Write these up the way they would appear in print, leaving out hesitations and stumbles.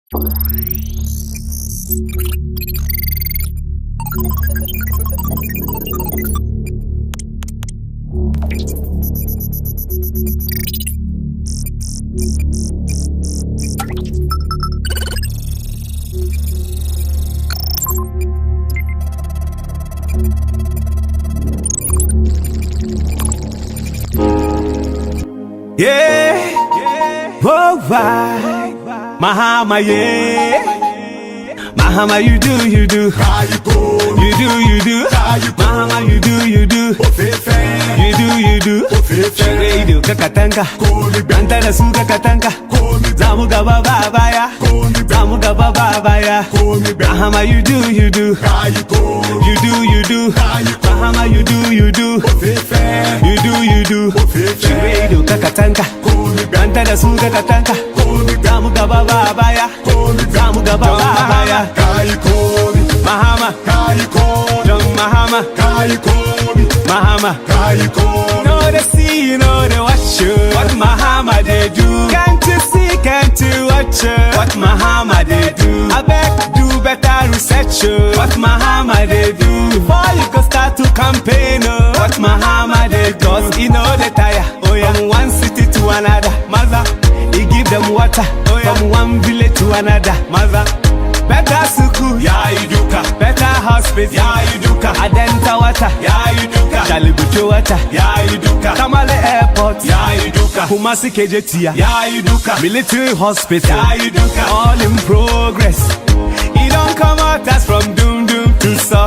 Yeah, oh why, Mahama, yeah, Mahama, you do, you do, Mahama, you do, you do, Shirei kakatanga, Antara suga katanga, Zamuga baba ya, Mahama, you do, you do, Mahama, you do, Shirei kakatanga, Antara suga katanga, Zamuga baba ya, Mahama, John Mahama, Mahama, know the see, you know the watch you. What Mahama they do? Can't you see, can't you watch you? What Mahama they do? I beg do better research you. What Mahama they do? Before you can start to campaign, what Mahama they do? Cause you know the tire, oh yeah. From one city to another, mother, he give them water, oh yeah. From one village to another, mother. Better suku, yeah you do ka. Better hospital, yeah you do ka. Adenta water, yeah you do ka. Chalibucho water, yeah you do ka. Tamale airport, yeah you do ka. Kumasi KJT, yeah you do ka. Military hospital, yeah you do ka. All in progress. He don't come out us from doom doom to so.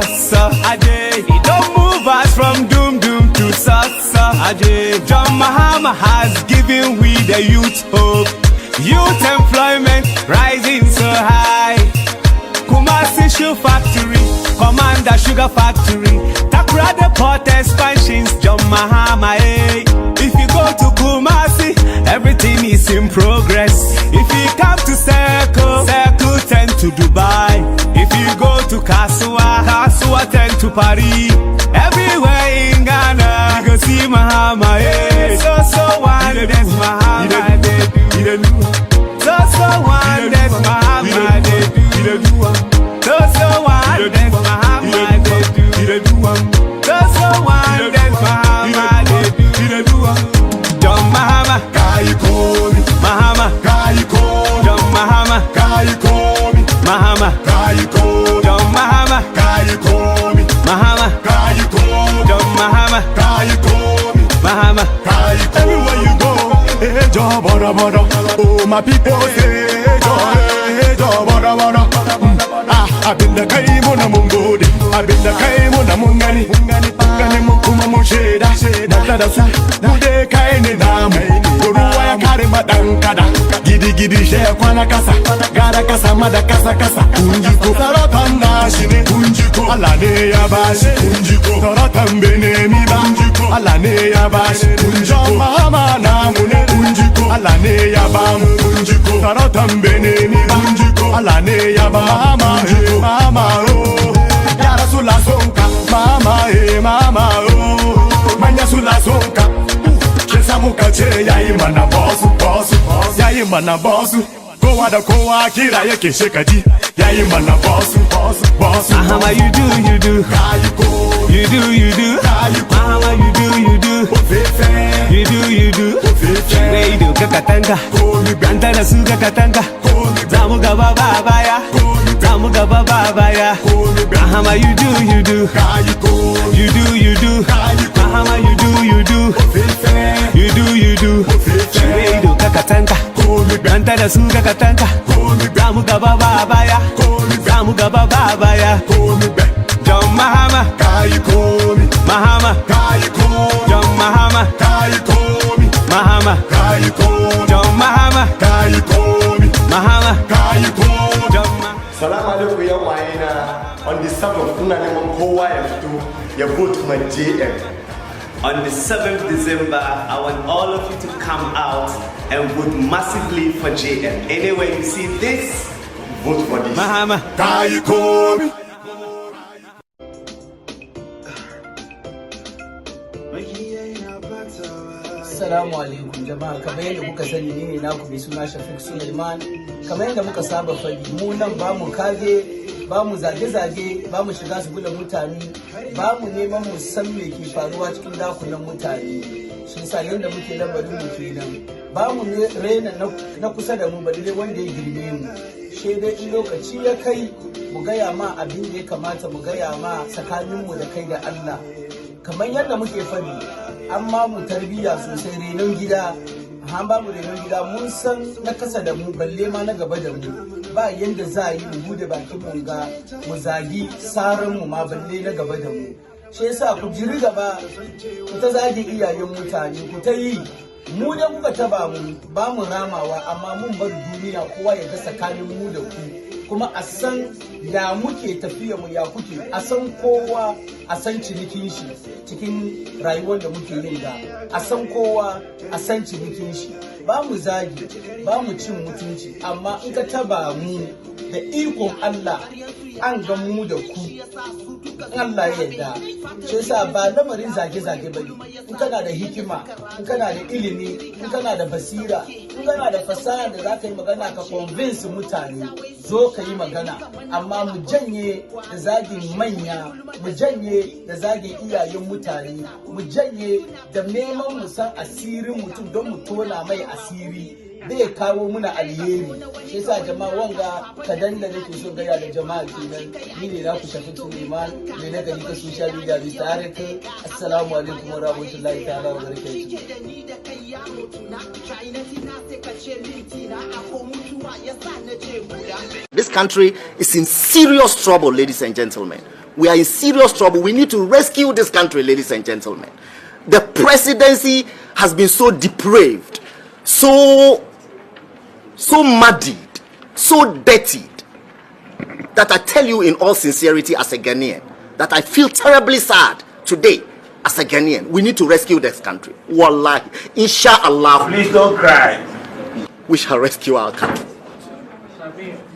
Ajay, he don't move us from doom doom to so. Ajay, John Mahama has given we the youth hope. Youth employment rising so high. Kumasi Shoe Factory, Commander Sugar Factory, Takura the port expansions, John Mahama, eh. If you go to Kumasi, everything is in progress. If you come to Circle 10 to Dubai. If you go to Kasua 10 to Paris. Everywhere in Ghana, you go see Mahama, eh. So one, that's Mahama, they do. So one, that's Mahama, they do. So one, that's Mahama, they do. So one, that's Mahama, they do. John Mahama, Mahama, John Mahama, Mahama, John Mahama, Mahama, John Mahama, Mahama. Everywhere you go, hey John, bora. Oh my people say, hey John, bora. I've been the Kaimuna Mungodi, I've been the Kaimuna Mungani, Mukuma Musheda, Natadasu, Mude Kaini Nam, Uruaya Karima Dankada, Gidi Share Kwanakasa, Garakasa, Madakasa, Unjiko, Taratanda, Shine, Unjiko, Alane Yabash, Unjiko, Taratambene, Banjiko, Alane Yabash, Unjo Mahama Namune, Unjiko, Alane Yabam, Unjiko, Taratambene, Banjiko, Alane Yabam, Mama, oh, Yara Sula Sonka, Mama, Mama, oh, Manya Sula Sonka, Kesamuka Che, Yaimana Boss, Yaimana Boss, Koada Koa, Kira Yake Shekadi, Yaimana Boss, Mahama, you do, Mahama, you do, Shirei kakatanga, Antara suga katanga, Zamuga baba ya, Mahama, you do, Mahama, you do, Shirei kakatanga, Antara suga katanga, Zamuga baba ya, John Mahama, Mahama, John Mahama, Mahama, John Mahama, Mahama, John Mahama. Salam alaikum ya mayina. On the 7th, kuna neman kowa ya fito ya vote my JM. On the 7th December, I want all of you to come out and vote massively for JM. Anyway, you see this, vote for this. Mahama. Kaikomi. Assalamu alaikum jama'a, kamar yadda kuka sani ni ne naku mai suna Shafiq Suleiman. Kamar yadda muka saba fadi, mu nan ba mu kage, ba mu zage-zage, ba mu shiga su gula mutane, ba mu neman mu san me ke faruwa cikin dakunan mutane. Shi yasa yadda muke lamarin mu kenan. Ba mu raina na kusa da mu balle wanda ya girme mu. Shi dai in lokaci ya kai mu gaya ma abin da ya kamata mu gaya ma tsakaninmu da kai da Allah. Kamar yadda muke fadi, amma mu tarbiyya sosai renon gida, an ba mu renon gida mun san na kasa da mu balle ma na gaba da mu, ba yanda za a yi mu bude bakin mu ga mu zagi saran mu ma balle na gaba da mu. Shi yasa ku jiri gaba, ku ta zagi iyayen mutane, ku ta yi, mu da kuka taba mu ba mu ramawa, amma mun bar duniya kowa ya ga tsakanin mu da ku, kuma a san ya muke tafiya mu ya kuke, a san kowa, a san cinikin shi cikin rayuwar da muke yin da, a san kowa, a san cinikin shi, ba mu zagi, ba mu cin mutunci, amma in ka taba mu da ikon Allah an ga mu da ku, Allah ya yarda. Shi yasa ba lamarin zage-zage ba ne. In kana da hikima, in kana da ilimi, in kana da basira, in kana da fasaha da za ka yi magana ka convince mutane, zo ka yi magana, amma mu janye da zagin manya, mu janye da zagin iyayen mutane, mu janye da neman mu san asirin mutum don mu tona mai asiri, bai kawo muna alheri. Shi yasa jama'a wanga kadan da nake so gaya da jama'a kenan, ni ne na ku Shafiq Suleiman, ne na gari ta social media bi tare ka. Assalamu alaikum wa rahmatullahi ta'ala wa barakatuh. This country is in serious trouble, ladies and gentlemen. We are in serious trouble. We need to rescue this country, ladies and gentlemen. The presidency has been so depraved, so muddied, so dirtied, that I tell you in all sincerity as a Ghanaian, that I feel terribly sad today as a Ghanaian. We need to rescue this country. Wallahi, inshallah. Please don't cry. We shall rescue our country. again.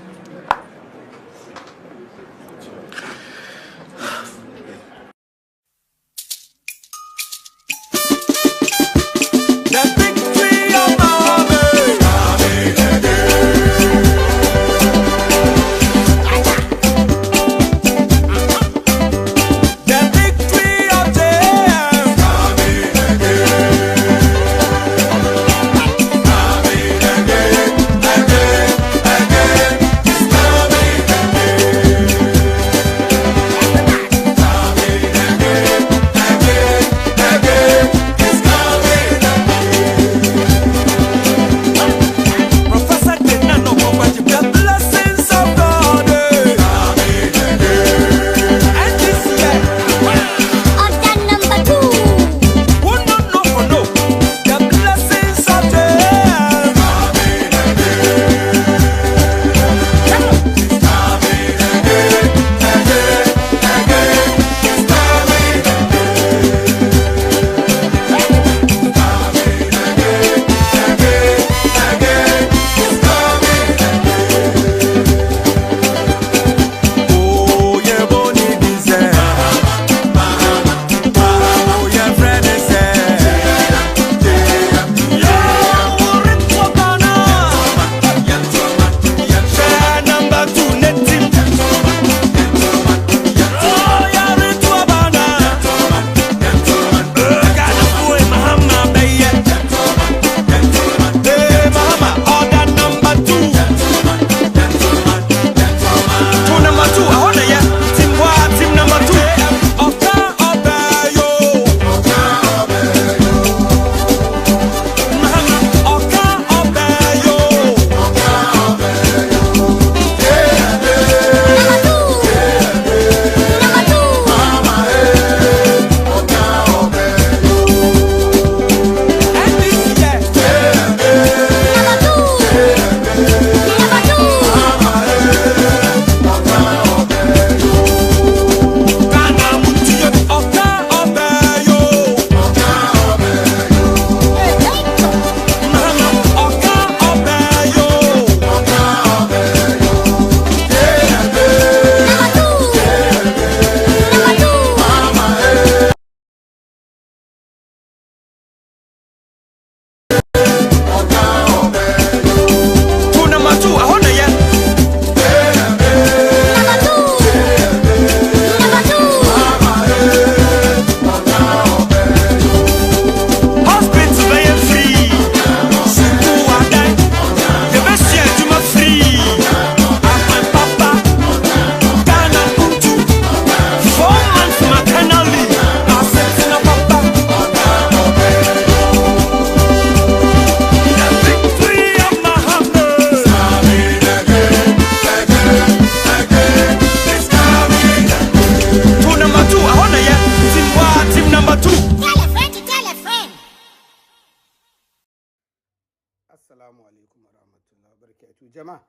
jama'a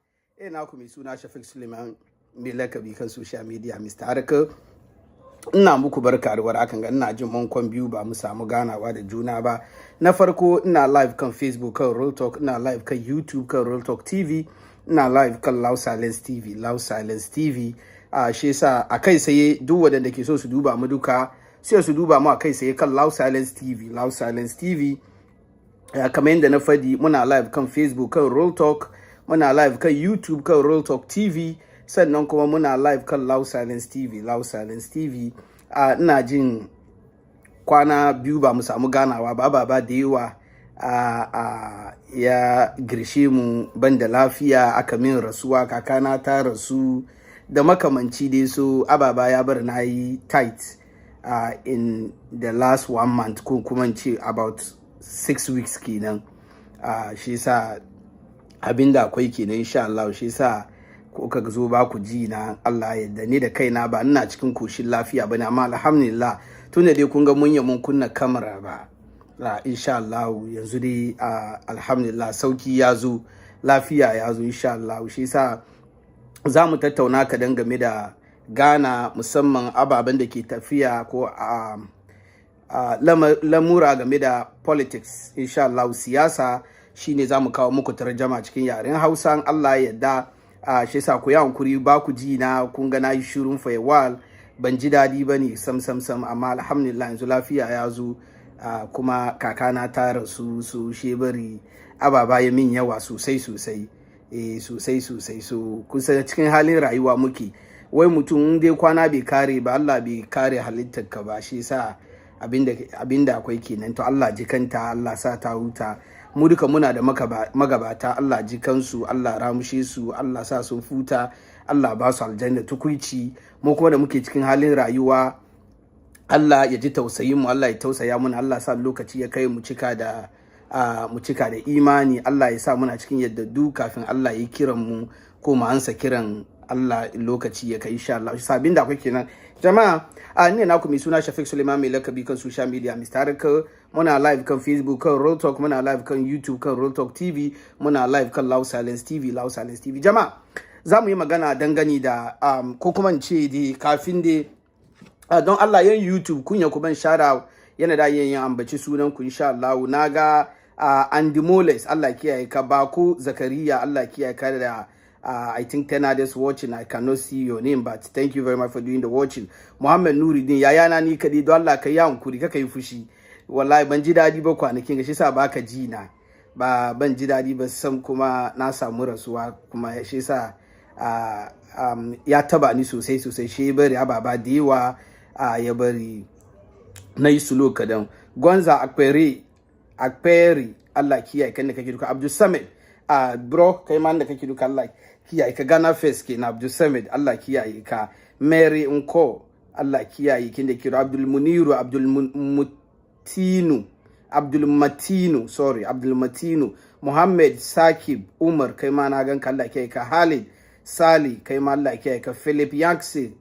na ku mai suna Shafiq Suleiman mai lakabi kan social media Mr. Harka. Ina muku barka da warhaka ga ina jin mankon biyu ba mu samu ganawa da juna ba. Na farko ina live kan Facebook kan Real Talk, ina live kan YouTube kan Real Talk TV, ina live kan Loud Silence TV, Loud Silence TV. Shi yasa a kai sai duk wanda ke so su duba mu duka sai su duba mu a kai sai kan Loud Silence TV, Loud Silence TV. Kamar yadda na fadi muna live kan Facebook kan Real Talk, muna live kan YouTube kan Real Talk TV, sannan kuma muna live kan Loud Silence TV, Loud Silence TV. Ina jin kwana biyu ba mu samu ganawa ba da yawa ya girshe mu ban da lafiya, aka min rasuwa, kakana ta rasu da makamanci dai, so ababa ya bar na yi tight in the last 1 month ko kuma ce about 6 weeks kenan. Shi yasa abinda akwai kenan insha Allah. Shi yasa ko ka zo ba ku ji na Allah yadda ni da kaina ba ina cikin koshin lafiya bane, amma alhamdulillah tunda dai kun ga mun kunna kamera ba, insha Allah yanzu dai alhamdulillah sauki ya zo, lafiya ya zo insha Allah. Shi yasa za mu tattauna kadan game da Ghana, musamman ababen da ke tafiya ko lamura game da politics insha Allah. Siyasa shine za mu kawo muku tarjama cikin yaren Hausa Allah ya yarda. Shi yasa ku yi hankuri ba ku ji na, kun ga na yi shirin for a while, ban ji daɗi ba ne sam, amma alhamdulillah yanzu lafiya ya zo. Kuma kakana ta rasu, so shebari ababa ya min yawa sosai sosai. So kusa cikin halin rayuwa muke, wai mutum dai kwana bai kare ba Allah bai kare halittar ka ba. Shi yasa abinda akwai kenan. To Allah jikanta, Allah sa ta huta. Mu duka muna da magabata, Allah ji kansu, Allah ramushe su, Allah sa sun futa, Allah ba su aljanna tukuici. Mu kuma da muke cikin halin rayuwa, Allah ya ji tausayin mu, Allah ya tausaya muna, Allah sa lokaci ya kai mu cika da imani. Allah ya sa muna cikin yaddadu kafin Allah ya kiran mu ko mu ansa kiran Allah lokaci ya kai insha Allah. Sabin da akwai kenan jama'a. Ni na ku mai suna Shafiq Suleiman mai lakabi kan social media Mr. Harka. Muna live kan Facebook kan Real Talk, muna live kan YouTube kan Real Talk TV, muna live kan Loud Silence TV, Loud Silence TV. Jama'a za mu yi magana dangane da ko kuma ce dai kafin dai don Allah yan YouTube kunya ku ban shara yana da yin ambaci sunan ku insha Allah. Na ga Andy Moles, Allah kiyaye ka. Baku Zakariya, Allah kiyaye ka da I think 10 others watching. I cannot see your name, but thank you very much for doing the watching. Muhammad Nuruddin, yayana ni kadi don Allah ka yi hankuri, ka yi fushi. Wallahi ban ji dadi ba kwanakin ga, shi sa baka ji na. Ban ji dadi ba sam, kuma na samu rasuwa, kuma shi sa ya taba ni sosai. Shi bari ababa da yawa ya bari na yi sulo kadan. Gwanza Akperi, Allah kiyaye kan da kake duka. Abdul Samad, bro kai man da kake duka, Allah kiyaye ka. Ghana First ke na Abdul Samad, Allah kiyaye ka. Mary Nko, Allah kiyaye kin da kiro. Abdul Muniru, Abdul Matinu, Muhammad Sakib Umar, kai ma na gan ka, Allah kiyaye ka. Halid Sali, kai ma Allah kiyaye ka. Philip Yankson,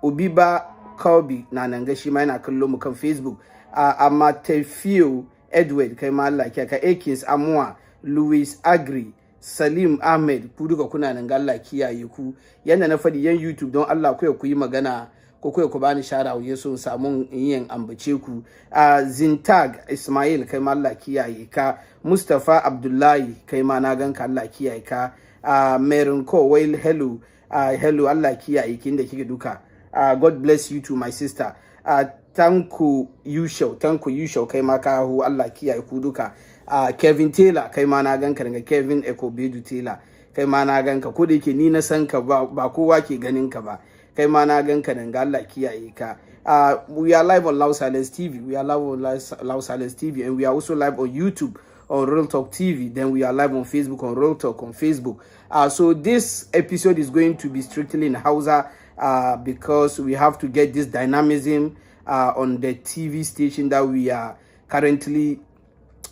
Ubiba Kobi na nan ga shi ma yana kallo mu kan Facebook. Amma Tefio Edward, kai ma Allah kiyaye ka. Akins Amwa, Louis Agri, Salim Ahmed, ku duka kuna nan ga, Allah kiyaye ku. Yanda na fadi yan YouTube don Allah ku yi magana ko ku bani shara wuye so samun yin ambace ku. Zintag Ismail, kai ma Allah kiyaye ka. Mustafa Abdullahi, kai ma na ganka, Allah kiyaye ka. Merinko Wail, hello, Allah kiyaye kin da kike duka. God bless you too my sister. Tanku Yushau, kai ma ka hu, Allah kiyaye ku duka. Kevin Taylor, kai ma na ganka daga Kevin Ekobedu Taylor, kai ma na ganka, ko da yake ni na san ka ba kowa ke ganin ka ba, kai ma na ganka daga, Allah kiyaye ka. We are live on Loud Silence TV. And we are also live on YouTube on Real Talk TV. Then we are live on Facebook on Real Talk on Facebook. So this episode is going to be strictly in Hausa because we have to get this dynamism on the TV station that we are currently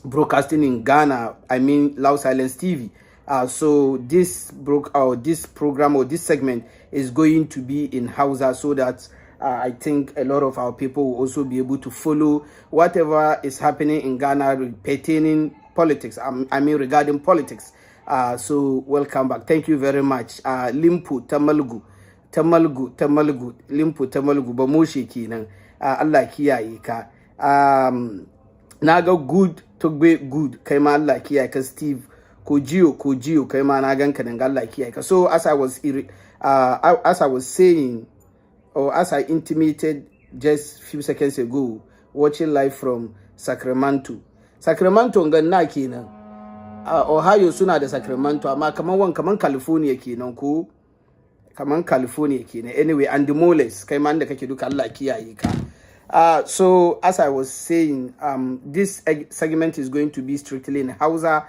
broadcasting in Ghana. I mean Loud Silence TV. So this program or this segment is going to be in Hausa, so that I think a lot of our people will also be able to follow whatever is happening in Ghana pertaining politics. I mean regarding politics. So welcome back. Thank you very much. Limpu Tamalgu, Limpu Tamalgu, Bamushi kenan. Allah kiyaye ka. Naga good Togbe good. Kaima Allah kiyaye ka Steve. Kojio kaima na ganka nan Allah kiyaye ka. So as I was saying, or as I intimated just few seconds ago, watching live from Sacramento ngan na kenan. Ohio suna da Sacramento amma kaman California kenan ko kaman California kenan. Anyway, and the moles kai man da kake duka Allah kiyaye ka. So as I was saying, this segment is going to be strictly in Hausa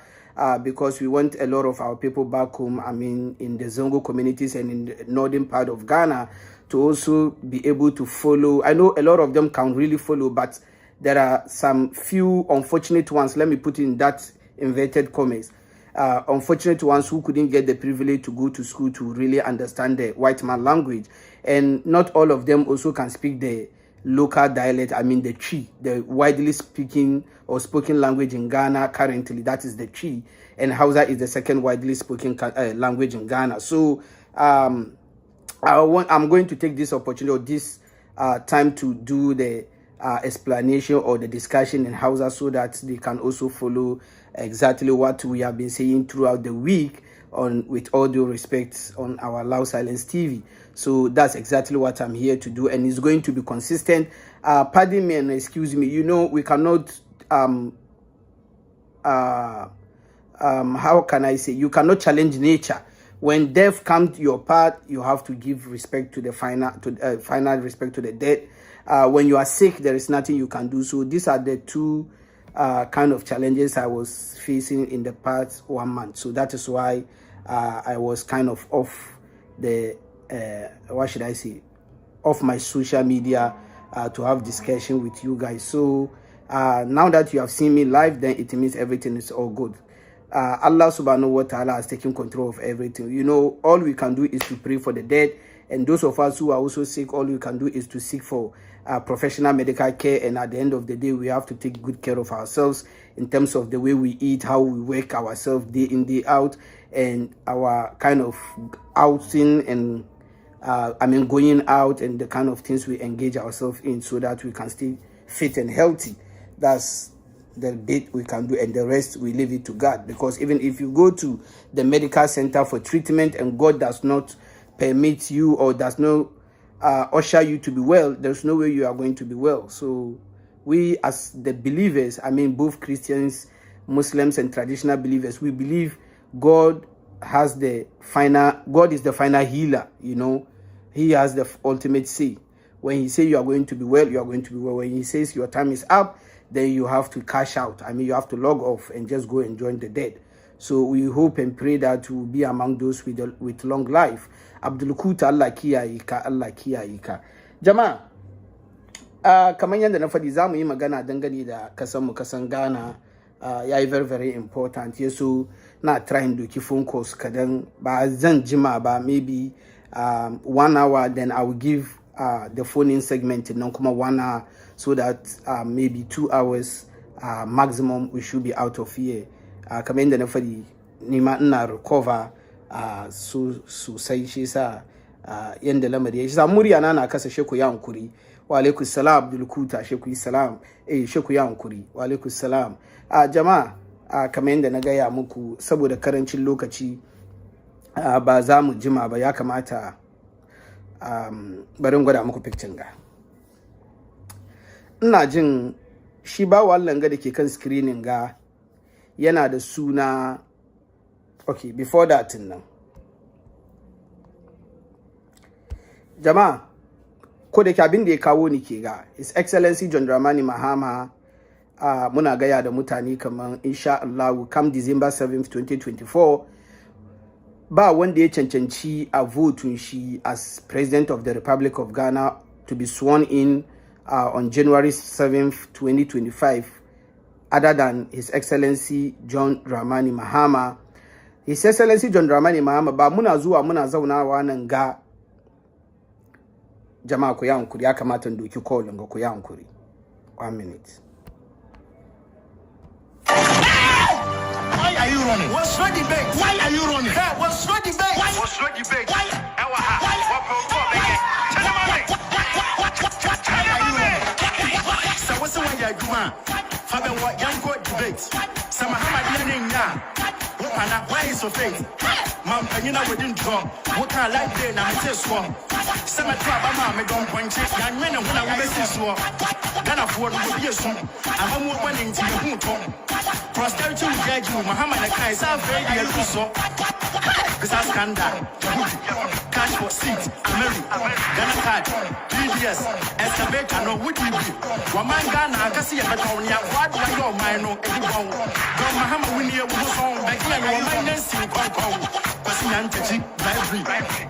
because we want a lot of our people back home, I mean in the Zongo communities and in the northern part of Ghana, to also be able to follow. I know a lot of them can really follow, but there are some few unfortunate ones, let me put in that inverted commas, unfortunate ones who couldn't get the privilege to go to school to really understand the white man language. And not all of them also can speak the local dialect, I mean the Twi, the widely speaking or spoken language in Ghana currently, that is the Twi. And Hausa is the second widely spoken language in Ghana. So I'm going to take this opportunity or this time to do the explanation or the discussion in Hausa so that they can also follow exactly what we have been saying throughout the week with all due respect on our Loud Silence TV. So that's exactly what I'm here to do, and it's going to be consistent. Pardon me and excuse me, you know, we cannot how can I say, you cannot challenge nature. When death comes to your path, you have to give respect to the final respect to the dead. When you are sick, there is nothing you can do. So these are the two kind of challenges I was facing in the past 1 month. So that is why I was kind of off the what should I say, off my social media to have discussion with you guys. So now that you have seen me live, then it means everything is all good. Allah subhanahu wa ta'ala has taken control of everything. You know, all we can do is to pray for the dead, and those of us who are also sick, all we can do is to seek for professional medical care. And at the end of the day, we have to take good care of ourselves in terms of the way we eat, how we work ourselves day in, day out, and our kind of outing and I mean going out, and the kind of things we engage ourselves in so that we can stay fit and healthy. That's the bit we can do, and the rest we leave it to God. Because even if you go to the medical center for treatment and God does not permit you or does not usher you to be well, there's no way you are going to be well. So we as the believers, I mean both Christians, Muslims and traditional believers, we believe God is the final healer. You know, he has the ultimate say. When he says you are going to be well, you are going to be well. When he says your time is up, then you have to cash out. I mean, you have to log off and just go and join the dead. So we hope and pray that we will be among those with long life. Abdul Kuta, Allah kiyaye ka, Allah kiyaye ka. Jama'a, kamar yadda na faɗi za mu yi magana dangane da kasan Ghana. Yayi very very important. Yes, so na trying to keep phone calls kadan ba zan jima ba, maybe 1 hour, then I will give the phone in segment nan kuma 1 hour, so that maybe 2 hours maximum we should be out of here. Kamar yadda na faɗi ni ma ina recover sosai, shi sa yanda lamari ya shi sa murya na kasa sheku ya hankuri. Wa alaikum salam Abdul Kuta, sheku salam, sheku ya hankuri. Wa alaikum salam. Jama'a, kamar yadda na gaya muku, saboda karancin lokaci ba za mu jima ba, ya kamata bari gwada muku picture ga. Ina jin shi ba wallan ga da ke kan screening ga yana da suna, okay, before that nan jama'a, ko da ke abin da ya kawo ni ke ga His Excellency John Dramani Mahama. Muna gaya da mutane kamar insha Allah come December 7th 2024 ba wanda ya cancanci a vote shi as President of the Republic of Ghana to be sworn in on January 7th 2025 other than His Excellency John Dramani Mahama. His Excellency John Dramani Mahama ba muna zuwa muna zaunawa nan ga jama'a ku ya hankuri, ya kamata doki call ga ku ya hankuri 1 minute. are you running? What's your debate? Why are you running? Hey, what's your debate? What's your debate? So what's the way you want? Fabian, what young court debate? Some Muhammad Yanin, why is so fake? Mom, and you know we didn't talk. What kind of life day now? It's a swamp. Some of Mama, don't point it. Young men, when I miss this war, then I afford to be a son. I'm more winning to your home. Prosperity will get you, Muhammad, the Kai, so very good. So, this is scandal. Cash for seats, Ghana card, 3DS, excavator, no would you be? One man Ghana, I can see a Batonia, what do I know, my no, everyone. Don't Muhammad win here with a song, back here, your mind is in Congo. Passing library,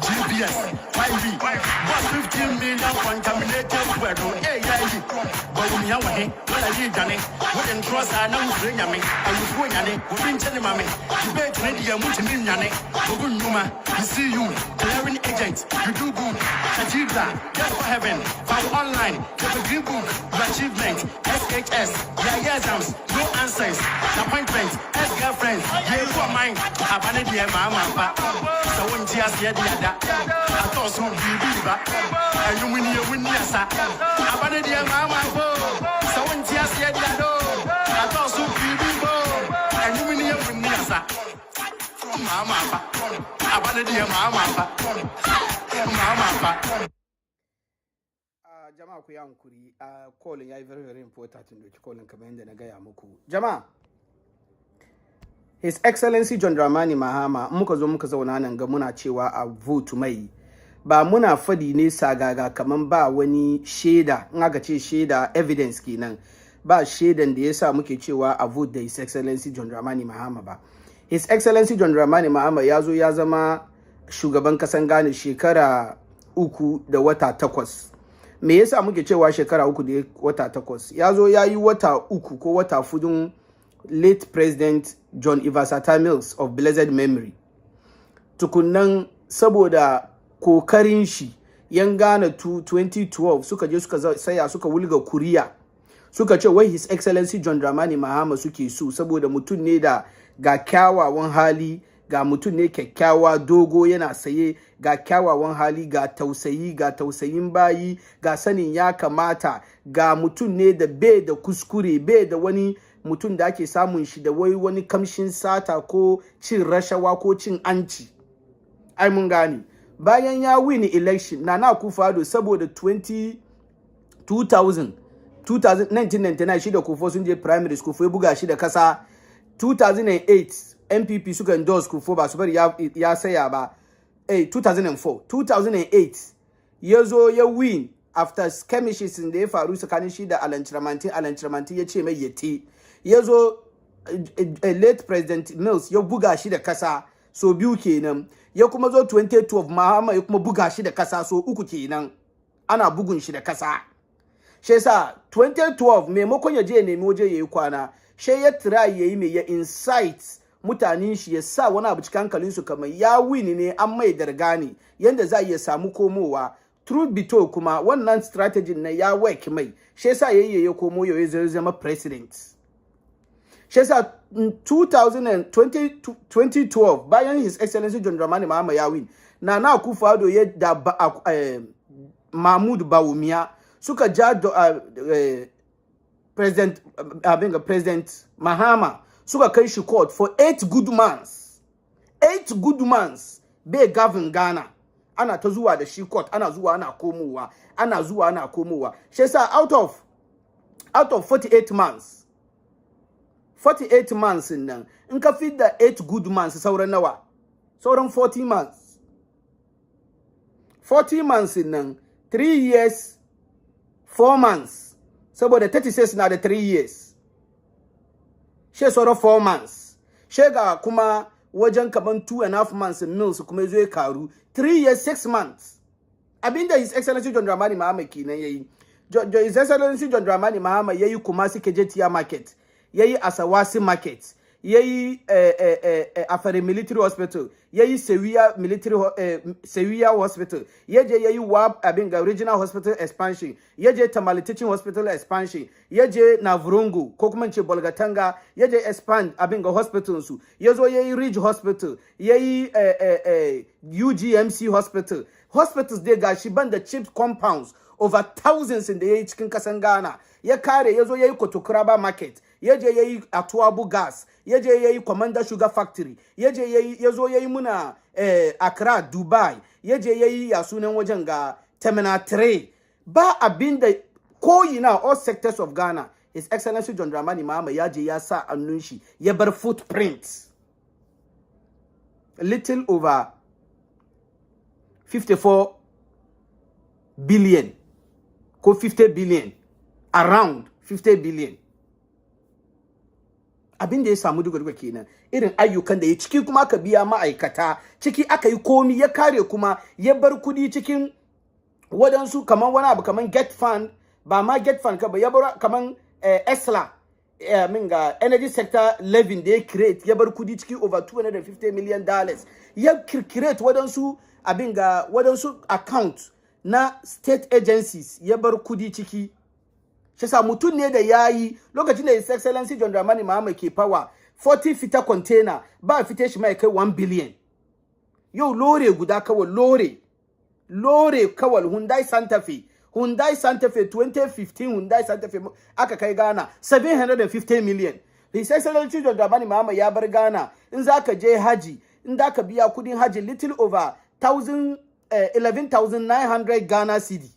GPS, 5V, what's 15 million contaminated word, but when you are what I did, Danny, what in trust I know, bring me, I was going at it, we've been telling mommy, debate media, multi-million, Numa, you see you, clearing agent, you do good, achieve that, get for heaven, found online, get a green book, your achievement, SHS, yeah, exams, no answers, appointments, ex-girlfriends, yeah, you are mine, abandoned your mama, so when she has the other, I thought so be beaver, and you win your son, abandoned your mama, so when she has the other, I thought so be beaver, and you win your son. Mama, jama'a ku yi hankuri calling yayi very important in doki calling kamar yadda na gaya muku jama'a. His Excellency John Dramani Mahama muka zo muka zauna nan ga muna cewa a vote mai ba muna fadi ne sagaga kaman ba wani shaida in aka ce shaida evidence kenan ba shaidan da yasa muke cewa a vote da His Excellency John Dramani Mahama ba. His Excellency John Dramani Mahama ya zo ya zama shugaban kasan Ghana shekara 3 da wata 8. Me yasa muke cewa shekara 3 da wata 8? Ya zo ya yi wata 3 ko wata 4 late President John Ivasata Mills of blessed memory. Tukunnan saboda kokarin shi yan Ghana 2012 suka je suka saya suka wulga kuriya. Suka ce wai His Excellency John Dramani Mahama suke so saboda mutum ne da ga kyawawan hali, ga mutum ne kyakkyawa dogo yana saye, ga kyawawan hali, ga tausayin bayi, ga sanin ya kamata, ga mutum ne da bai da kuskure, bai da wani mutum da ake samun shi da wani kamshin sata ko cin rashawa ko cin anci. Ai mun gani. Bayan ya win election Nana Akufo-Addo saboda 1999 shi da Akufo sun je primary school ya buga shi da kasa. 2008 MPP suka endorse Akufo ba su bari ya saya ba. 2008 ya zo ya win after skirmishes da ya faru tsakanin shi da Alan Chiramanti ya ce mai yete. Ya zo late President Mills ya buga shi da kasa so 2 kenan. Ya kuma zo 2012 Mahama ya kuma buga shi da kasa so 3 kenan. Ana bugun shi da kasa. Shi yasa 2012 maimakon ya je nemi waje yayi kwana, shi ya try yayi mai ya insight mutanen shi ya sa wani abu cikin hankalin su kamar ya win ne an mai dargani yanda za ya samu komowa. Truth be told kuma wannan strategy na ya work mai. Shi yasa yayi ya komo ya zama president. Shi yasa 2012 bayan His Excellency John Dramani Mahama ya win, Nana Akufo-Addo ya da Mahmoud Bawumia suka ja President Mahama suka kai shi court for 8 good months. 8 good months bai govern Ghana. Ana ta zuwa da shi court, ana zuwa ana komowa, ana zuwa ana komowa. Shi yasa out of 48 months 48 months nan in ka feed da 8 good months sauran nawa? Sauran 40 months. 40 months nan 3 years 4 months. Saboda 36 na da 3 years. She sauran 4 months. Shega kuma wajen kaman 2.5 months Mills kuma yazo ya karu 3 years 6 months. Abinda His Excellency John Dramani Mahama kenan yayi. His Excellency John Dramani Mahama yayi Kumasi Kejetia market, yayi Asawasi market, yayi Afare Military Hospital, yayi Sewiya Military Sewiya Hospital, yaje yayi WAB abinga Regional Hospital expansion, yaje Tamale Teaching Hospital expansion, yaje Navurungu ko kuma ce Bolgatanga, yaje expand abinga hospital su, yazo yayi Ridge Hospital, yayi UGMC Hospital. Hospitals dai gashi banda cheap compounds over thousands in da yayi cikin kasan Ghana. Ya kare yazo yayi Kotokuraba market, yaje yayi Atuabu gas, yaje yayi Commander Sugar Factory, yazo yayi muna Accra Dubai, yaje yayi ya sunan wajen ga Terminal 3. Ba abinda koyina all sectors of Ghana. His Excellency John Dramani Mahama yaje ya sa annun shi ya bar footprints. Little over 54 billion ko 50 billion, around 50 billion. Abin da ya samu duka kenan, irin ayyukan da ya ciki kuma aka biya ma'aikata, ciki aka yi komi, ya kare kuma ya bar kudi cikin wadansu kaman wani abu kaman get fund, ba ma get fund ka ba, ya bar kaman ESLA minga energy sector levy da ya create, ya bar kudi ciki over $250 million, ya create wadansu abinga wadansu account na state agencies, ya bar kudi ciki. Shi sa mutun ne da yayi lokacin da His Excellency John Dramani Mahama ke power 40 fita container ba fite shi mai kai 1 billion. Yau lore guda kawai lore kawai Hyundai Santa Fe 2015 Hyundai Santa Fe aka kai Ghana 750 million. His Excellency John Dramani Mahama ya bar Ghana, in zaka je haji, in zaka biya kudin haji little over 11,900 Ghana cedi.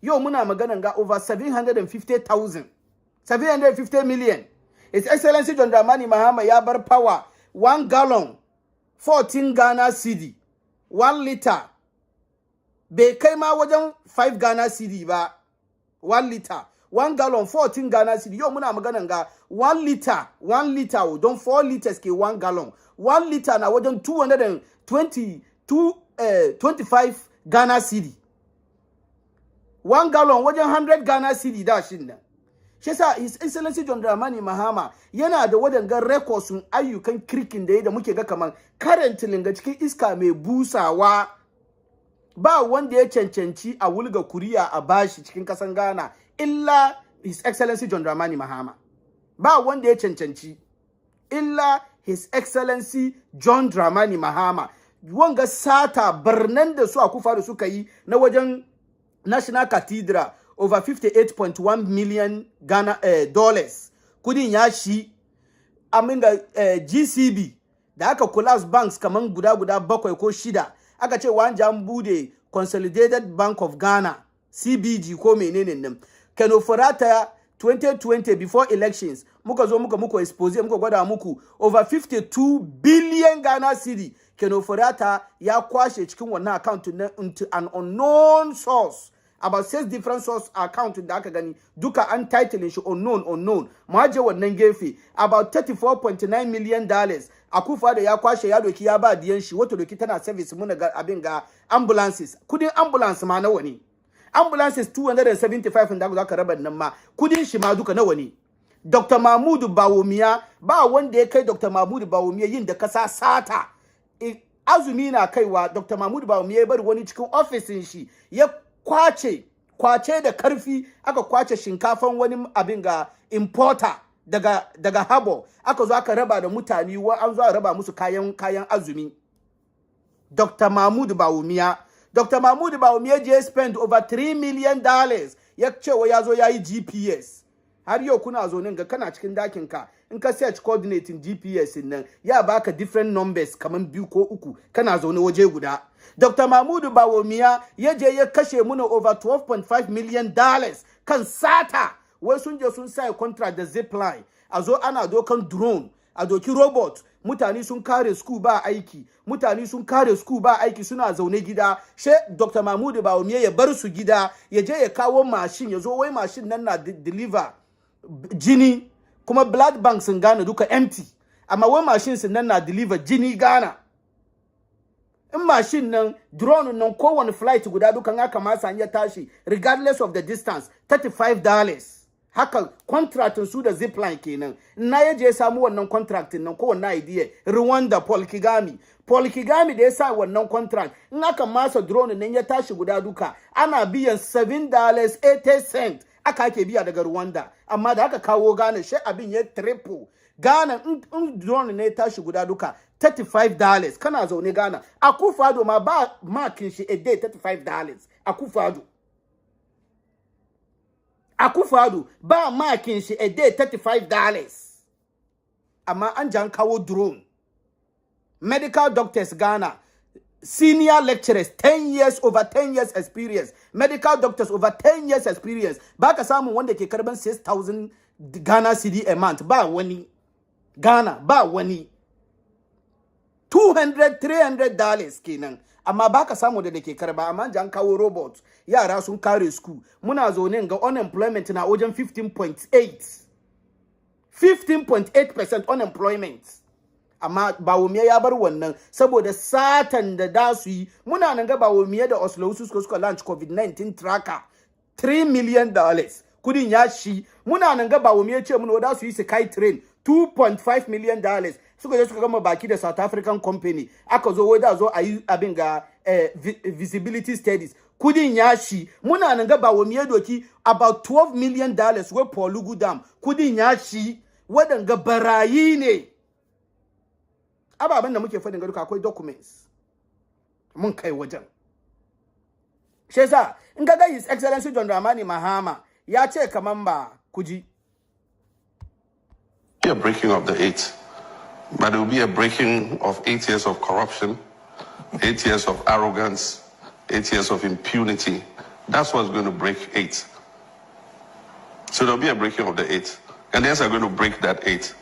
Yo muna maganan ga over 750 million. His Excellency John Dramani Mahama ya bar power 1 gallon 14 Ghana cedi, 1 liter bai kai ma wajen 5 Ghana cedi ba. 1 liter 1 gallon 14 Ghana cedi. Yo muna maganan ga 1 liter don 4 liters ke 1 gallon. 1 liter na wajen 25 Ghana cedi. 1 gallon wajen 100 Ghana cedi da shin nan. Shi yasa His Excellency John Dramani Mahama yana da wadangan records sun ayyukan kirkin da muke ga kaman currently ga cikin iska mai busawa, ba wanda ya cancanci a wulga kuriya a bashi cikin kasan Ghana illa His Excellency John Dramani Mahama. Ba wanda ya cancanci illa His Excellency John Dramani Mahama. Wanga sata barnan da su Akufo-Addo suka yi na wajen National Cathedral over 58.1 million Ghana dollars. Kudin ya shi aminga GCB da aka collapse banks kaman guda 7 ko 6, aka ce wanja an bude Consolidated Bank of Ghana CBG ko menene nan. Kano Furata 2020 before elections muka zo muka expose muka gwada muku over 52 billion Ghana cedi. Kano Furata ya kwashe cikin wannan account into an unknown source. About 6 different source account da aka gani duka an title shi unknown. Maje wannan gefe about 34.9 million dollars Akufo-Addo ya kwashe ya doki ya ba diyan shi, wato doki tana service muna ga abin ga ambulances. Kudin ambulance ma nawa ne? Ambulances 275 da aka raba nan ma kudin shi ma duka nawa ne? Dr. Mahmoud Bawumia ba wanda ya kai Dr. Mahmoud Bawumia yin da kasa sata. Azumi na kaiwa Dr. Mahmoud Bawumia ya bar wani cikin office shi ya kwace da karfi, aka kwace shinkafan wani abin ga importer daga Habo, aka zo aka raba da mutane, an zo a raba musu kayan azumi. Dr. Mahmoud Bawumia je spend over $3 million ya cewa ya zo yayi GPS. Har yau kuna zo nan ga kana cikin dakin ka, in ka search coordinating GPS nan ya baka different numbers kaman 2 ko 3, kana zo ne waje guda. Dr. Mahmoud Bawumia ya je ya kashe muna over $12.5 million kan sata. Wai sun je sun sai contract da Zipline, a zo ana dokan drone, a doki robot, mutane sun kare school ba aiki, suna zaune gida. She Dr. Mahmoud Bawumia ya bar su gida, ya je ya kawo machine, ya zo wai machine nan na deliver jini, kuma blood banks in Ghana duka empty, amma wai machine sun nan na deliver jini Ghana. In machine nan drone nan kowane flight guda dukan aka masa ya tashi regardless of the distance $35. haka contractin su da zipline kenan na yaje samu wannan contractin nan ko wannan idea Rwanda Paul Kagame da ya sa wannan contract in aka masa drone nan ya tashi guda duka ana biyan $7.80 aka biya daga Rwanda amma da aka kawo Ghana shi abin ya triple Ghana in drone ne tashi guda duka $35 kana zaune Ghana Akufo-Addo ma ba makin shi a day $35 Akufo-Addo ba makin shi a day $35 amma an jan kawo drone medical doctors Ghana senior lecturers 10 years over 10 years experience medical doctors over 10 years experience baka samu wanda ke karban 6,000 Ghana cedi a month ba wani Ghana ba wani $200-300 kenan amma baka samu da ke karba amma jan kawo robot yara sun kare school muna zaune ga unemployment na wajen 15.8% unemployment amma Bawumia ya bar wannan saboda satan da su yi muna nan ga Bawumia da Oslo suka launch COVID-19 tracker $3 million kudin ya shi muna nan ga Bawumia ce mun da su yi Sky Train $2.5 million suka je suka gama baki da South African company aka zo wai da zo ayi abin ga visibility studies kudin ya shi muna nan ga Bawumia doki about $12 million wai Polugu Dam kudin ya shi wadanga barayi ne ababen da muke fadin ga duka akwai documents mun kai wajen shi yasa in ga His Excellency John Dramani Mahama ya ce kaman ba kuji a breaking of the 8, but it will be a breaking of 8 years of corruption, 8 years of arrogance, 8 years of impunity. That's what's going to break 8. So there'll be a breaking of the 8. Ghanaians are going to break that 8.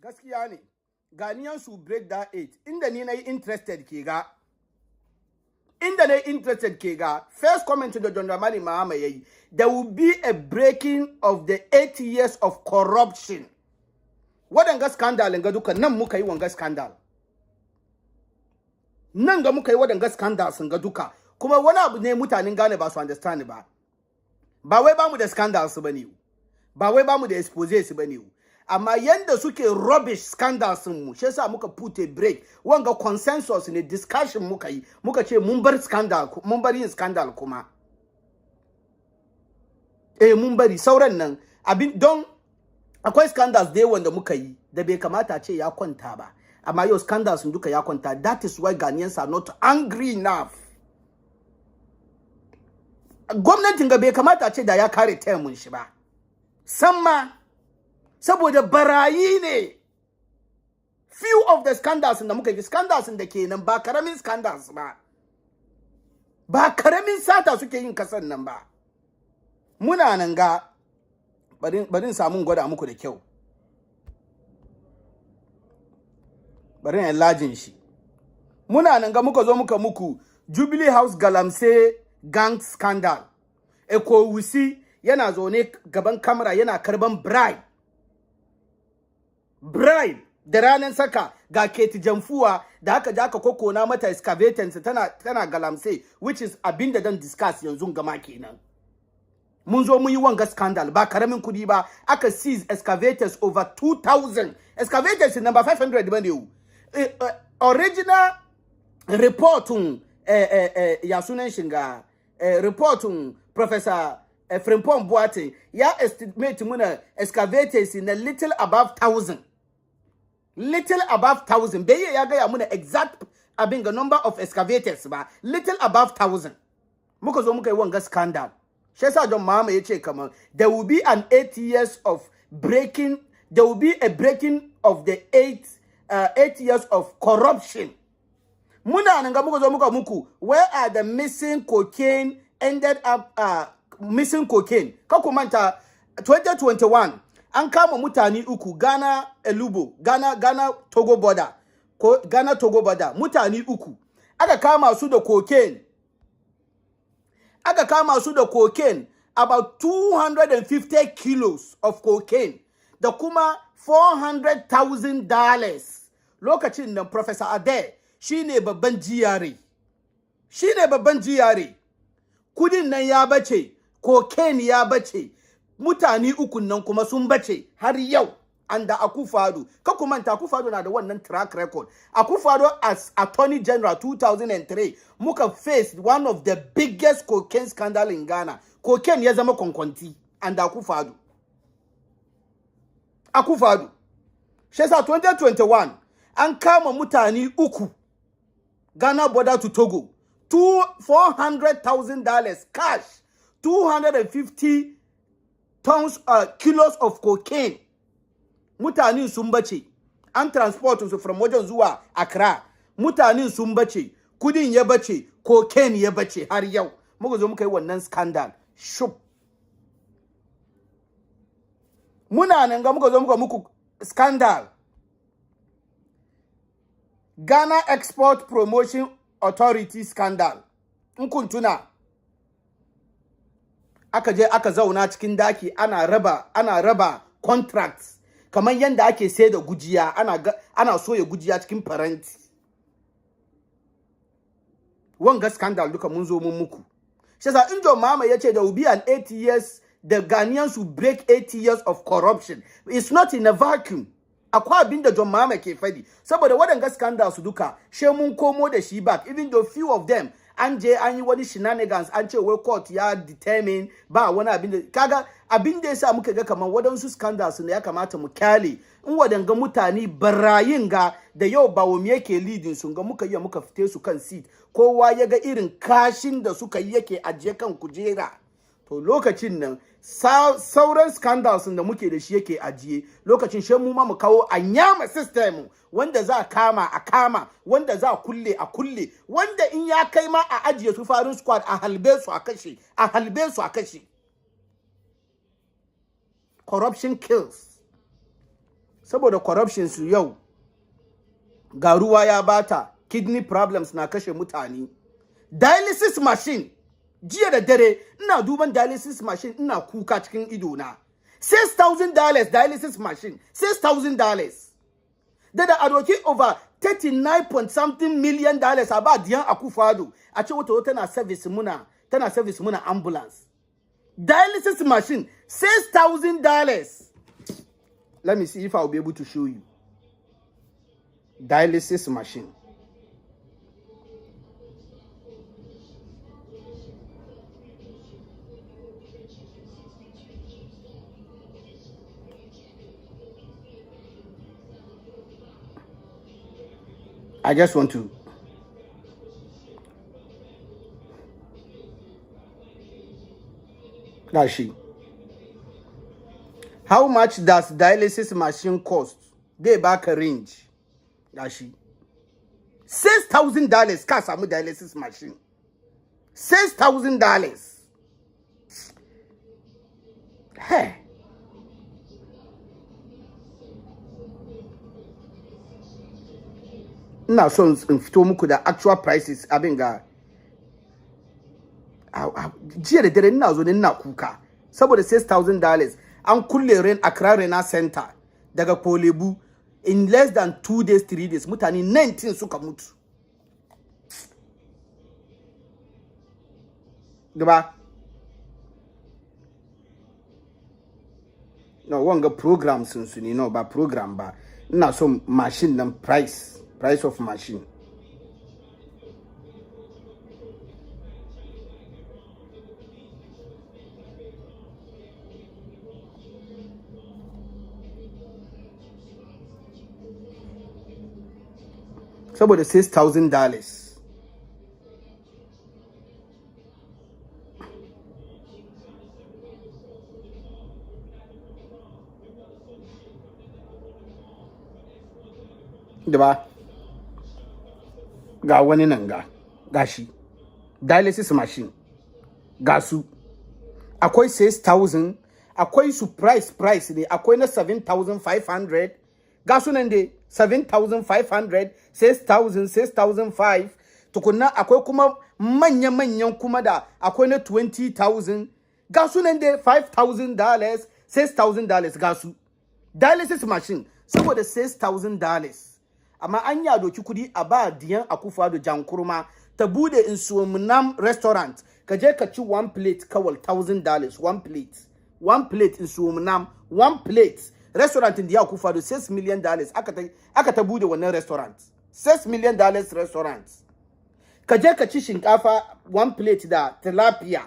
Gaskiya ne, Ghanaians will break that 8. Inda ni na interested ke ga. First comment to the John Dramani Mahama yayi, there will be a breaking of the 8 years of corruption. Wadanga scandal nga duka nan muka yi wanga scandal. Nan ga muka yi wadanga scandal sun ga duka. Kuma wani abu ne mutanen Ghana ba su understand ba. Ba wai ba mu da scandals bane. Ba wai ba mu da exposes bane. Amma yanda suke rubbish scandals mu shi yasa muka put a break wanga consensus ne discussion muka yi muka ce mun bar yin scandal kuma mun bari sauran nan abin don akwai scandals da wanda muka yi da bai kamata ce ya kwanta ba amma yau scandals sun duka ya kwanta. That is why Ghanaians are not angry enough. Gwamnatin ga bai kamata ce da ya kare termin shi ba samma saboda barayi ne. Few of the scandals da muka yi scandals da ke nan ba karamin scandals ba karamin sata suke yin kasan nan ba. Muna nan ga barin samun gwada muku da kyau, barin enlarging shi. Muna nan ga muka zo muka muku Jubilee House Galamsey gang scandal. Eko Wusi yana zaune gaban kamera yana karban bribe da ranan saka ga Keti Jamfuwa da haka ja aka kokona mata excavators tana Galamsey, which is abinda dan discuss yanzu gama kenan. Mun zo mun yi wanga scandal ba karamin kudi ba, aka seize excavators over 2,000 excavators number 500 bane. Original reporting ya sunan shinga reporting Professor Frimpong Boateng ya estimate muna excavators in a little above 1,000. Little above 1,000. Bai ya gaya muna exact abin ga number of excavators ba. Little above 1,000. Muka zo muka yi wanga scandal. Shi yasa John Mahama ya ce kamar there will be an 8 years of breaking. There will be a breaking of the 8 years of corruption. Muna nan ga muka zo muka muku where are the missing cocaine ended up missing cocaine. Ka ku manta 2021 an kama mutane uku Ghana Elubo, Ghana Togo border, Ghana Togo border, mutane uku aka kama su da cocaine. Aka kama su da cocaine, about 250 kilos of cocaine da kuma $400,000. Lokacin nan Professor Ade shine babban GRA. shine babban jiyare kudin nan ya bace cocaine ya bace mutane uku nan kuma sun bace har yau anda Akufo-Addo ka kuma ta Akufo-Addo na da wannan track record. Akufo-Addo as Attorney General 2003 muka face one of the biggest cocaine scandal in Ghana. Cocaine ya zama kwankwanti anda Akufo-Addo. Akufo-Addo shesa 2021 an kama mutane uku Ghana border to Togo $400,000 cash 250 tons kilos of cocaine. Mutanen sun bace an transport su from wajen zuwa Accra. Mutanen sun bace kudin ya bace cocaine ya bace har yau muka zo muka yi wannan scandal shup muna nan ga muka zo muka muku scandal Ghana Export Promotion Authority scandal in kun tuna aka je aka zauna cikin daki ana raba contracts kamar yanda ake sai da gujiya ana soya gujiya cikin faranti wanga scandal duka mun zo mun muku shi yasa in John Mahama yace there will be an 8 years the Ghanaians will break 8 years of corruption. It's not in a vacuum. Akwai abin da John Mahama ke fadi saboda wadanga scandals duka she mun komo da shi back even though few of them an je an yi wani shenanigans an ce wai court ya determine ba wani abin da kaga abin da yasa muka ga kaman wadansu scandals ne ya kamata mu kyale in wadanga mutane barayin ga da yau ba wani yake leading sun ga muka yi muka fite su kan seat kowa ya ga irin kashin da suka yi yake ajiye kan kujera to lokacin nan sauran scandals da muke da shi yake ajiye lokacin she mu ma mu kawo anyama system wanda za kama a kama wanda za kulle a kulle wanda in ya kai ma a ajiye su farin squad a halbe su a kashe corruption kills saboda corruption su yau ga ruwa ya bata kidney problems na kashe mutane dialysis machine jiya da dare ina duban dialysis machine ina kuka cikin ido na $6,000 dialysis machine $6,000 da adoki over 39 point something million dollars aba diyan Akufo-Addo a ce wata tana service muna ambulance dialysis machine $6,000. Let me see if I'll be able to show you dialysis machine. I just want to that's she. How much does dialysis machine cost? They back a range. That's she. $6,000 ka samu dialysis machine. $6,000. Hey. Ina so in fito muku da actual prices abin ga jiya da dare ina zo ne ina kuka saboda $6,000 an kulle ren Accra Arena Center daga Polebu in less than 2 days 3 days mutane 19 suka mutu gaba no wanga program sun ne no ba program ba ina so machine nan price of machine saboda $6,000 da ba ga wani nan gashi dialysis machine ga su akwai 6,000 akwai su price ne akwai na 7,500 ga su nan dai 7,500 6,000 6,500 tukunna akwai kuma manyan kuma da akwai na 20,000 ga su nan dai $5,000 $6,000 ga su dialysis machine saboda $6,000 amma an ya doki kudi a ba diyan Akufo-Addo jankurma ta bude Nsuomunam restaurant ka je ka ci one plate kawal $1,000 one plate Nsuomunam one plate restaurant in Akufo-Addo $6 million aka ta bude wannan restaurant $6 million restaurant ka je ka ci shinkafa one plate da tilapia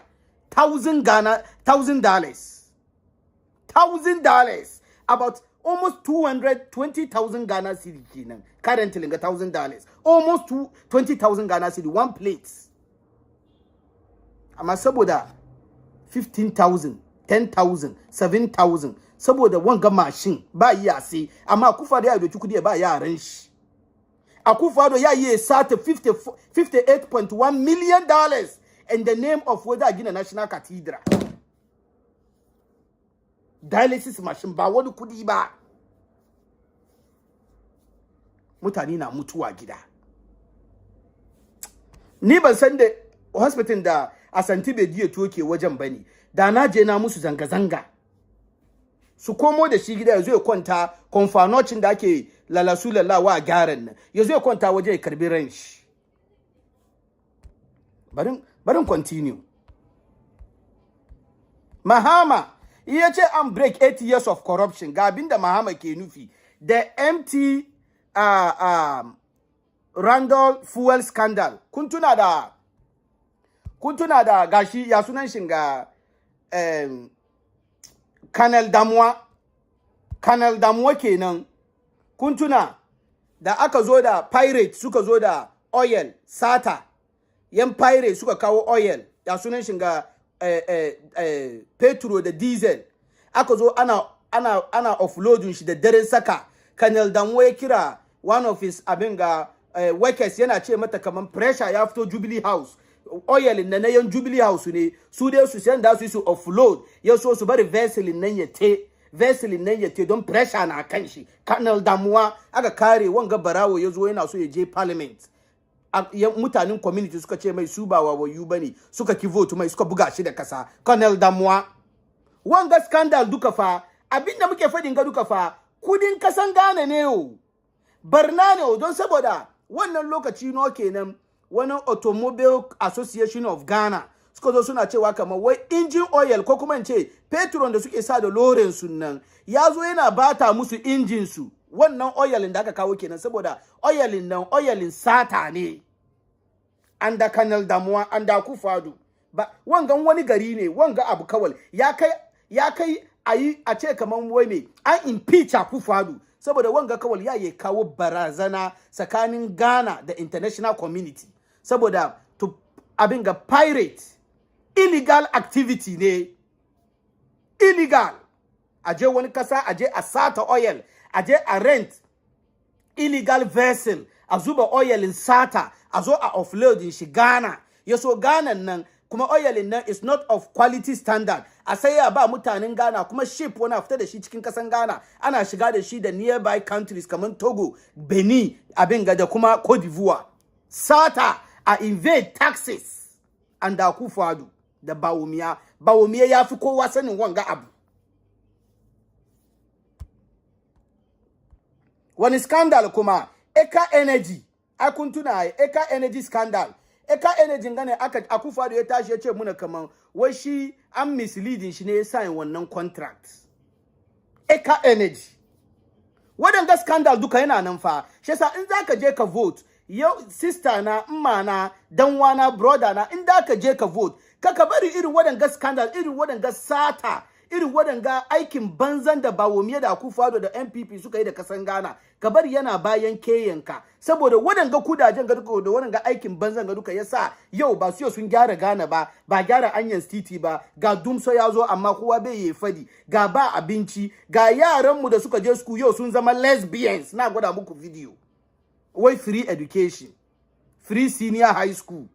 $1,000 about almost 220,000 Ghana cedi kenan currently ga $1,000 almost 20,000 Ghana cedi one plate amma saboda 15,000 10,000 7,000 saboda wanga machine ba yi sai amma Akufo-Addo ya doki kudi ba yaran shi Akufo-Addo ya yi sata $58.1 million in the name of whether gina National Cathedral dialysis machine ba wani kudi ba mutane na mutuwa gida ni ban san da hospital da Asante Bediye toke wajen bane da na je na musu zanga zanga su komo da shi gida yazo ya kwanta konfanocin da ake lalasu lalawa a garan nan yazo ya kwanta waje ya karbi ran shi barin continue Mahama iya ce an break 8 years of corruption ga abinda Mahama ke nufi the MT Randall fuel scandal kun tuna da gashi ya sunan shinga Colonel Damuwa kenan kun tuna da aka zo da pirate suka zo da oil sata yan pirate suka kawo oil ya sunan shinga petrol da diesel aka zo ana offloading shi da daren saka Colonel Damuwa ya kira one of his workers yana ce mata kaman pressure ya fito Jubilee House oil na yan Jubilee House ne su dai su sanda su offload ya so su bari vessel nan ya te don pressure na kan shi Colonel Damuwa aka kare wanga barawo yazo yana so ya je parliament mutanen community suka ce mai su ba wawayu bane suka ki vote mai suka buga shi da kasa Colonel Damuwa wanga scandal duka fa abinda muke fadin ga duka fa kudin kasan Ghana ne o barna ne o don saboda wannan lokaci no kenan wani Automobile Association of Ghana suka zo suna cewa kamar wai engine oil ko kuma ce petrol da suke sa da loren sunan ya zo yana bata musu injin su wannan oilin da aka kawo kenan saboda oilin sata ne anda Colonel Damuwa anda Akufo-Addo ba wangan wani gari ne wanga abu kawal ya kai ayi a ce kaman wai me an impeach Akufo-Addo saboda wanga kawal ya kawo barazana tsakanin Ghana da international community saboda to abin ga pirate illegal activity ne illegal aje wani kasa aje a sata oil aje a rent illegal vessel a zuba oil in sata a zo a offloading shi Ghana yaso Ghana nan kuma oil nan is not of quality standard a sai ya ba mutanen Ghana kuma ship wani fita da shi cikin kasan Ghana ana shiga da shi da nearby countries kamar Togo Benin abin ga da kuma Cote d'Ivoire sata a invade taxes and Akufo-Addo da Bawumia ya fi kowa sanin wanga abu wani scandal kuma Eka Energy akuntuna Eka Energy scandal Eka Energy ngane Akufo-Addo ya tashi ya ce muna kaman wai shi an misleading shi ne ya sign wannan contract Eka Energy wadanda scandal duka yana nan fa shi yasa in zaka je ka vote yau sister na mma na danwa na brother na in da ka je ka vote kaka bari irin wadanga scandal irin wadanga sata irin wadanga aikin banzan da Bawumia da Akufo-Addo da NPP suka yi da kasan Ghana ka bari yana bayan keyanka saboda wadanga kudajen ga duka da wadanga aikin banzan ga duka yasa yau ba su sun gyara Ghana ba gyara anyan titi ba ga dumso ya zo amma kowa bai yi fadi ga ba abinci ga yaran mu da suka je school yau sun zama lesbians na gwada muku video wai free education free senior high school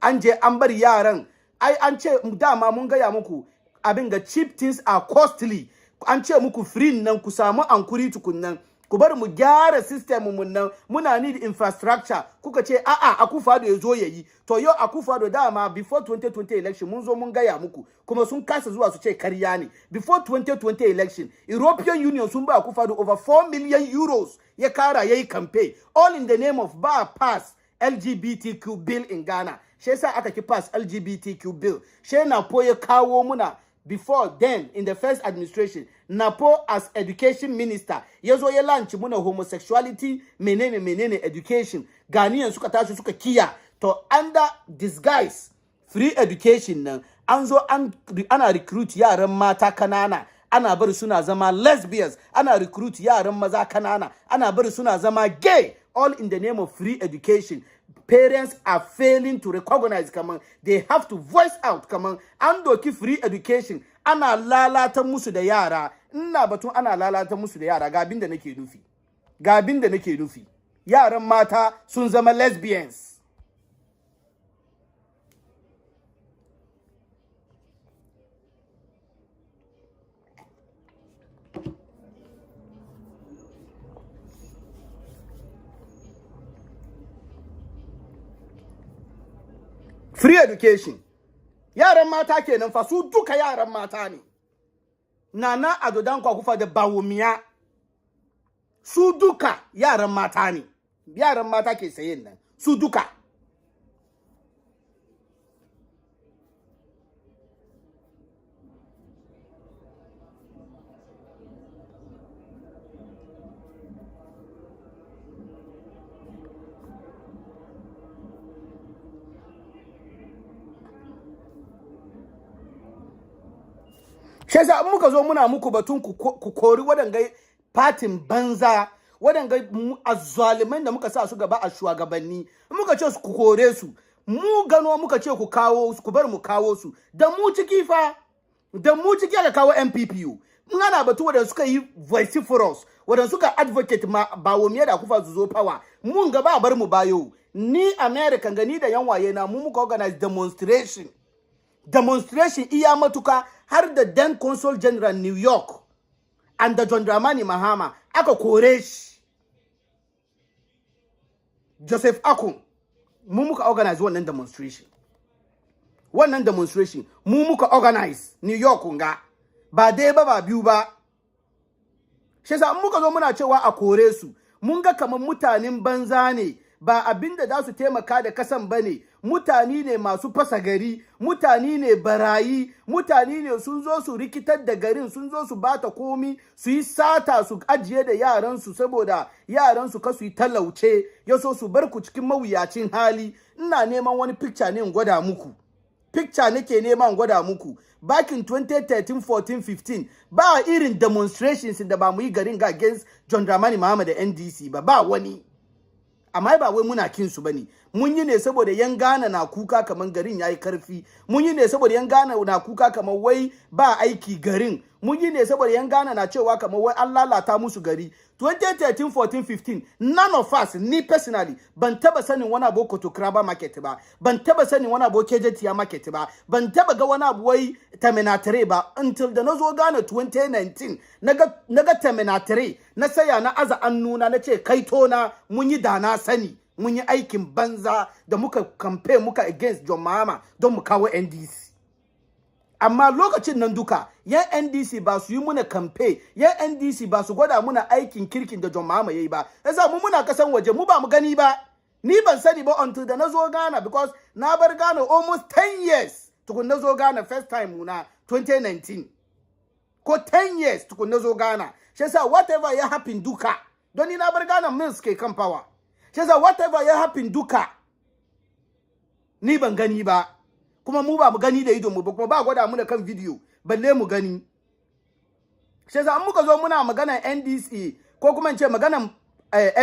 an je an bar yaran ai an ce dama mun gaya muku abin ga cheap things are costly an ce muku free nan ku samu ankuri tukunnan ku bar mu gyara system mun nan muna need infrastructure kuka ce a'a Akufo-Addo ya zo yayi to yau Akufo-Addo dama before 2020 election mun zo mun gaya muku kuma sun kasa zuwa su ce kariya ne before 2020 election European Union sun ba Akufo-Addo over 4 million euros ya kara yayi campaign all in the name of bar pass LGBTQ bill in Ghana. She yasa aka ki pass LGBTQ bill. She Napo ya kawo muna before then in the first administration. Napo as education minister yazo ya launch muna homosexuality menene education. Ghanaian suka tashi suka kiya to under disguise free education nan anzo ana recruit yaran mata kanana. Ana bari suna zama lesbians, ana recruit yaran maza kanana, ana bari suna zama gay, all in the name of free education. Parents are failing to recognize, come on, they have to voice out, come on, an doki free education, ana lalata musu da yara, ina batun ana lalata musu da yara, ga abin da nake nufi, yaran mata sun zama lesbians. Free education. Yaran mata kenan fa su duka yaran mata ne. Nana Ado Dankwa Akufo da Bawumia. Su duka yaran mata ne. Yaran mata ke sayen nan. Su duka. Shesa muka zo muna muku batun ku kori wadanga fatin banza wadanga azzaliman da muka sa su gaba a shugabanni muka ce su ku kore su mu gano muka ce ku kawo su ku bar mu kawo su da mu ciki fa da mu ciki aka kawo MPPU mun ana batu wadanda suka yi vociferous wadanda suka advocate ba wo miya da kufa su zo power mun gaba bar mu bayo ni American gani da yan waye na mu muka organize demonstration iya matuka har da dan consul general New York and the John Dramani Mahama aka kore shi Joseph Akun mu muka organize wannan demonstration mu muka organize New York nga ba dai ba biyu ba shi yasa muka zo muna cewa a kore su mun ga kaman mutanen banza ne ba abinda za su taimaka da kasan bane mutane ne masu fasa gari mutane ne barayi mutane ne sun zo su rikitar da garin sun zo su bata komi su yi sata su ajiye da yaran su saboda yaran su kasu yi talauce yaso su bar ku cikin mawuyacin hali ina neman wani picture ne in gwada muku picture nake neman gwada muku back in 2013 14 15 ba irin demonstrations da ba mu yi garin ga against John Dramani Mahama da NDC ba wani amma ba wai muna kin su bane mun yi ne saboda yan Ghana na kuka kaman garin yayi karfi mun yi ne saboda yan Ghana na kuka kaman wai ba aiki garin mun yi ne saboda yan Ghana na cewa kaman wai an lalata musu gari 2013 14 15 none of us ni personally ban taba sanin wani abu Kotokraba market ba ban taba sanin wani abu KJT market ba ban taba ga wani abu wai Terminatore ba until da nazo Ghana 2019 naga Terminatore na saya na aza annuna nace kai tona mun yi da na sani mun yi aikin banza da muka campaign muka against John Mahama don mu kawo NDC amma lokacin nan duka yan NDC ba su yi muna campaign yan NDC ba su gwada muna aikin kirkin da John Mahama yayi ba yasa mu muna kasan waje mu ba mu gani ba ni ban sani ba until da nazo Ghana because na bar Ghana almost 10 years tukun nazo Ghana first time muna 2019 ko 10 years tukun nazo Ghana shi yasa whatever ya happen duka don ni na bar Ghana mills ke kan power shi yasa whatever ya happen duka ni ban gani ba kuma mu ba mu gani da ido mu ba kuma ba gwada mu da kan video balle mu gani shi yasa an muka zo muna magana NDC ko kuma ce magana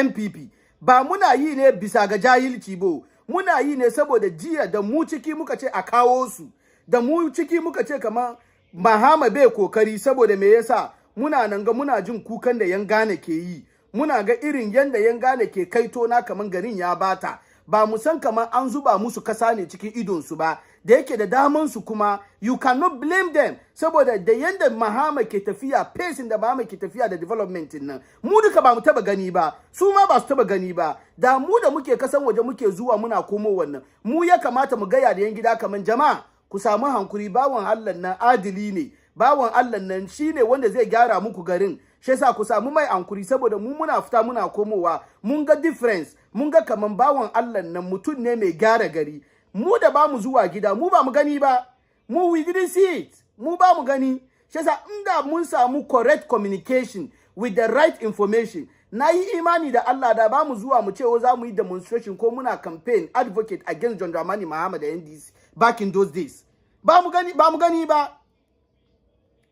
MPP ba muna yi ne bisa ga jahilci bo muna yi ne saboda jiya da mu ciki muka ce a kawo su da mu ciki muka ce kamar Mahama bai kokari saboda me yasa muna nan ga muna jin kukan da yan Ghana ke yi muna ga irin yanda yan Ghana ke kaito na kaman garin ya bata ba mu san kaman an zuba musu kasa ne cikin idon su ba da yake da daman su kuma you cannot blame them saboda da yanda Mahama ke tafiya pacing da Mahama ke tafiya da development nan mu duka ba mu taba gani ba su ma ba su taba gani ba da mu da muke kasan waje muke zuwa muna komo wannan mu ya kamata mu gaya da yan gida kaman jama'a ku samu hankuri bawon Allah nan adili ne bawon Allah nan shine wanda zai gyara muku garin shi yasa ku samu mai ankuri saboda mu muna fita muna komowa mun ga difference mun ga kaman bawan Allah nan mutun ne mai gyara gari mu da ba mu zuwa gida mu ba mu gani ba mu we didn't see it mu ba mu gani shi yasa inda mun samu correct communication with the right information na yi imani da Allah da ba mu zuwa mu ce za mu yi demonstration ko muna campaign advocate against John Dramani Mahama da NDC back in those days ba mu gani ba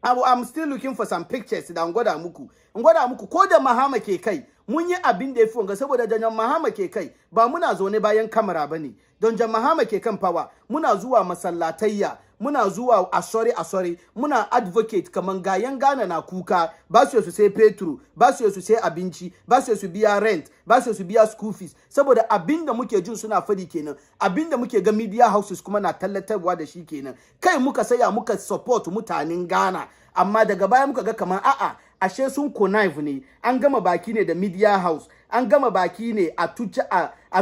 I'm still looking for some pictures da ngwada muku ko da Mahama ke kai mun yi abin da yafi wanga saboda John Mahama ke kai ba muna zaune bayan kamera bane don John Mahama ke kan power muna zuwa masallatayya muna zuwa asori muna advocate kaman gayan Ghana na kuka ba su sai petro ba su sai abinci ba su biya rent ba su biya school fees saboda abinda muke jin suna fadi kenan abinda muke ga media houses kuma na tallatarwa da shi kenan kai muka saya muka support mutanen Ghana amma daga baya muka ga kaman a'a ashe sun connive ne an gama baki ne da media house an gama baki ne a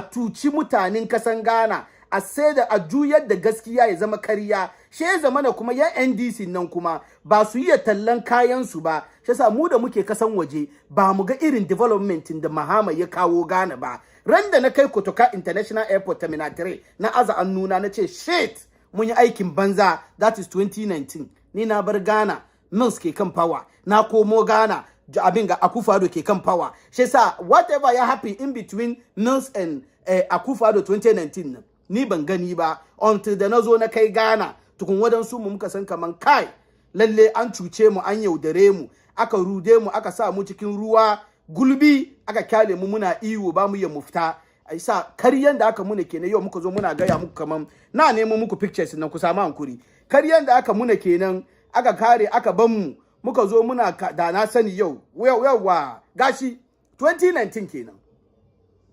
tuci mutanen kasan Ghana a sai da a juyar da gaskiya ya zama kariya she ya zama da kuma yan NDC nan kuma ba su yi tallan kayan su ba shi yasa mu da muke kasan waje ba mu ga irin development da Mahama ya kawo Ghana ba ran da na kai Kotoka International Airport Terminal 3 na aza annuna na ce shit mun yi aikin banza that is 2019 ni na bar Ghana Mills ke kan power na komo Ghana abin ga Akufo-Addo ke kan power shi yasa whatever ya happen in between Mills and Akufo-Addo 2019 nan ni ban gani ba until da nazo na kai Ghana tukun wadansu mu muka san kaman kai lalle an cuce mu an yaudare mu aka rude mu aka sa mu cikin ruwa gulbi aka kyale mu muna iwo ba mu ya mufta aisa karyan da aka muna kenan yau muka zo muna gaya muku kaman na nemo muku pictures nan ku samu hankuri karyan da aka muna kenan aka kare aka ban mu muka zo muna da na sani yau yawa gashi 2019 kenan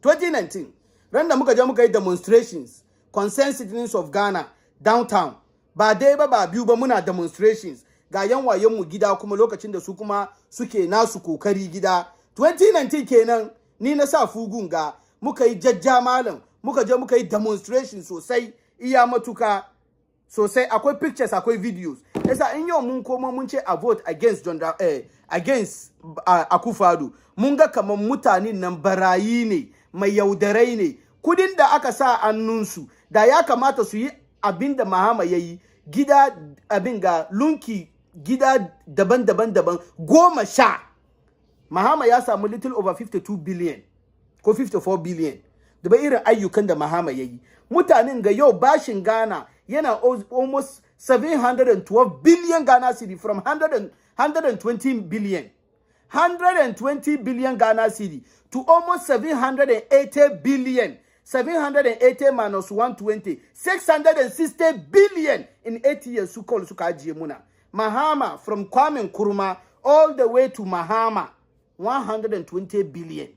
2019 ran da muka je muka yi demonstrations concerned citizens of Ghana downtown ba dai ba biyu ba muna demonstrations ga yan wayen mu gida kuma lokacin da su kuma suke nasu kokari gida 2019 kenan ni na sa fugun ga muka yi jajja malam muka je muka yi demonstration sosai iya matuka sosai akwai pictures akwai videos yasa in yau mun koma mun ce a vote against against Akufo-Addo mun ga kaman mutanen nan barayi ne mai yaudarai ne kudin da aka sa annunsu da ya kamata su yi abin da Mahama ya yi gida abin ga lunki gida daban-daban 10 Mahama ya samu little over 52 billion ko 54 billion da bai irin ayyukan da Mahama ya yi mutanen ga yau bashin Ghana yana almost 712 billion Ghana cedi from 120 billion 120 billion Ghana cedi to almost 780 billion 780 minus 120 660 billion in 8 years suka ajiye muna Mahama from Kwame Nkrumah all the way to Mahama 120 billion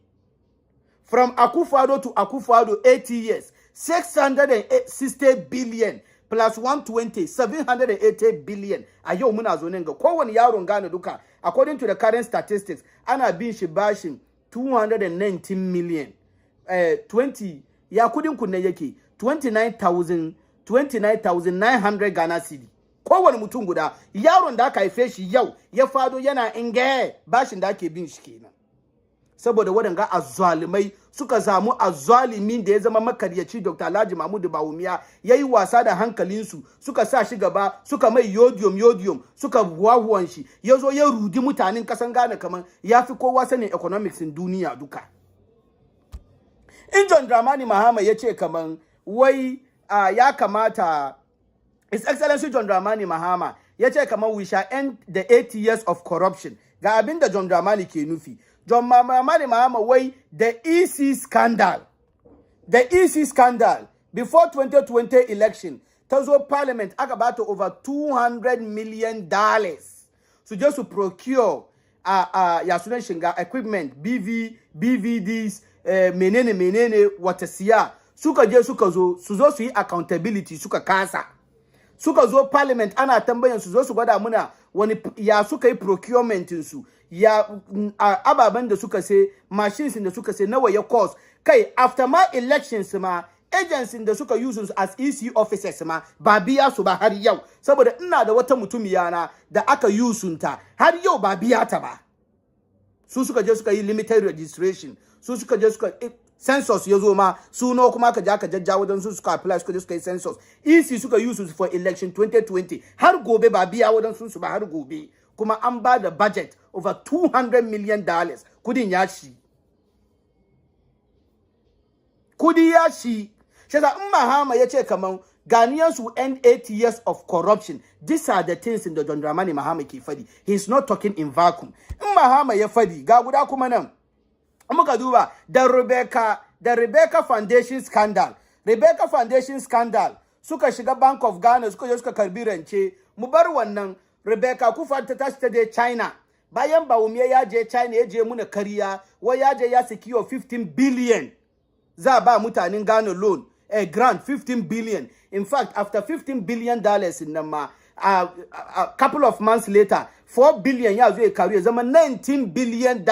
from Akufo-Addo to Akufo-Addo 80 years 660 billion plus 120 780 billion a yau muna zo nan ga kowane yaron Ghana duka according to the current statistics ana bin shi bashin 219 million 20 ya kudin kunne yake 29,900 Ghana cedi kowane mutum guda yaron da aka haife shi yau ya fado yana inge bashin da ake bin shi kenan saboda wadanga azzalimai suka samu azzalimin da ya zama makaryaci Dr. Alhaji Mahmudu Bawumia yayi wasa da hankalinsu suka sa shi gaba suka mai yodium suka wahuwan shi yazo ya rudi mutanen kasan Ghana kaman yafi kowa sanin economics in duniya duka in John Dramani Mahama yace kaman wai ya kamata His Excellency John Dramani Mahama yace kaman we shall end the 8 years of corruption ga abinda John Dramani ke nufi John Dramani Mahama way the EC scandal before 2020 election tazo parliament aka bata over $200 million so just to procure ya sunan shinga equipment BVDs menene wata siya suka je suka zo su yi accountability suka kasa suka zo parliament ana tambayan su zo su gwada muna wani ya suka yi procurement su ya ababen da suka sai machines da suka sai nawa ya cost kai after my elections ma agencies da suka use su as EC officers ma ba biya su ba har yau saboda ina da wata mutumiya na da aka use ta har yau ba biya ta ba su suka je suka yi limited registration su suka je suka census ya zo ma su no kuma ka ja ka jajja wajen su suka apply suka je suka yi census EC suka use for election 2020 har gobe ba biya wajen su ba har gobe kuma an ba da budget over $200 million kudin ya shi kudi ya shi shaza in Mahama ya ce kaman Ghanaians will end 8 years of corruption. These are the things in the John Dramani Mahama ke fadi. He's not talking in vacuum. In Mahama ya fadi, ga guda kuma nan. Muka duba the Rebecca Foundation scandal. Rebecca Foundation scandal suka shiga Bank of Ghana suka je suka karbi rance. Mu bar wannan Rebecca Kufuor ta tashi ta je China. Bayan Bawumia ya je China ya je muna kariya, wai ya je ya secure 15 billion. Za ba mutanen Ghana loan. A grant 15 billion. In fact, after $15 billion in the a couple of months later, 4 billion ya zo ya karu ya zama $19 billion.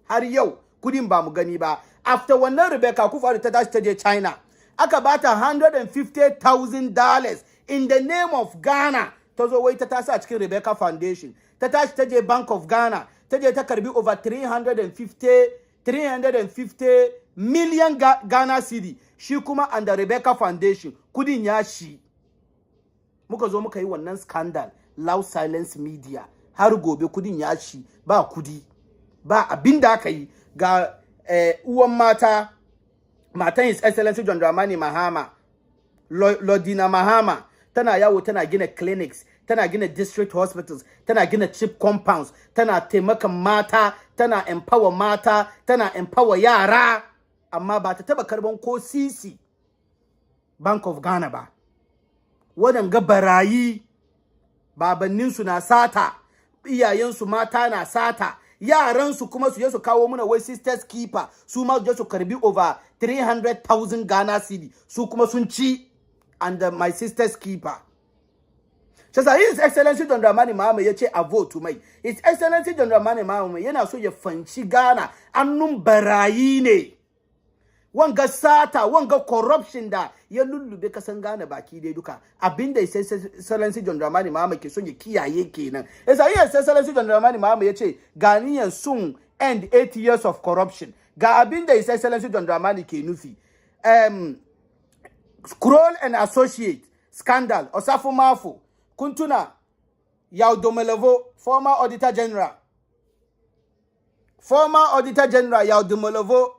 Har yau kudin ba mu gani ba. After wannan Rebecca Kufuor ta tashi ta je China, aka bata $150,000 in the name of Ghana. Ta zo wai ta tasa a cikin Rebecca Foundation. Ta tashi ta je Bank of Ghana. Ta je ta karbi over 350 million Ghana cedi. Shi kuma under Rebecca Foundation kudin ya shi. Muka zo muka yi wannan scandal loud silence media har gobe kudin ya shi ba kudi ba abinda aka yi ga uwan matan His Excellency John Dramani Mahama Lordina Mahama tana yawo tana gina clinics tana gina district hospitals tana gina cheap compounds tana taimakan mata tana empower yara amma ba ta taba karban ko sisi Bank of Ghana ba. Wadanga barayi babanninsu na sata, iyayensu mata na sata, yaransu kuma su je su kawo muna wai sisters keeper, su ma je su karbi over 300,000 Ghana cedi, su kuma sun ci under my sisters keeper. Shasa His Excellency John Dramani Mahama ya ce a vote mai. His Excellency John Dramani Mahama yana so ya fanci Ghana annun barayi ne. Wanga sata, wanga corruption da ya lullube kasan Ghana baki dai duka. Abinda His Excellency John Dramani Mahama ke so ya kiyaye kenan. His Excellency John Dramani Mahama ya ce Ghanaians soon end 8 years of corruption. Ga abinda His Excellency John Dramani ke nufi. Kroll and Associate scandal. Osafo Mafo. Kuntuna. Yao Domelevo, former Auditor General. Former Auditor General Yao Domelevo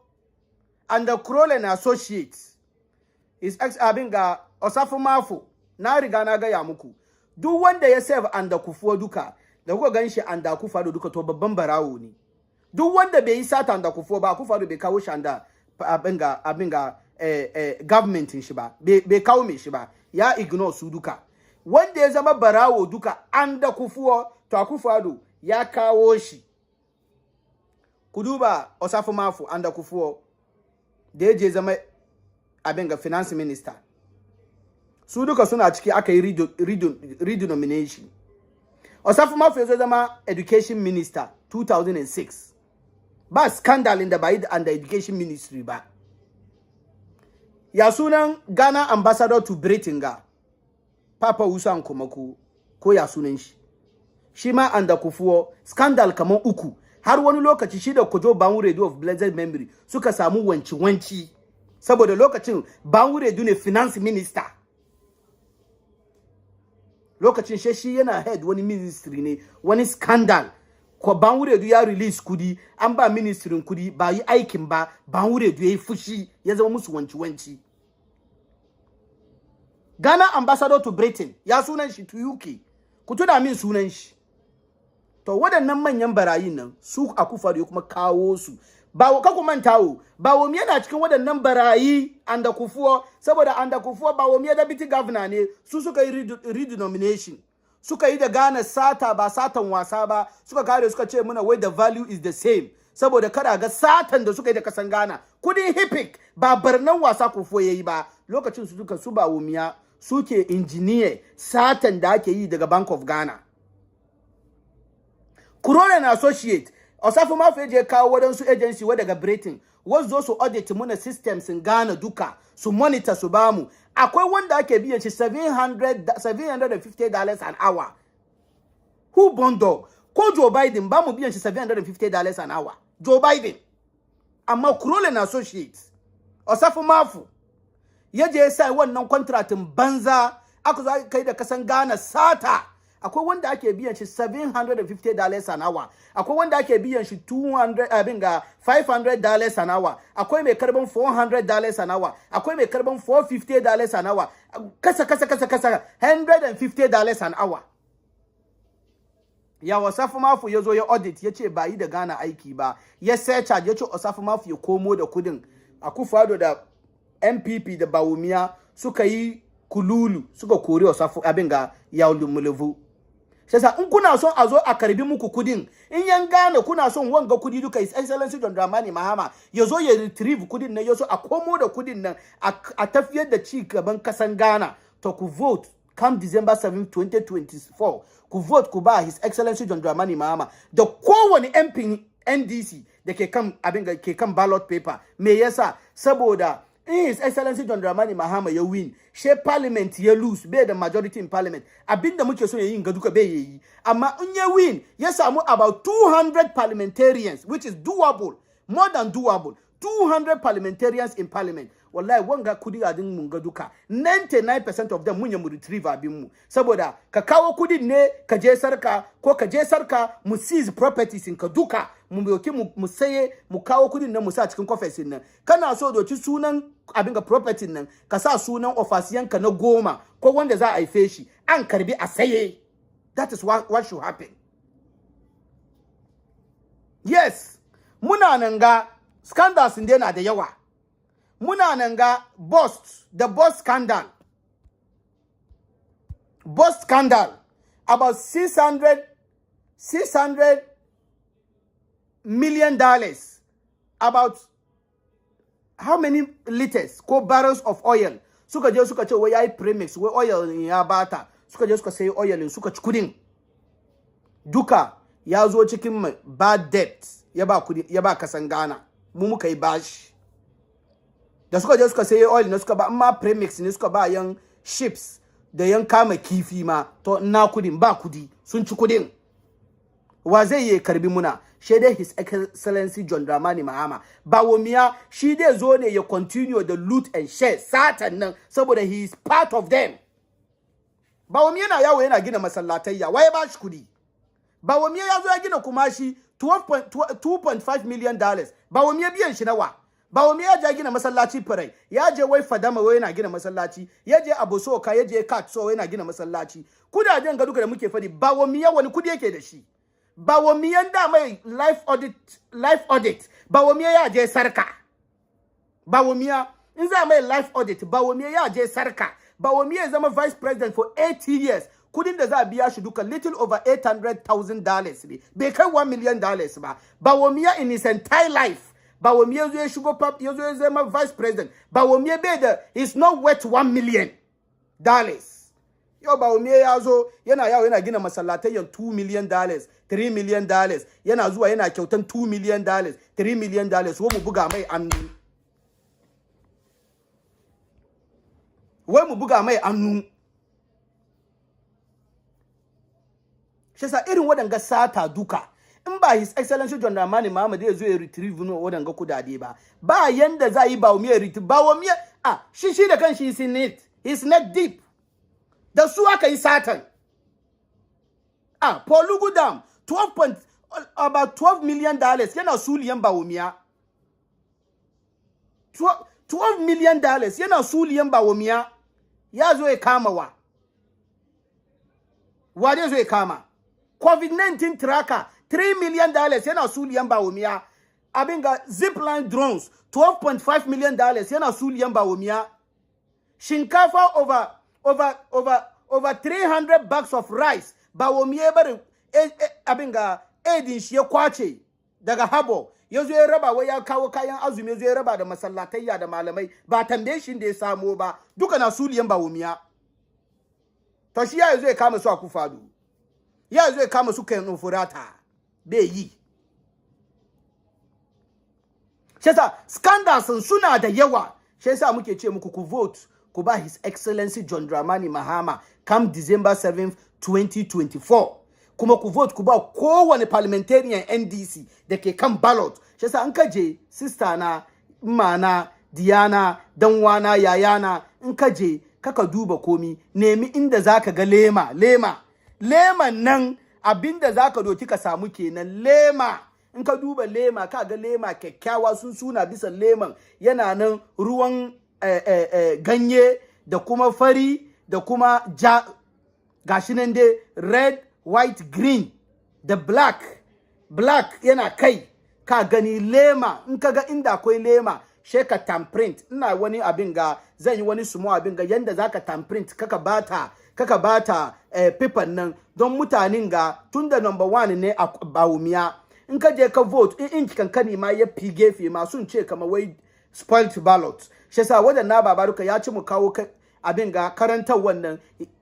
and the Kroll and Associates. His ex-abinga Osafo Mafo. Na riga na ga ya muku. Duk wanda ya serve under Kufuor duka, da kuka ganshi under Kufuor duka to babban barawo ne. Duk wanda bai yi sata under Kufuor ba, Kufuor bai kawo shi under abinga government shi ba. Bai kawo me shi ba. Ya ignore su duka. Wanda ya zama barawo duka under Kufuor, to Kufuor ya kawo shi. Kuduba Osafo Mafo under Kufuor. Da ya je zama abinga finance minister. Su duka suna ciki aka yi redenomination. Osafo Mafo ya zama education minister 2006. Ba scandal in da ba yi under education ministry ba. Ya sunan Ghana ambassador to Britain ga Papa Usan Komako ko ya sunan shi. Shi ma under Kufuor scandal kaman uku. Har wani lokaci shi da Kojo Banwuredu of blessed memory suka samu wanci saboda lokacin Banwuredu ne finance minister. Lokacin shi yana head wani ministry ne, wani scandal. Ko Banwuredu ya release kudi, an ba ministrin kudi, ba yi aikin ba, Banwuredu ya yi fushi, ya zama musu wanci. Ghana ambassador to Britain, ya sunan shi to UK. Ku tuna min sunan shi. To waɗannan manyan barayin nan su Akufo-Addo kuma kawo su. Ba ka ku mantawo, Bawumia yana cikin waɗannan barayi under Kufuor saboda under Kufuor Bawumia deputy governor ne, su suka yi redenomination. Suka yi da Ghana sata ba satan wasa ba, suka kare suka ce muna wai the value is the same. Saboda kada ga satan da suka yi da kasan Ghana, kudin hipik ba barnan wasa Kufuor yayi ba. Lokacin su duka su Bawumia suke engineer satan da ake yi daga Bank of Ghana. Kroll and Associate Osafo Mafo je kawo wadansu agency wa daga Britain wasu zo su audit muna systems in Ghana duka su monitor su bamu. Akwai wanda ake biyan shi $750 an hour. Who bondo? ko Joe Biden ba mu biyan shi $750 an hour Joe Biden amma Kurole na Associates Osafo Mafu yaje sai wannan contractin banza aka zo kai da kasan Ghana sata akwai wanda ake biyan shi $750 an hour akwai wanda ake biyan shi $500 an hour akwai mai karban $400 an hour akwai mai karban $450 an hour kasa $150 an hour ya Osafo Mafu yazo ya audit yace ba yi da Ghana aiki ba ya sai charge yace Osafo Mafu ya komo da kudin Akufo-Addo da MPP da Bawumia suka yi kululu suka kore Osafo abinga ya Mulevu sasa in kuna son a zo a karbi muku kudin in yan Ghana kuna son wanga kudi duka His Excellency John Dramani Mahama yazo ya retrieve kudin nan yazo a komo da kudin nan a tafiyar da ci gaban kasan Ghana to ku vote come December 7 2024 ku vote ku ba His Excellency John Dramani Mahama da kowani MP NDC da ke kan abinga ke kan ballot paper me yasa saboda His Excellency John Dramani Mahama ya win she parliament ya lose be the majority in parliament abinda muke so yayin ga duka be yayi amma in ya win ya samu about 200 parliamentarians which is doable more than doable 200 parliamentarians in parliament wallahi wanga kudi adin mun ga duka 99% of them mun ya mu retrieve abin mu saboda ka kawo kudin ne ka je sarka ko ka je sarka mu seize properties in ka duka mu yoki mu saye mu kawo kudin nan mu sa cikin coffers nan kana so doki sunan abin ga property nan ka sa sunan ofasiyan ka na 10 ko wanda za a haife shi an karbi a saye that is what should happen yes muna nan ga scandals din na da yawa muna nan ga the boss scandal about $600 million about how many liters ko barrels of oil suka je suka ce wai yayi premix wai oil ya bata suka je suka sayi oil suka ci kudin duka ya zo cikin bad debt ya ba kudi ya ba kasan Ghana mu muka yi bashi da suka je suka sayi oil ne suka ba amma premix ne suka ba yan ships da yan kama kifi ma to na kudin ba kudi sun ci kudin wa zai yi karbi muna shi dai His Excellency John Dramani Mahama Bawumia shi dai zo ne ya continue the loot and share satan nan saboda he is part of them Bawumia na yawo yana gina masallatayya waye ba shi kudi Bawumia ya zo ya gina kuma shi $2.5 million Bawumia biyan shi nawa Bawumia ya je gina masallaci farai ya je wai Fadama wai yana gina masallaci ya je Abosoka ya je Katso yana gina masallaci kudaden ga duka da muke fadi Bawumia wani kudi yake da shi Bawumia da mai life audit Bawumia ya je sarka Bawumia in za mai life audit Bawumia ya je sarka Bawumia ya zama vice president for 8 years kudin da za biya shi duka little over $800,000 ne bai kai $1 million ba Bawumia in his entire life Bawumia zo ya shigo pap ya zo ya zama vice president Bawumia bai da is not worth $1 million yau Bawumia ya zo yana yawo yana gina masallatayyan $2 million $3 million yana zuwa yana kyautan $2 million $3 million wo mu buga mai annu shi sa irin wadanga sata duka in ba His Excellency John Dramani Mahama ya zo ya retrieve no wadanga kudade ba yanda za yi Bawumia retrieve Bawumia shi da kanshi is net deep da su aka yi satan Paul Lugudam about $12 million yana suliyan Bawumia $12 million yana suliyan Bawumia ya zo ya kama wa zai zo ya kama COVID-19 tracker $3 million yana suliyan Bawumia abinga zipline drones $12.5 million yana suliyan Bawumia shinkafa over 300 bags of rice Bawumia bari abinga edin shi ya kwace daga habo yazo ya raba wai ya kawo kayan azumi yazo ya raba da masallatayya da malamai ba tambaye shi da ya samo ba duka na suliyan Bawumia to shi ya yazo ya kama su Akufo-Addo ya yazo ya kama su Ken Furata bai yi shi yasa scandals suna da yawa shi yasa muke ce muku ku vote ku ba His Excellency John Dramani Mahama come December 7th 2024 kuma ku vote ku ba kowane parliamentarian NDC da ke kan ballot shi yasa an kaje sister na mana Diana danwana yayana in kaje kaka duba komi nemi inda zaka ga leman nan abinda zaka doki ka samu kenan lema in ka duba lema ka ga lema kyakkyawa sun suna bisa leman yana nan ruwan ganye da kuma fari da kuma ja gashi nan dai red white green da black yana kai ka gani lema in ka ga inda akwai lema sheka tamprint ina wani abin ga zan yi wani sumo abin ga yanda zaka tamprint kaka bata paper nan don mutanen ga tunda number 1 ne a bawumiya in ka je ka vote in kankani ma ya fi gefe ma sun ce kama wai spoiled ballot shi yasa wadannan babaruka ya ci mu kawo abin ga karantar wannan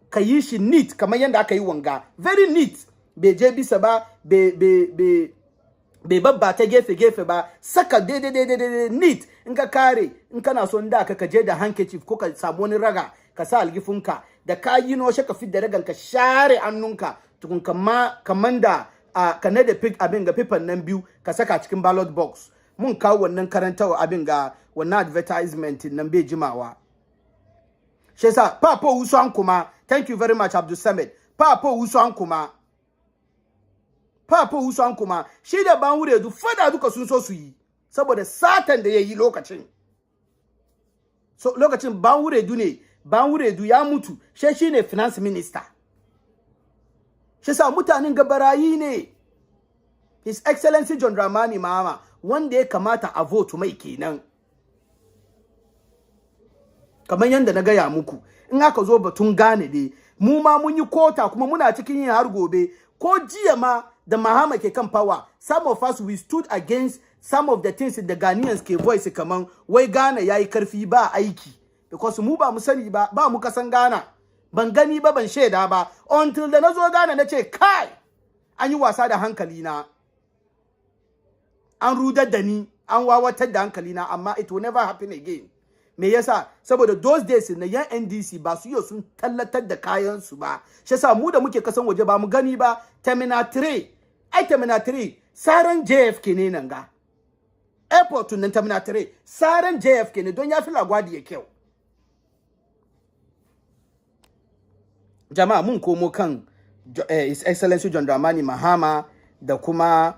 ka yi shi neat kamar yanda aka yi wanga very neat bai je bisa ba bai babba ta gefe ba saka daidai neat in ka kare in kana son da ka je da handkerchief ko ka samu wani raga ka sa algifunka da ka yi no ka fit da ragan ka share hannunka tukun kaman da ka na da abin ga paper nan biyu ka saka cikin ballot box mun kawo wannan karantawa abin ga wannan advertisement nan bai jimawa shi yasa Papa Usuan kuma thank you very much Abdul Samad Papa Usuan kuma shi da ban wure du fada duka sun so su yi saboda satan da yayi lokacin so lokacin ban wure du ya mutu shi ne finance minister shi sa mutanen gabarayi ne His Excellency John Dramani Mahama wanda ya kamata a vote mai kenan kamar yanda na gaya muku in aka zo batun gane dai mu ma mun yi kota kuma muna cikin yin har gobe ko jiya ma da Mahama ke kan power some of us we stood against some of the things the Ghanaians ke voice kaman wai Ghana yayi karfi ba aiki because mu ba mu sani ba mu kasan Ghana ban gani ba ban sheda ba until da nazo Ghana nace kai an yi wasa da hankali na an rudar da ni an wawatar da hankali na amma it will never happen again me yasa saboda those days na yan NDC ba su yi sun tallatar da kayan su ba shi yasa mu da muke kasan waje ba mu gani ba terminal 3 saran JFK ne nan ga airport nan terminal 3 saran JFK ne don ya fi lagwadi ya kyau jama'a mun komo kan His Excellency John Dramani Mahama da kuma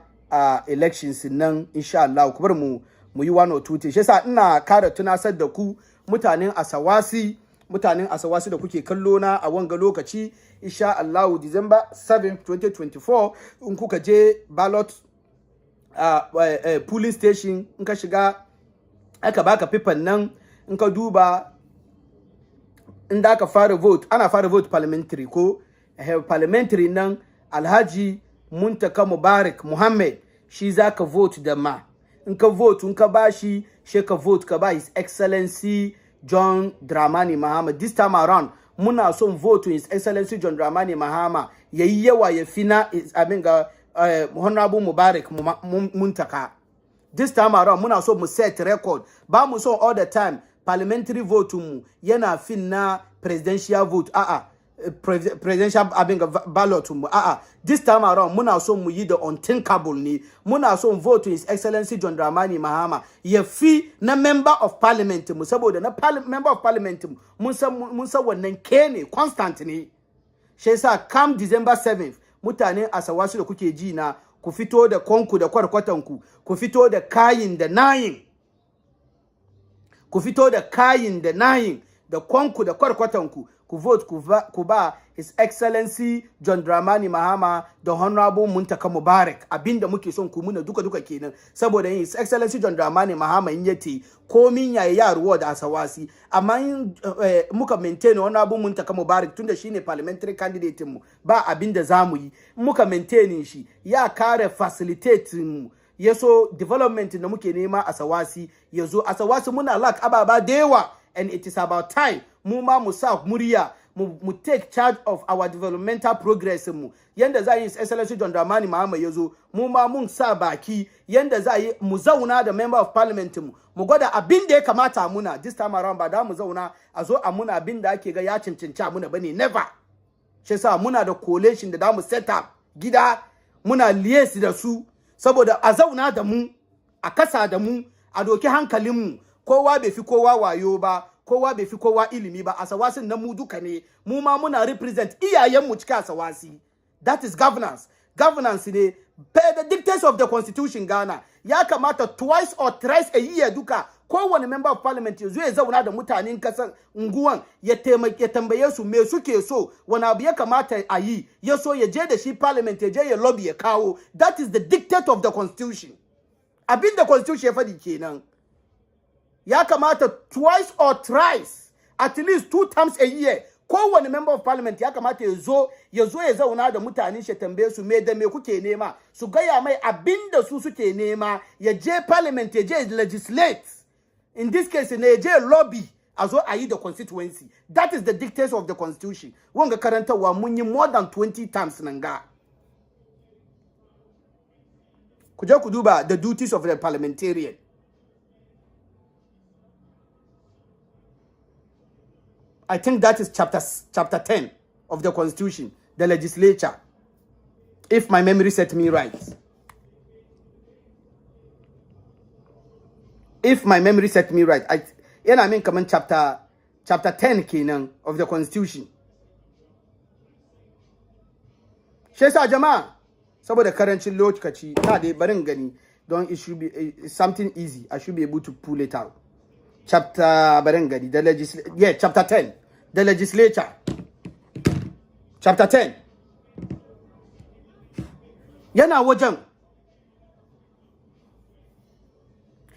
elections nan insha Allah ku bar mu yi 1 or 2 shi yasa ina kara tunasar da ku mutanen Asawasi da kuke kallo na a wanga lokaci insha Allah December 7 2024 in kuka je ballot polling station in ka shiga aka baka paper nan in ka duba inda aka fara vote ana fara vote parliamentary ko parliamentary nan Alhaji Muntaka Mubarak Muhammad shi zaka vote da ma in ka vote in ka bashi she ka vote ka ba His Excellency John Dramani Mahama this time around muna son vote His Excellency John Dramani Mahama yayi yawa ya fina abin ga Honorable Mubarak Muntaka this time around muna so mu set record ba mu so all the time parliamentary vote mu yana fin na presidential vote presidential ballot mu this time around muna so mu yi da unthinkable ne muna so vote His Excellency John Dramani Mahama ya fi na member of parliament mu saboda na member of parliament mu mun san wannan ke ne constant ne shi yasa come December 7th mutane Asawasi da kuke ji na ku fito da konku da kwarkwatanku ku fito da kayin da nayin ku fito da kayin da nayin da konku da kwarkwatanku ku vote ku ba His Excellency John Dramani Mahama da Honorable Muntaka Mubarak abinda muke son ku muna duka kenan saboda His Excellency John Dramani Mahama in yace komin yayi yaruwa da Asawasi amma muka maintain Honorable Muntaka Mubarak tunda shine parliamentary candidate mu ba abinda zamu yi muka maintain shi ya kare facilitate mu yaso development da muke nema Asawasi yazo Asawasi muna lack ababa dewa and it is about time mu ma mu sa muriya mu take charge of our developmental progress mu yanda za yi His Excellency John Dramani Mahama yazo mu ma mun sa baki yanda za yi mu zauna da member of parliament mu gwada abin da ya kamata muna this time around ba da mu zauna a zo a muna abin da ake ga ya cincinca muna bane never shi yasa muna da coalition da mu set up gida muna liyesi da su saboda a zauna da mu a kasa da mu a doki hankalin mu kowa bai fi kowa wayo ba kowa bai fi kowa ilimi ba asawasin na mu duka ne mu ma muna represent iyayen mu cikin asawasi that is governance ne per the dictates of the constitution Ghana ya kamata twice or thrice a year duka kowane member of parliament ya zo ya zauna da mutanen kasan unguwan ya tambaye su me suke so wani abu ya kamata a yi ya so ya je da shi parliament ya je ya lobby ya kawo that is the dictate of the constitution abin da constitution ya faɗi kenan ya kamata twice or thrice at least 2 times a year kowane member of parliament ya kamata ya zo ya zauna da mutanen shi tambaye su me da me kuke nema su gaya mai abin da su suke nema ya je parliament ya je legislate in this case ne je lobby a zo a yi the constituency that is the dictates of the constitution wanga karantawa mun yi more than 20 times nan ga ku je ku duba the duties of the parliamentarian I think that is chapter 10 of the constitution the legislature if my memory set me right. If my memory set me right, I mean come on chapter 10 kenan of the constitution. Shesa jama'a saboda karancin lokaci na dai barin gani don it should be something easy. I should be able to pull it out. Chapter barin gani chapter 10 the legislature. Chapter 10 yana wajen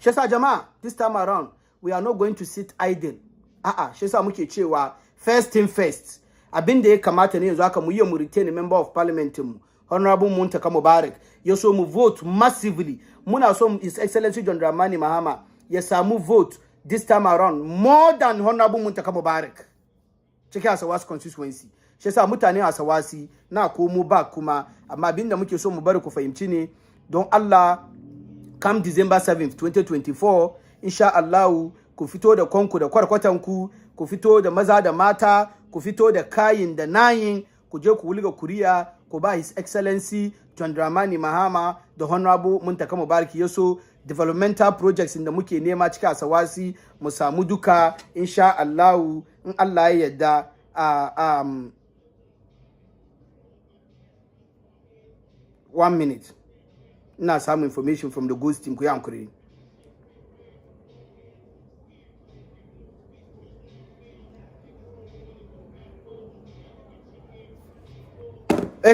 Shesa jama'a, this time around, we are not going to sit idle. Shesa muke cewa first thing first. Abin da ya kamata ne yanzu aka mu yi mu retain a member of parliament mu. Honorable Muntaka Mubarak. Ya so mu vote massively. Muna so His Excellency John Dramani Mahama ya samu vote this time around more than Honorable Muntaka Mubarak. Cikin Asawasi constituency. Shesa mutane Asawasi na komo back kuma amma abin da muke so mu bari ku fahimci ne don Allah come December 7th 2024 insha Allah ku fito da konku da kwarkwatanku ku fito da maza da mata ku fito da kayin da nayin ku je ku wulga kuriya ku ba His Excellency John Dramani Mahama da Honorable Muntaka Mubarak yaso developmental projects da muke nema cikin Asawasi mu samu duka insha Allah in Allah ya yarda 1 minute na some information from the ghost team ku yankuri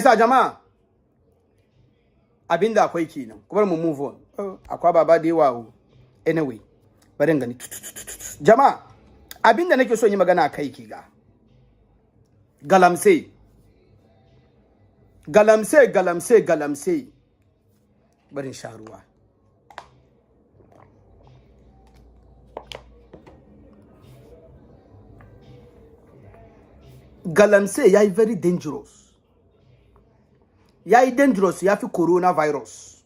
sa jama'a abinda akwai kenan kuma mu move on akwai baba da yawa anyway bari gani jama'a abinda nake so yi magana kai ki ga galamse barin sharuwa galamse yayi very dangerous yafi coronavirus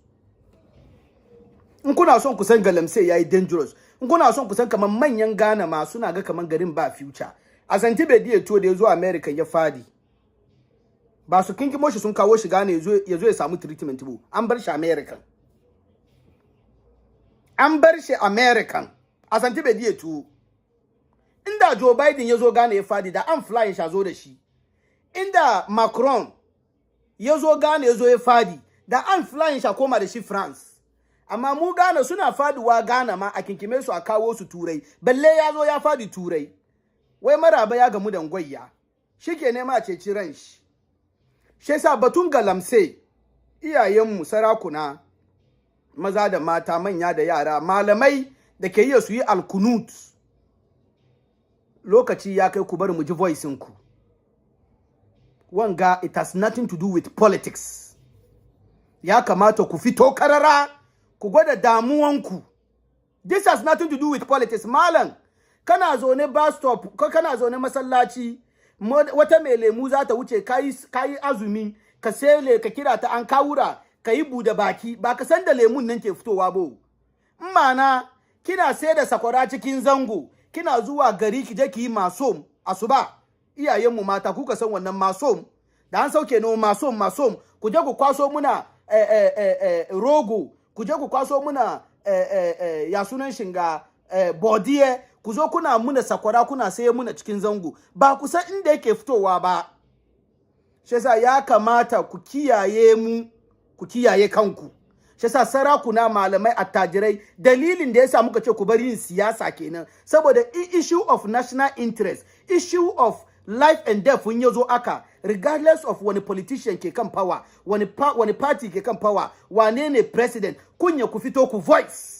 in kuna son ku san galamse yayi dangerous in kuna son ku san kaman manyan Ghana ma suna ga kaman garin ba future Asante Bediye to da yazo America ya fadi ba su kinki moshi sun kawo shi Ghana yazo ya samu treatment bu an bar shi American Asante Bediye to inda Joe Biden yazo Ghana ya fadi da an fly shi zo da shi inda Macron yazo Ghana yazo ya fadi da an fly shi koma da shi France amma mu Ghana suna faduwa Ghana ma a kinkime su a kawo su turai balle yazo ya fadi turai wai maraba ya gamu da ngwayya shike ne ma ce ciran shi shi yasa batun galamse iyayenmu sarakuna maza da mata manya da yara malamai da ke yi su yi alkunut lokaci ya kai ku bari mu ji voicing ku wanga it has nothing to do with politics ya kamata ku fito karara ku gwada damuwanku this has nothing to do with politics malam kana zo ne bus stop ko kana zo ne masallaci wata mai lemu za ta wuce kai azumi ka sele ka kira ta an kawura ka yi bude baki ba ka san da lemun nan ke fitowa ba mana kina sai da sakwara cikin zango kina zuwa gari ki je ki yi masom asuba iyayenmu mata kuka san wannan masom da an sauke no masom ku je ku kwaso muna rogo, ku je ku kwaso muna ya sunan shinga bodiye, ku zo kuna muna sakwara kuna saye muna cikin zango, ba ku san inda yake fitowa ba. Shi yasa ya kamata ku kiyaye mu, ku kiyaye kanku. Shi yasa sarakuna, malamai, attajirai, dalilin da yasa muka ce ku bari yin siyasa kenan, saboda issue of national interest, issue of life and death when yazo aka, regardless of wani politician ke kan power, wani party ke kan power, wane ne president, kunya ku fito ku voice.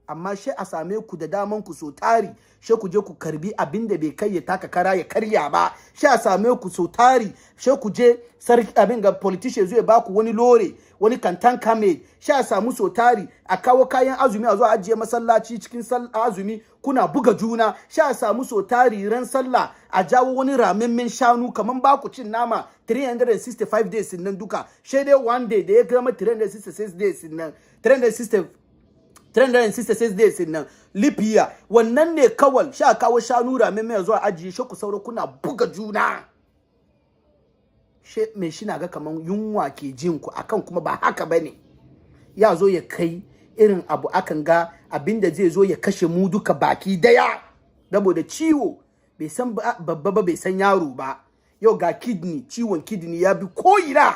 Amma she a same ku da daman ku so tari, she ku je ku karbi abinda bai kai ya taka kara ya karya ba. She a same ku so tari, she ku je sarki abin ga politician zai ba ku wani lore, wani kantan kame, she a samu so tari a kawo kayan azumi a zo ajiye masallaci cikin azumi kuna buga juna. She a samu so tari ran sallah a jawo wani ramemmen shanu kaman ba ku cin nama 365 days nan duka. She dai one day da ya gama 366 days nan, 366 days nan lipiya wannan ne kawal sha kawo shanu rame mai zuwa ajiye shi ku sauro kuna buga juna. She me shi na ga kaman yunwa ke jin ku akan kuma ba haka bane. Ya zo ya kai irin abu akan ga abinda zai zo ya kashe mu duka baki daya. Saboda ciwo bai san babba ba bai san yaro ba. Yau ga kidney, ciwon kidney ya bi koyina.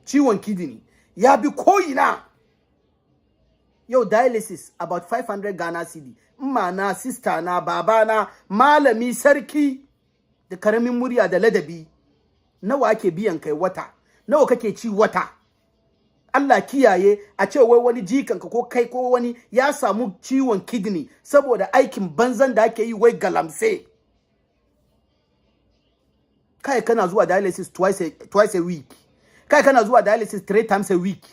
Ciwon kidney ya bi koyina. Yo, dialysis about 500 Ghana cedi. Mma na, sister na, baba na, malami, sarki da karamin murya da ladabi. Nawa ake biyan kai wata? Nawa kake ci wata? Allah kiyaye a ce wai wani jikanka ko kai ko wani ya samu ciwon kidney saboda aikin banzan da ake yi wai galamse. Kai kana zuwa dialysis twice a week. Kai kana zuwa dialysis 3 times a week.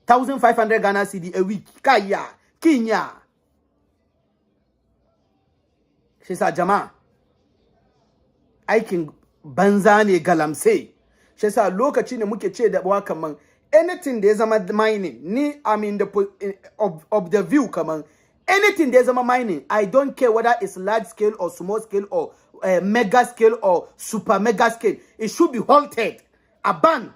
1,500 Ghana cedi a week. Kaya, Kenya. Shi sa jama'a aikin banza ne galamse. Shi sa lokaci ne muke ce da wa kaman anything da ya zama mining, ni I'm in the of the view kaman anything da ya zama mining, I don't care whether it's large scale or small scale or mega scale or super mega scale. It should be halted, abandoned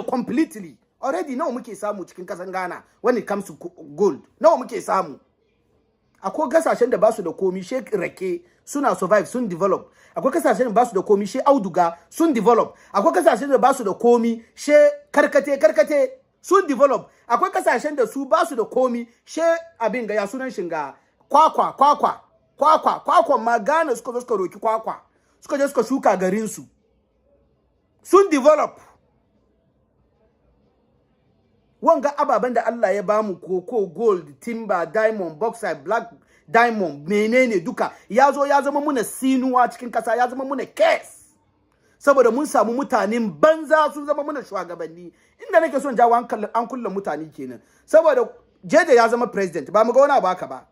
completely. Already nawa muke samu cikin kasan Ghana when it comes to gold? Nawa muke samu? Akwai kasashen da basu da komi she rake suna survive, sun develop. Akwai kasashen da basu da komi she auduga sun develop. Akwai kasashen da basu da komi she karkate sun develop. Akwai kasashen da su basu da komi she abin ga ya sunan shinga kwakwa ma Ghana suka roki kwakwa. Suka je suka shuka garin su. Sun develop. Wanga ababen da Allah ya bamu koko, gold, timber, diamond, bauxite, black diamond, menene duka ya zo ya zama muna sinuwa cikin kasa, ya zama muna case. Saboda mun samu mutanen banza sun zama muna shugabanni. Inda nake son jawo an kullum mutane kenan. Saboda Jeje ya zama president, ba mu ga wani baka ba.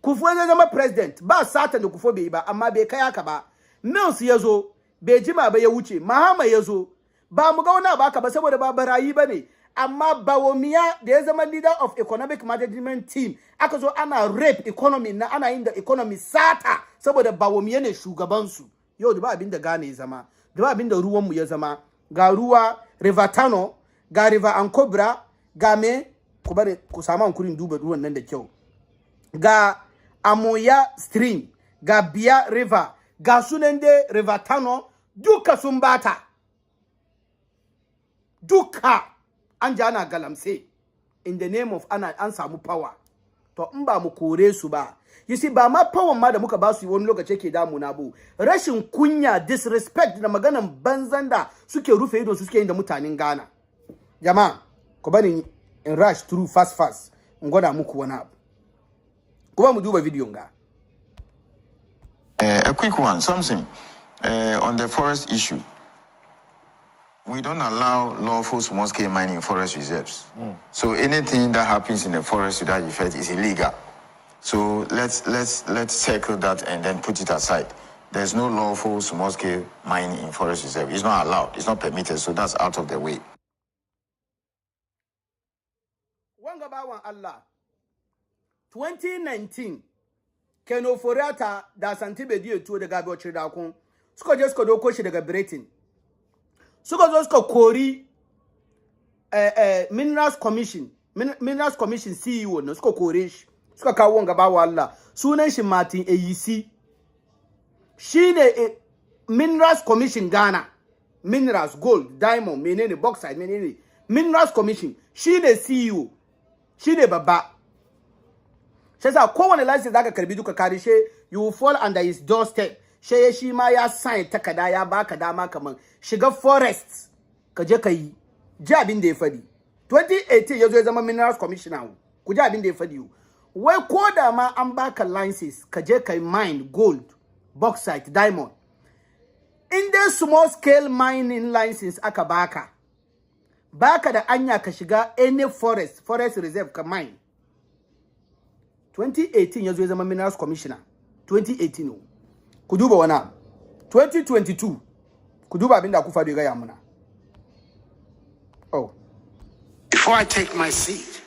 Kufo ya zama president, ba satan da Kufo bai ba, amma bai kai haka ba. Mills ya zo, bai jima ba ya wuce. Mahama ya zo, ba mu ga wani baka ba saboda ba barayi bane. Amma Bawumia da ya zama leader of economic management team, aka zo ana rape economy na ana yin da economy sata saboda Bawumia ne shugabansu. Yau da ba abin da Ghana ya zama, da ba abin da ruwanmu ya zama. Ga ruwa River Tano, ga River Ankobra, ga me ku bari ku samu hankulin duba ruwan nan da kyau. Ga Amoya stream, ga Bia River, ga sunan de River Tano, duka sun bata. Duka an ja ana galamse in the name of an samu power. To in ba mu kore su ba, you see ba ma power ma da muka ba su wani lokaci yake damu na bu, rashin kunya, disrespect da maganan banzan da suke rufe ido suke yin da mutanen Ghana. Jama'a ku bani in rush through fast in gwada muku wani abu. Ku ba mu duba bidiyon ga. A quick one, something on the forest issue. We don't allow lawful small-scale mining in forest reserves. So anything that happens in the forest without effect is illegal. So let's circle that and then put it aside. There's no lawful small-scale mining in forest reserve. It's not allowed. It's not permitted. So that's out of the way. Wanga bawan Allah. 2019, Keno Foriata da Santibe Diyo tuwo daga Bauchi da kun. Suka je suka doko shi daga Britain. suka zo suka kori Minerals Commission CEO na suka kore shi suka kawo wanga bawo Allah sunan shi Martin Eyisi shine Minerals Commission Ghana Minerals Gold Diamond menene Bauxite menene Minerals Commission shine CEO shine babba sai sa kowane license zaka karbi duka karishe you will fall under his doorstep shi ma ya sign takada ya baka dama kaman shiga forest ka je ka yi ji abin da ya fadi 2018 yazo ya zama Minerals Commissioner ku ji abin da ya fadi wai ko da ma an baka license ka je ka mine gold bauxite diamond in the small scale mining license aka baka da anya ka shiga any forest reserve ka mine 2018 yazo ya zama Minerals Commissioner 2018 ku duba wana 2022 ku duba abin da ku fado ga ya muna oh before I take my seat,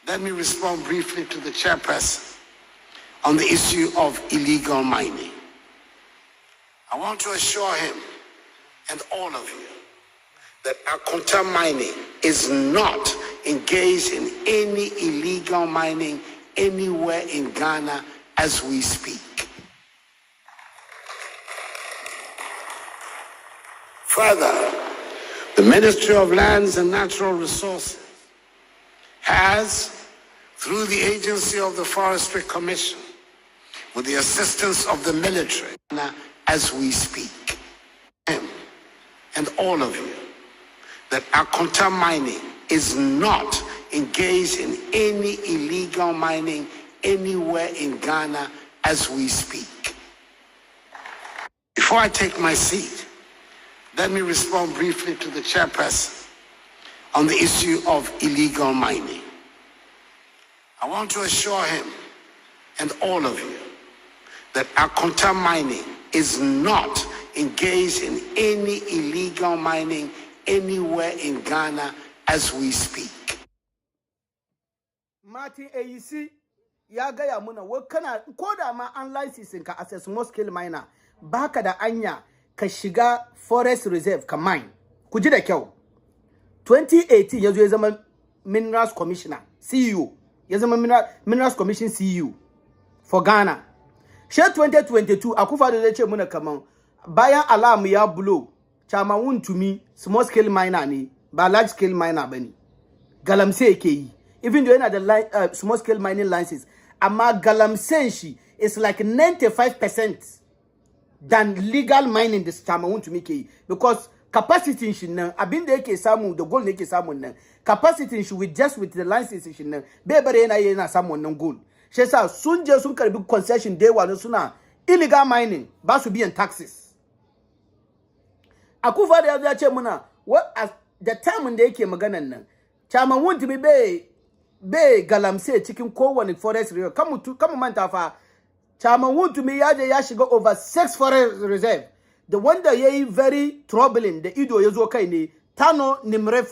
let me respond briefly to the chairperson on the issue of illegal mining. I want to assure him and all of you that Akonta Mining is not engaged in any illegal mining anywhere in Ghana as we speak. Further, the Ministry of Lands and Natural Resources has, through the agency of the Forestry Commission, with the assistance of the military, as we speak, him and all of you, that Akonta Mining is not engaged in any illegal mining anywhere in Ghana as we speak. Before I take my seat, let me respond briefly to the chairperson on the issue of illegal mining. I want to assure him and all of you that Akonta Mining is not engaged in any illegal mining anywhere in Ghana as we speak. Martin Eyisi ya gaya muna wakana koda ma an licensing ka as a small scale miner baka da anya ka shiga forest reserve ka mine ku ji da kyau 2018 yazo ya zama Minerals Commissioner CEO ya zama Minerals Commission CEO for Ghana she 2022 Akufo-Addo zai ce muna kaman bayan alarm ya blow chama wuntumi small scale miner ne ba large scale miner bane galamse yake yi even though yana da small scale mining license amma galamsen shi is like 95% than legal mining this time want to make it because capacity shi nan abin da yake samu da gold yake samu nan capacity shi with the license shi nan bai bare yana samu wannan gold shi yasa sun je sun karbi concession day wani suna illegal mining ba su biyan taxes Akufo-Addo ya ce muna what at the time da yake maganan nan chairman want to be galamse cikin kowane forest reserve kamu manta fa chairman want to ya je ya shiga over 6 forest reserve the one that yayi very troubling the ido yazo kai ne Tano Nimre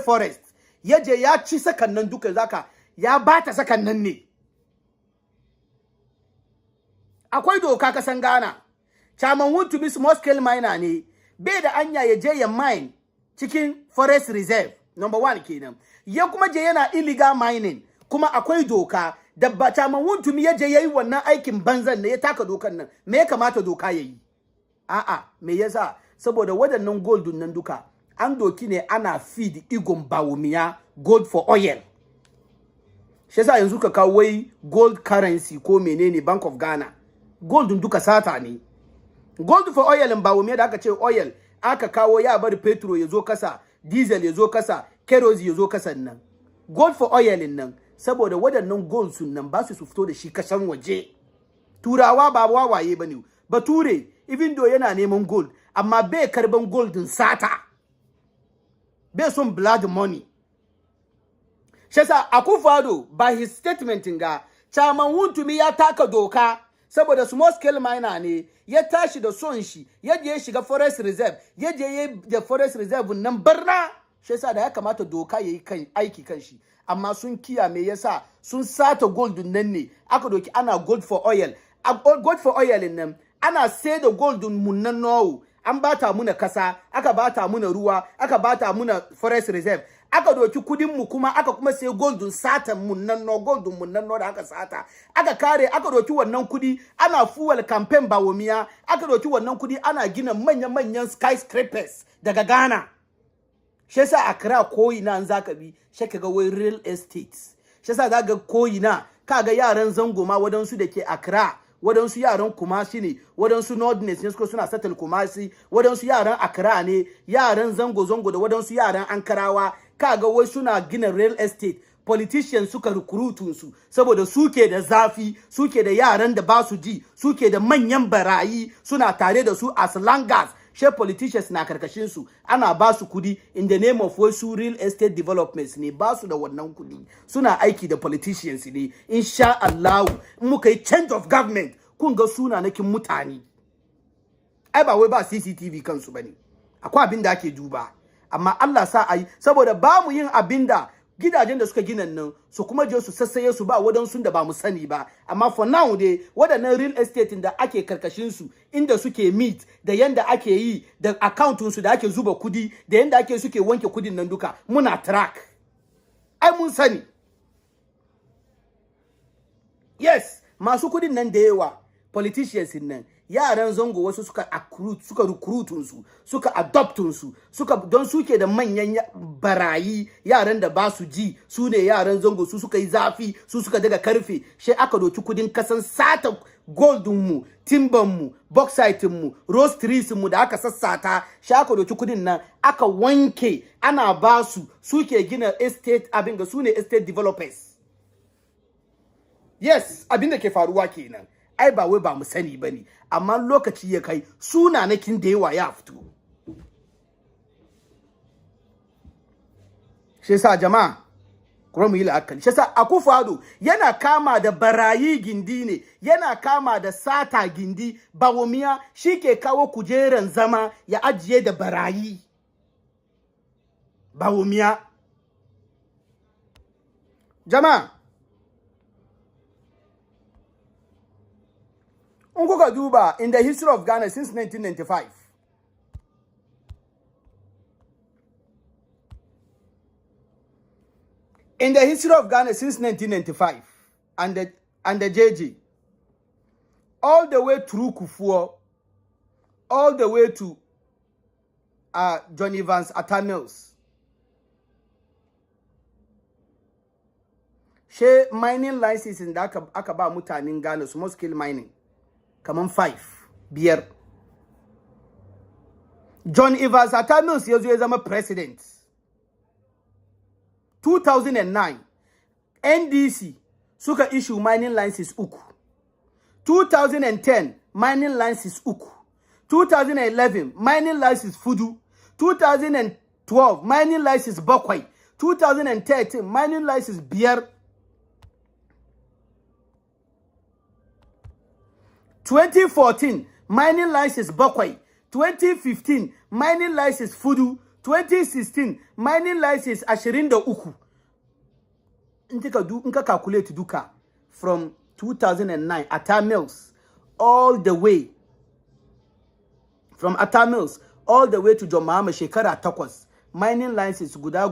Forest yaje ya ci sakannan duka zaka ya bata sakannan ne akwai doka kasan Ghana chairman want to be small scale miner ne bai da anya yaje ya mine cikin forest reserve number 1 kenan ya kuma je yana illegal mining kuma akwai doka da ba chairman want to yaje yayi wannan aikin banzan ne ya taka dokan nan me ya kamata doka yayi a'a me yasa saboda wadannan gold nan duka an doki ne ana feed igon bawumiya gold for oil shi yasa yanzu ka kawo wai gold currency ko menene Bank of Ghana gold duka sata ne gold for oil in bawumiya da aka ce oil aka kawo ya bari petrol yazo kasa diesel yazo kasa kerosene yazo kasan nan gold for oil nan saboda wadannan gold sun nan ba su fito da shi kasan waje turawa ba wawaye bane bature even though yana neman gold amma bai karban gold din sata bai son blood money shesa Akufo-Addo by his statement ga chairman Wontumi ya taka doka saboda small scale miner ne ya tashi da son shi yaje ya shiga forest reserve yaje ya da forest reserve nan barna shesa da ya kamata doka yayi kan aiki kan shi amma sun kiyame yasa sun sata gold nan ne aka doki ana gold for oil nan ana sai da gold mun nan nawo an bata muna kasa, aka bata muna ruwa, aka bata muna forest reserve, aka doki kudin mu kuma aka kuma sai goldun satan mun nan no goldun mun nan no da aka sata, aka kare aka doki wannan kudi ana fuel campaign Bawumia, aka doki wannan kudi ana gina manyan skyscrapers daga Ghana. Shi yasa Accra koyi na an zaka bi shi kaga wai real estate. Shi yasa zaka koyi na kaga yaran zango ma wadansu dake Accra, wadansu yaran Kumasi ne, wadansu Nordness ne suka suna settle Kumasi, wadansu yaran Accra ne, yaran zango da wadansu yaran Ankarawa, kaga wai suna gina real estate. Politicians suka recruitun su saboda suke da zafi, suke da yaran da ba su ji, suke da manyan barayi, suna tare da su as langas. She politicians na karkashin su ana ba su kudi in the name of wasu real estate developments ne, ba su da wannan kudi, suna aiki da politicians ne. Insha Allah muka yi change of government kun ga suna nakin mutane. Ai ba wai ba CCTV kansu bane, akwai abin da ake duba, amma Allah sa ai saboda ba mu yin abinda gidajen da suka gina nan su kuma je su sassaye su ba wadansu da ba mu sani ba. Amma for now dai wadannan real estate da ake karkashin su inda suke meet da yanda ake yi da accountun su da ake zuba kudi da yanda ake suke wanke kudin nan duka muna track. Ai mun sani. Yes, masu kudin nan da yawa politicians nan yaran zango wasu suka recruitun su, suka adoptun su, suka don suke da manyan barayi, yaran da ba su ji, su ne yaran zango, su suka yi zafi, su suka daga karfe, she aka doki kudin kasan sata goldun mu, timber mu, bauxite mu, rose trees mu da aka sassata, she aka doki kudin nan aka wanke ana ba su, suke gina estate abin ga su ne estate developers. Yes, abin da ke faruwa kenan. Ai ba wai ba mu sani bane, amma lokaci ya kai suna nakin da yawa ya fito. Shi yasa jama'a kuma mu yi la'akari. Shi yasa Akufo-Addo yana kama da barayi gindi ne, yana kama da sata gindi. Bawumia shi ke kawo kujeran zama ya ajiye da barayi. Bawumia. Jama'a Unkuka duba in the history of Ghana since 1995. In the history of Ghana since 1995 and the JJ, all the way through Kufuor, all the way to John Evans Atta Mills. She mining license in da aka ba mutanen Ghana, small scale mining. Kaman 5 biyar. John Evans Atta Mills ya zo ya zama president 2009. NDC suka issue mining license 3. 2010 mining license 3. 2011 mining license 4. 2012 mining license 7. 2013 mining license 5. 2014 mining license 7. 2015 mining license 4. 2016 mining license 23. Nka calculate duka from 2009 Atta Mills all the way from Atta Mills all the way to John Mahama shekara 8 mining license guda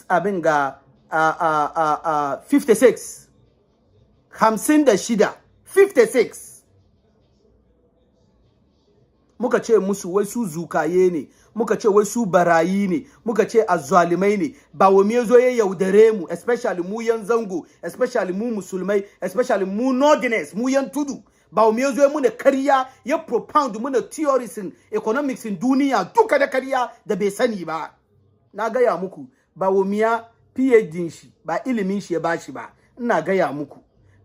abin ga 56 56 muka ce musu wai su zukaye ne, muka ce wai su barayi ne, muka ce azzalimai ne. Bawumia zo ya yaudare mu, especially mu yan zango, especially mu musulmai, especially mu Northerners, mu yan tudu. Bawumia zo ya muna kariya, ya propound muna theories in economics in duniya duka da kariya da bai sani ba. Na gaya muku, Bawumia PhD shi ba ilimin shi ya bashi ba. Ina gaya muku,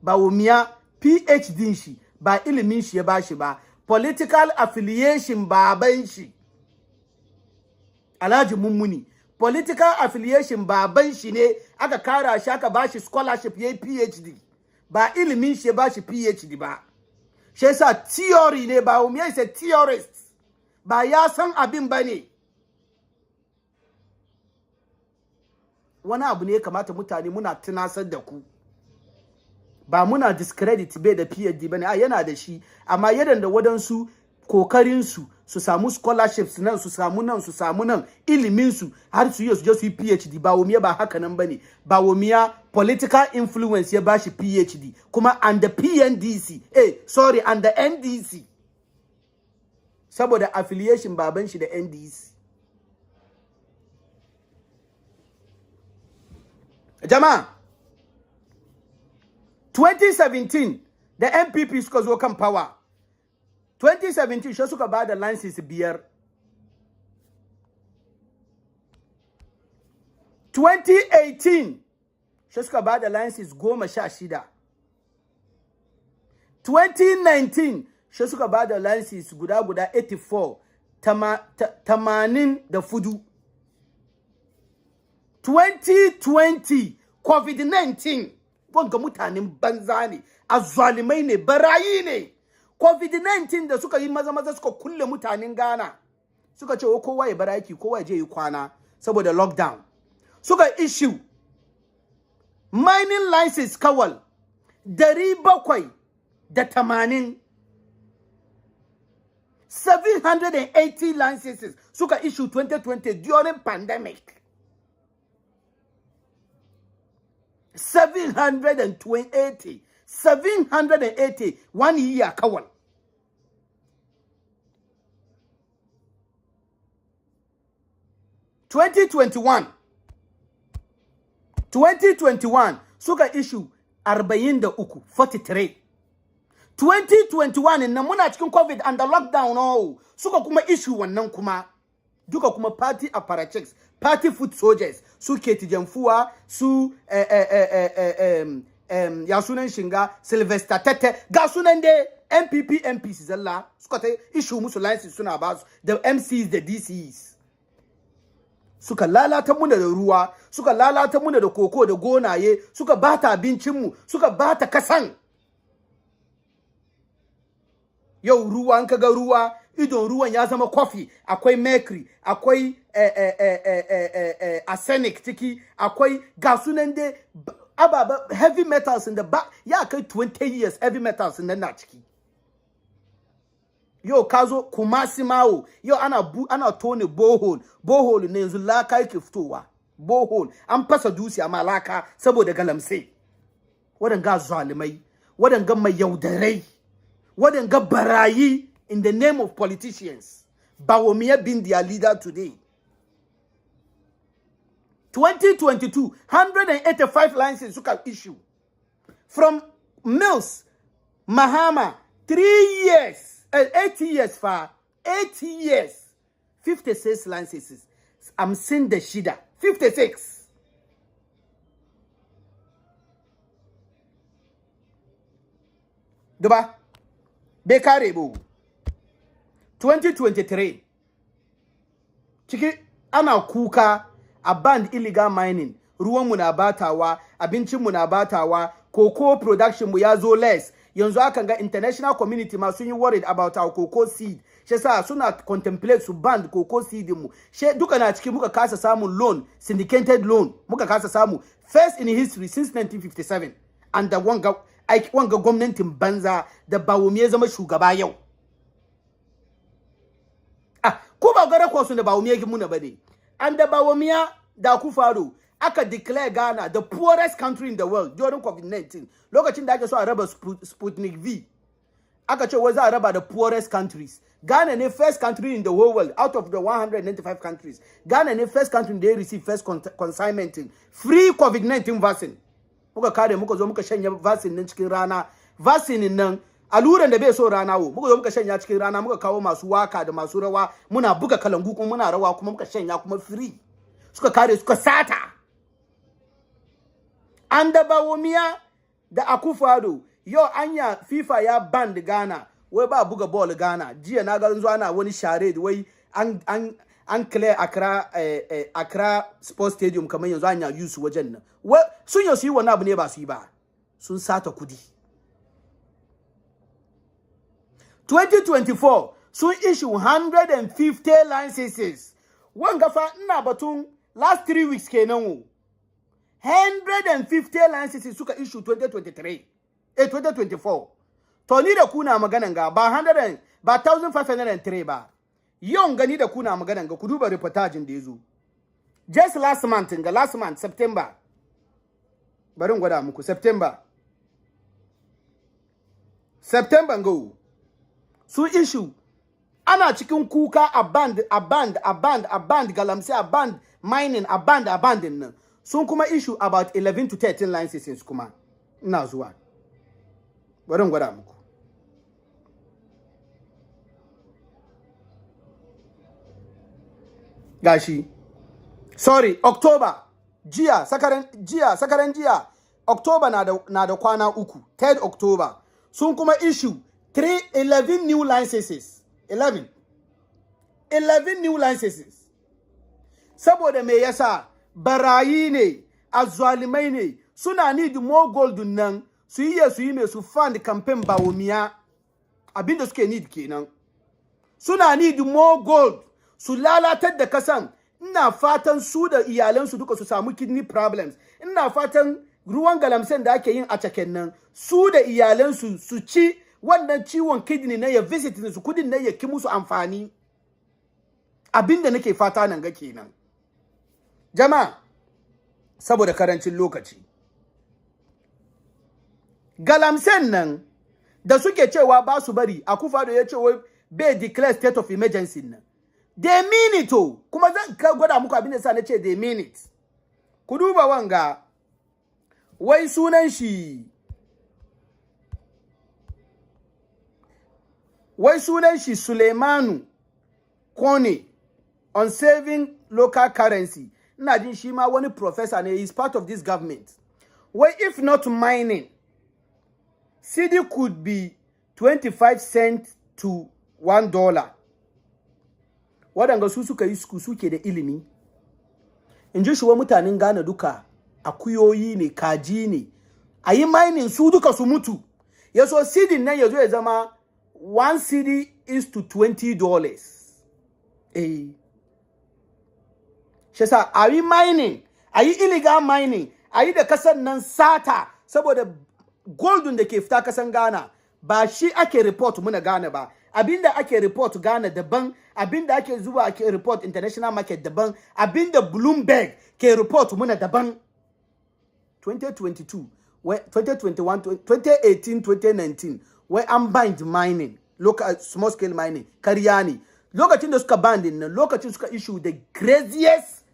Bawumia PhD shi ba ilimin shi ya bashi ba. Political affiliation baban shi Alhaji Mummuni, political affiliation baban shi ne aka kara shi aka bashi scholarship yayin PhD, ba ilimin shi ya bashi PhD ba. Shi yasa theory ne, ba Bawumia is a theorist, ba ya san abin bane. Wani abu ne kamata mutane muna tunasar da ku, ba muna discredit bai da PhD bane, a yana da shi, amma yadda da wadansu kokarin su su samu scholarships nan su samu nan ilimin su har su yi su je su yi PhD. Bawumia ba haka nan bane. Bawumia political influence ya bashi PhD kuma and the PNDC and the NDC saboda affiliation baban shi da NDC. Jama'a 2017 the MPP suka zo kan power. 2017 shi suka bada license biyar. 2018 shi suka bada license 16. 2019 shi suka bada license guda 84 80 da fudu. 2020 COVID-19 wanga mutanen banza ne, azzalimai ne, barayi ne. COVID-19 da suka yi maza suka kulle mutanen Ghana. Suka ce kowa ya baraki, kowa ya je yi kwana saboda lockdown. Suka issue mining license kawal 780 780 licenses suka issue 2020 during pandemic. 780 1 year kawal. (2021) suka issue 43. 2021 na muna cikin COVID and the lockdown suka kuma issue wannan kuma duka kuma party apparatchiks, party foot soldiers, su Keti Jamfuwa, su ya sunan Shinga, Sylvester Tete, ga sunan de MPs zalla suka ta issue musu license suna ba su, the MCs the DCs suka lalata muna da ruwa, suka lalata muna da koko da gonaye, suka bata abincin mu, suka bata kasan. Yau ruwa an kaga ruwa, idon ruwan ya zama coffee, akwai mercury, akwai arsenic ciki, akwai gasunan de ababa heavy metals in the back, ya kai 20 years heavy metals in the na ciki. Yo kazo Kumasi Mawo, yo ana tone borehole ne yanzu laka yake fitowa. Borehole an fasa dusi a malaka saboda galamse. Wadanga zalimai, wadanga mai yaudarai, wadanga barayi in the name of politicians. Bawumia being their leader today. 2022, 185 licenses suka issue. From Mills, Mahama, 3 years. 80 years for 80 years, 56 licenses. I'm seeing the shida 56. Duba Bekarebo 2023 ciki ana kuka a band illegal mining, ruwan mu na batawa, abincin mu na batawa, cocoa production mu ya zo less. Yanzu aka ga international community ma sun yi worried about our cocoa seed. She sa suna contemplate su ban cocoa seed mu. She duka na ciki muka kasa samun loan, syndicated loan. Muka kasa samu first in history since 1957. And the wanga gwamnatin banza da Bawumia zama shugaba yau. Ko ba gara ko sun da Bawumia gi muna bane. And the Bawumia da Akufo-Addo aka declare Ghana the poorest country in the world during COVID-19. Lokacin da ake so a raba Sputnik V, aka ce wai za a raba the poorest countries. Ghana ne first country in the whole world out of the 195 countries. Ghana ne first country they receive first consignment free COVID-19 vaccine. Muka kare muka zo muka shanya vaccine nan cikin rana. Vaccine nan aluran da bai so rana wo. Muka zo muka shanya cikin rana, muka kawo masu waka da masu rawa, muna buga kalangu kuma muna rawa kuma muka shanya kuma free. Suka kare suka sata. And the Bawumia da Akufo-Addo yo anya FIFA ya ban Ghana wai ba buga ball Ghana. Jiya na ga yanzu ana wani charade wai an clear Accra Sports Stadium kamar yanzu anya use wajen nan. Wai sun yi wani abu ne ba su yi ba. Sun sata kudi. 2024 sun issue 150 licenses. Wanga fa ina batun last 3 weeks kenan wo. 150 licenses suka issue 2024. To ni da kuna maganan ga ba 1503 ba. yon gani da kuna magana ga ku duba reportage da yazo just last month September bari gwada muku September go su issue ana cikin kuka a band galamse a band mining a band nan sun kuma issue about 11 to 13 licenses kuma ina zuwa bari gwada muku gashi sorry October sakaran jiya October na da kwana uku 3rd October sun kuma issue 11 new licenses 11 new licenses saboda me yasa barayi ne azzalimai ne suna need more gold nan su yi me su fund campaign bawomiya abinda suke need kenan suna need more gold su lalatar da kasan ina fatan su da iyalansu duka su samu kidney problems ina fatan ruwan galamsen da ake yin a caken nan su da iyalansu su ci wannan ciwon kidney na ya visit su kudin na ya ki musu amfani abinda nake fata nan ga kenan jama'a saboda karancin lokaci galamsen nan da suke cewa ba su bari Akufo-Addo ya ce wai bai declare state of emergency nan they mean it kuma zan gwada muku abin da sa nace they mean it ku duba wanga wai sunan shi Suleimanu Kone on saving local currency ina jin shi ma wani professor ne, he is part of this government. Why if not mining cedi could be 25 cents to $1. Waɗanga su suka yi suke da ilimi. In ji shi wa mutanen Ghana duka akuyoyi ne, kaji ne. A yi mining su duka su mutu. Ya so cedi nan ya zo ya zama 1 cedi is to $20. Eh. Shi sa a yi mining, a yi illegal mining, a yi da kasan nan sata saboda goldun da ke fita kasan Ghana ba shi ake report muna Ghana ba. Abinda ake report Ghana daban, abinda ake zuwa ake report international market daban, abinda Bloomberg ke report muna daban. 2022, 2021, 2018, 2019, where I'm banned mining, local small scale mining, Karyani. Lokacin da suka ban din nan, lokacin suka issue the craziest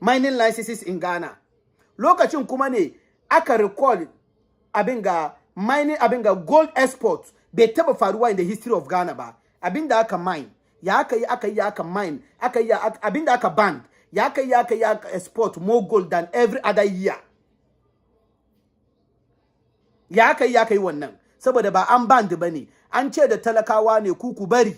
mining licenses in Ghana. Lokacin kuma ne aka recall abinga mining, abinga gold export bai taba faruwa in the history of Ghana ba. Abinda aka mine, ya aka mine, abinda aka ban, ya aka export more gold than every other year. Ya aka yi wannan saboda ba an band bane, an ce da talakawa ne ku bari,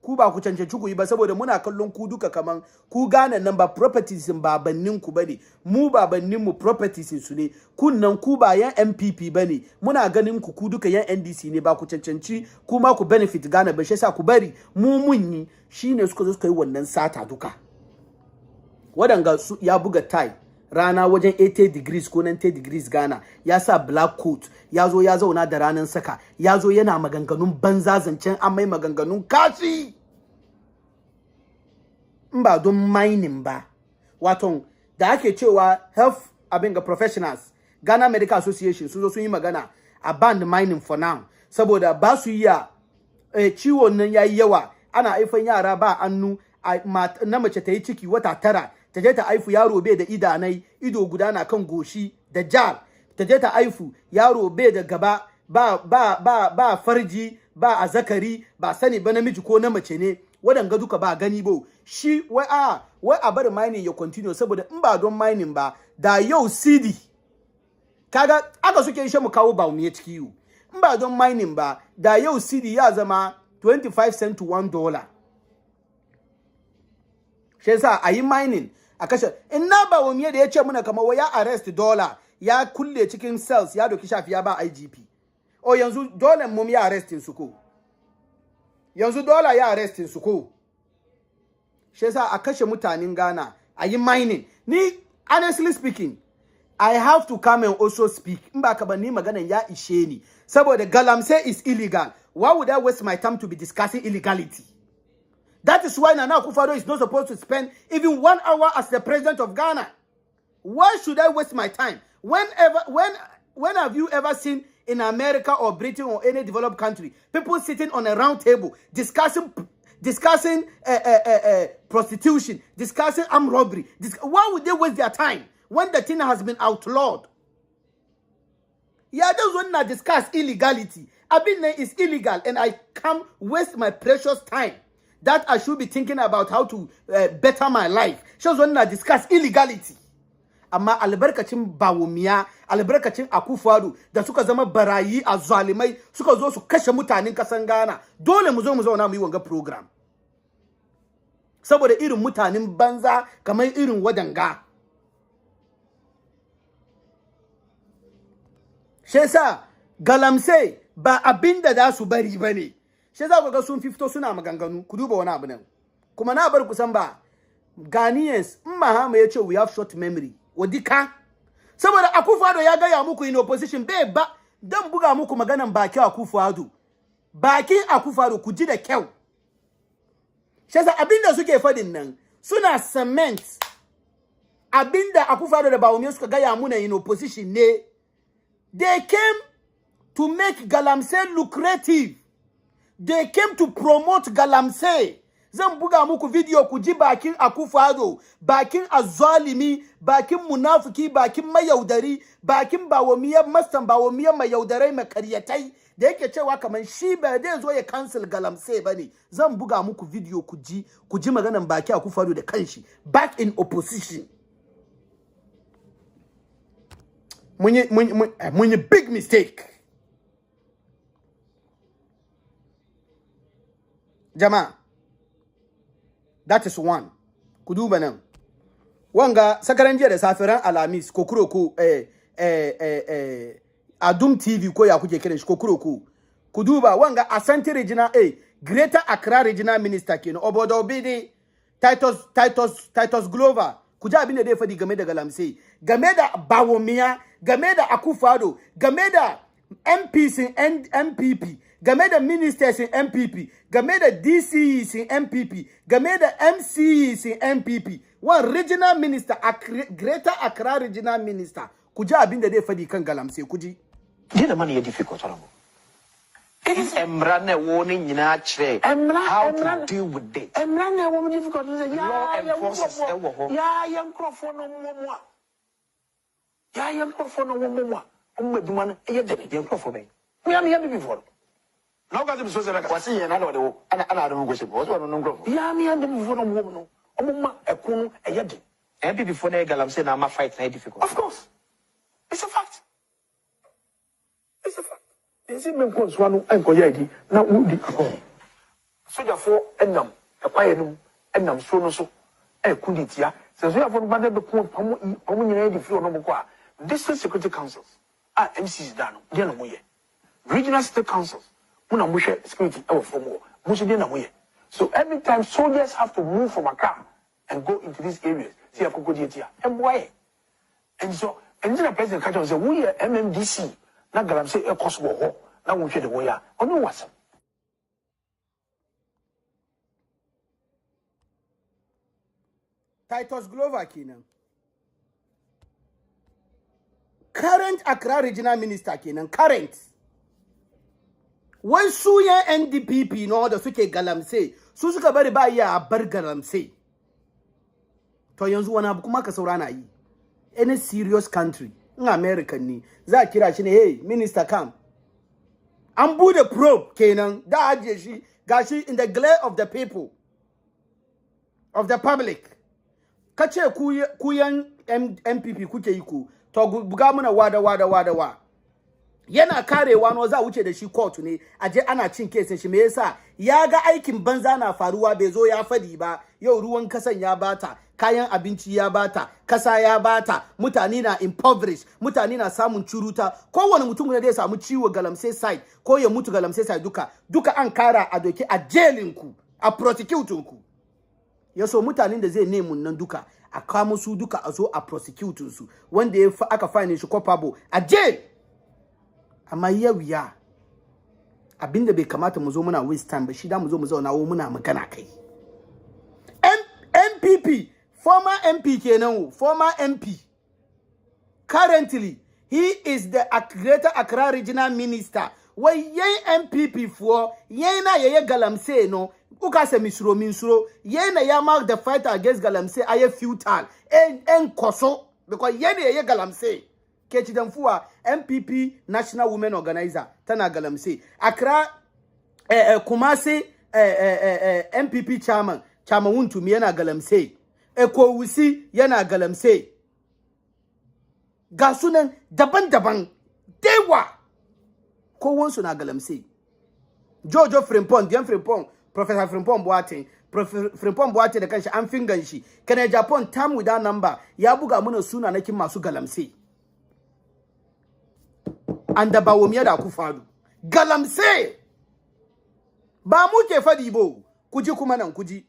ku ba ku cancanci ku yi ba saboda muna kallon ku duka kaman ku Ghana nan ba properties babannin ku bane, mu babannin mu properties su ne, kunnan ku ba yan MPP bane, muna ganin ku duka yan NDC ne, ba ku cancanci kuma ku benefit Ghana ba, shi yasa ku bari mu mun yi. Shine suka zo suka yi wannan sata duka. Wadanga ya buga tie rana wajen 80 degrees ko 90 degrees Ghana, ya sa black coat, ya zo ya zauna da ranan saka, ya zo yana maganganun banza, zancen an mai maganganun kashi. In ba don mining ba, wato da ake cewa health abinga professionals, Ghana Medical Association sun zo sun yi magana a ban mining for now saboda ba su iya ciwon nan yayi yawa, ana haifan yara ba annu, na mace ta yi ciki wata 9 ta je ta haifu yaro bai da idanai, ido guda na kan goshi da jal, ta je ta haifu yaro bai da gaba, ba farji, ba azakari, ba sani ba namiji ko na mace ne, wadanga duka ba gani ba. Shi wai a bar mining ya continue saboda in ba don mining ba da yau cedi kaga aka suke shi mu kawo ba mu ya ciki yu, in ba don mining ba da yau cedi ya zama 25 cents to $1. Shi yasa a yi mining a kashe. In na ba wamiya da ya ce muna kamar ya arrest dollar, ya kulle cikin cells, ya doki shafi ya ba IGP. O yanzu dollar mu ya arrestin su ko, yanzu dollar ya arrestin su ko. Shi yasa a kashe mutanen Ghana a yi mining. Ni honestly speaking, I have to come and also speak. In ba ka ba ni magana ya ishe ni saboda galamse is illegal. Why would I waste my time to be discussing illegality? That is why Nana Akufo-Addo is not supposed to spend even 1 hour as the president of Ghana. Why should I waste my time? When have you ever seen in America or Britain or any developed country people sitting on a round table discussing prostitution, discussing armed robbery? Why would they waste their time when the thing has been outlawed? Yeah, those one not discuss illegality. Abin is illegal, and I can't waste my precious time that I should be thinking about how to better my life. Shows one not discuss illegality. Amma albarkacin Bawumia, albarkacin Akufo-Addo da suka zama barayi a zalimai suka zo su kashe mutanen kasan Ghana. Dole mu zo mu zauna mu yi wanga program. Saboda irin mutanen banza kamar irin wadanga. Shesa galamse ba abinda da su bari bane. Shesa ku ga sun fito suna maganganu ku duba wani abu nan. Kuma na bar ku san ba Ghanaians Mahama yace we have short memory. Wadika saboda Akufo-Addo ya ga ya muku in opposition be ba dan buga muku maganan baki Akufo-Addo. Baki Akufo-Addo ku ji da kyau. Shesa abinda suke fadin nan suna cement abinda Akufo-Addo da Bawumia suka ga ya muna in opposition ne. They came to make Galamsey lucrative. They came to promote Galamsey. Zan buga muku video ku ji bakin Akufo-Addo, bakin azalimi, bakin munafiki, bakin mayaudari, bakin Bawumia, mastan Bawumia mayaudarai makaryatai da yake cewa kaman shi ba dai zo ya cancel Galamsey bane. Zan buga muku video ku ji maganan baki Akufo-Addo da kanshi back in opposition. Mun big mistake. Jama, that is one. Kuduba nan. Wanga sakaran jiya da safiran Alamis kokuroko Adum TV ko ya kuke kiran shi kokuroko. Kuduba wanga Asante Regional Greater Accra Regional Minister kenan Obodo Obidi Titus Glover. Kuja abin da dai fadi game da Galamsey, game da Bawumia, game da Akufo-Addo, game da MPs in MPP, game da ministers in MPP, game da DCs in MPP, game da MCs in MPP. One regional minister, Greater Accra Regional Minister. Kuja abin da dai fadi kan Galamsey kuji. Dina mani difficult alamo. It is Emrane warning in our chair. How to deal with it. Emrane woman difficult. Law enforcers. Yeah, young Crawford no more. Yeah, young Crawford no more. Man, young Crawford. We are here before. Now got him so that I see another. And I don't go to was one on Grove. Yeah, me and them before no woman. A coon, a yadi. And before they Galamsey, I'm a fight difficult. Of course. It's a fact. It's a fact. Is it because one and Koyadi now would be home? So therefore, Enam, a pioneer, Enam, so, a Kunditia, says we have one the point, Pomun, if you know, district security councils are MCs done, Dianamoye. Regional state councils, Munamusha security for more, Musidinamoye. So every time soldiers have to move from Accra and go into these areas, see a Kokodia, and why? And so, and then the president catches say, we are MMDC. Na Galamsey e possible ho na wo hwe de wo ya onu wasam. Titus Glover kenan. Current Accra Regional Minister kenan, current. Wai su yan NDPP no da suke Galamsey, su suka bari ba ya bar Galamsey. To yanzu wani abu kuma ka saurana yi. Any serious country in America ni za kira shi ne, hey minister come. An bude probe kenan da ajiye shi gashi in the glare of the people, of the public. Kace ku yan MPP kuke yi ku to buga muna wada. Yana karewa no za wuce da shi court ne aje ana cin case shi me yasa ya ga aikin banza na faruwa bai zo ya fadi ba. Yau ruwan kasan ya bata, kayan abinci ya bata, kasa ya bata, mutane na impoverished, mutane na samun curuta, kowane mutum ne da ya samu ciwo Galamsey side ko ya mutu Galamsey side duka an kara a doki a jailin ku, a prosecute ku. Yaso mutanen da zai nemi nan duka a kamo su duka a zo a prosecute su, wanda ya aka fine shi culpable a jail. Amma yau ya abinda bai kamata mu zo muna waste time ba, shi da mu zo mu zauna wo muna magana kai. former MP kenan, former MP. Currently, he is the Greater Accra Regional Minister. Why ye MPP for ye na ye galamse no uka se misuro ye na ya mark the fight against galamse aye futile en koso because ye na ye galamse kechi damfuwa MPP National Women Organizer tana galamse Accra Kumasi MPP chairman Wuntumi yana galamse Ekowusi yana galamse gasunan daban-daban dewa ko wonsu na galamse Jojo Frimpong Dian Frimpong Professor Frimpong Boateng Frimpong Boateng da kanshi an fingan shi kana Japan tam with that number ya buga mana suna na kin masu galamse anda bawomiya da ku fadu galamse ba mu ke fadi bo kuji kuma nan kuji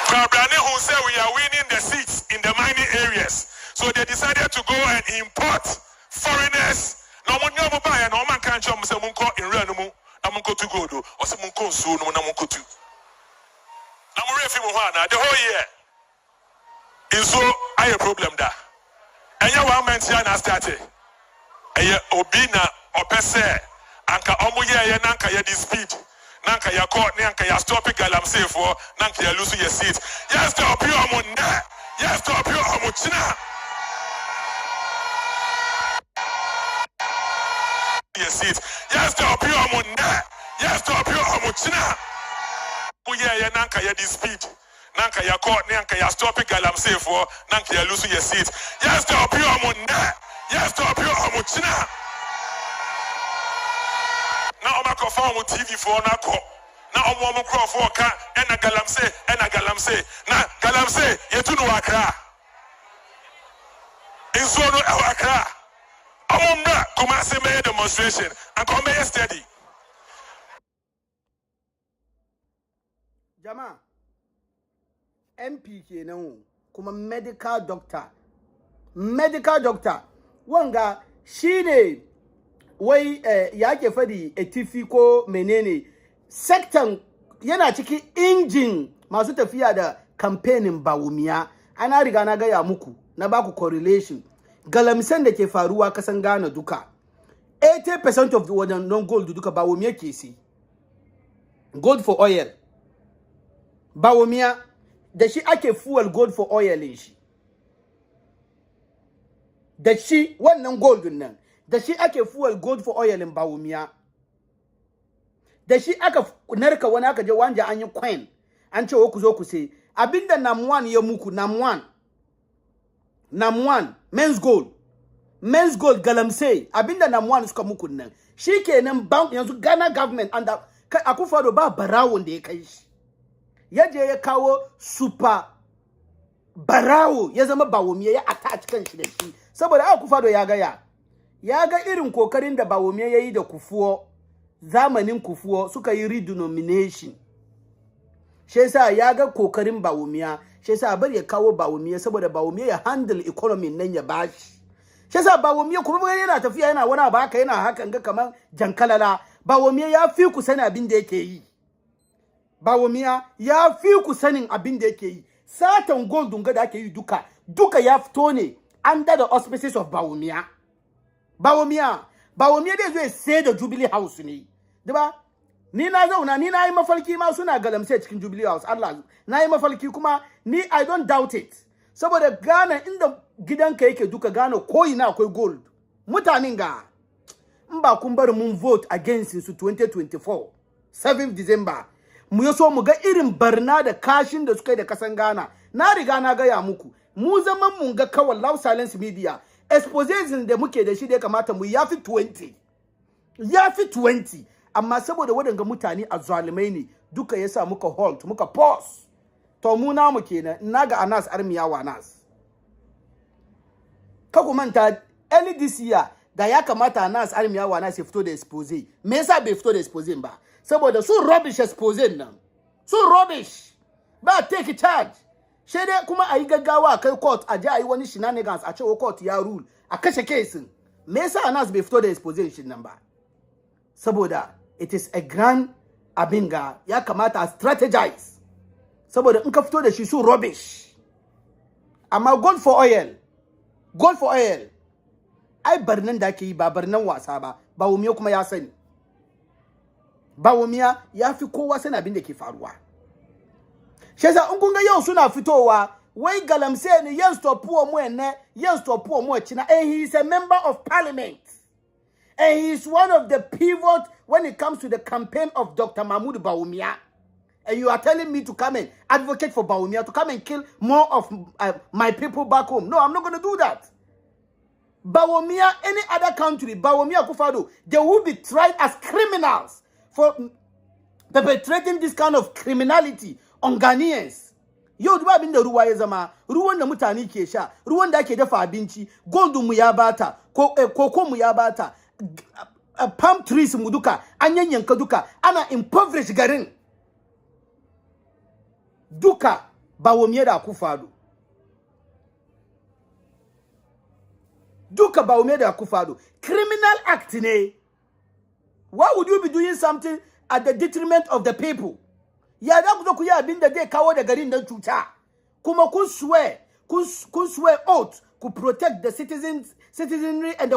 Fabrani who said we are winning the seats in the mining areas. So they decided to go and import foreigners. No one know buy and no man can't show say munko in real no munko to go do or say munko so no munko to. Na mo refi mo na the whole year. Is so I a problem da. Enya one man here na start. Eye obi na opese anka omo ye nanka ye this speed. Nanka ya court, nanka ya stop it, I'm safe for nanka ya lose your seat. Yes, stop you, I'm on that. Yes, stop you, I'm on China. Your seat. Yes, stop you, I'm on that. Yes, stop you, I'm on China. Oh, yeah, nanka ya this speed. Nanka ya court, nanka ya stop it, I'm safe for nanka ya lose your seat. Yes, stop you, I'm on that. Yes, stop you, I'm on China. Now I'm confirm with TV for na ko. Now I'm one crowd for ka ena galamse. Na galamse yetu no Accra. Inso no Accra. I'm na Kumasi made demonstration and come here steady. Jama MP kenan kuma medical doctor wanga shine wai yake fadi etifi ko menene sector yana cikin injin masu tafiya da campaigning bawumiya ana riga na gaya muku na baku correlation galamsan da ke faruwa kasan Ghana duka 80% of the non gold duka bawumiya ke si gold for oil bawumiya da shi ake fuel gold for oil shi da shi wannan gold nan da shi ake fuel gold for oil in bawumiya da shi aka narka wani aka je wanja an yi coin an ce ku zo ku sai abinda nam1 ya muku nam1 men's gold galamse abinda nam1 suka muku nan shikenan bank yanzu Ghana government and Akufo-Addo ba barawon da ya kai shi yaje ya kawo super barawo ya zama bawumiya ya attach kan shi da shi saboda Akufo-Addo ya ga irin kokarin da Bawumiya yayi da Kufuor zamanin Kufuor suka yi redenomination shi yasa ya ga kokarin Bawumiya shi yasa bari ya kawo Bawumiya saboda Bawumiya ya handle economy nan ya bashi shi yasa Bawumiya kuma yana tafiya yana wani ba haka yana hakan ga kaman jankalala Bawumiya ya fi ku sanin abin da yake yi Bawumiya ya fi ku sanin abin da yake yi satan gold dunga da ake yi duka ya fito ne under the auspices of Bawumiya dai zai sai da Jubilee House ne diba ni na zauna ni na yi mafalki ma suna galamse cikin Jubilee House Allah na yi mafalki kuma ni I don't doubt it saboda Ghana inda gidanka yake duka Ghana ko ina akwai gold mutanen ga in ba kun bar mun vote against su 2024 7th December mu yaso mu ga irin barna da kashin da suka yi da kasan Ghana na riga na ga ya muku mu zaman mun ga kawai Loud Silence Media exposition da muke da shi da ya kamata mu yafi 20 amma saboda wadanga mutane azzalumai ne duka yasa muka halt muka pause to mu namu kenan naga Anas Armiya wa Anas ka ku manta early this year da ya kamata Anas Armiya wa Anas ya fito da expose me yasa bai fito da expose ba saboda su rubbish expose nan su rubbish ba take charge sai dai kuma ayi gaggawa kai court a ji ayi wani shenanigans a cewa court ya rule a kashe kesin me yasa Anas bai fito da exposition nan ba saboda it is a grand abinga ya kamata a strategize saboda in ka fito da shi su rubbish. Amma gold for oil ai barnan da ake yi ba barnan wasa ba. Bawumiya kuma ya sani. Bawumiya ya fi kowa sani abin da ke faruwa. Shi yasa in kun ga yau suna fitowa wai Galamsey ne yan stopuwa mu enne yan stopuwa mu china, and he is a member of parliament. And he is one of the pivot when it comes to the campaign of Dr. Mahmoud Bawumia. And you are telling me to come and advocate for Bawumia, to come and kill more of my people back home. No, I'm not going to do that. Bawumia, any other country, Bawumia Akufo-Addo, they will be tried as criminals for perpetrating this kind of criminality on Ghanaians. Yau duba abin da ruwa ya zama, ruwan da mutane ke sha, ruwan da ake dafa abinci, gold mu ya bata, koko mu ya bata, palm trees mu duka, an yanyanka duka, ana impoverish garin. Duka Bawumia da Akufo-Addo. Duka Bawumia da Akufo-Addo. Criminal act ne. Why would you be doing something at the detriment of the people? Ya da ku zo ku yi abin da zai kawo da garin nan cuta. Kuma kun swear oath to protect the citizenry and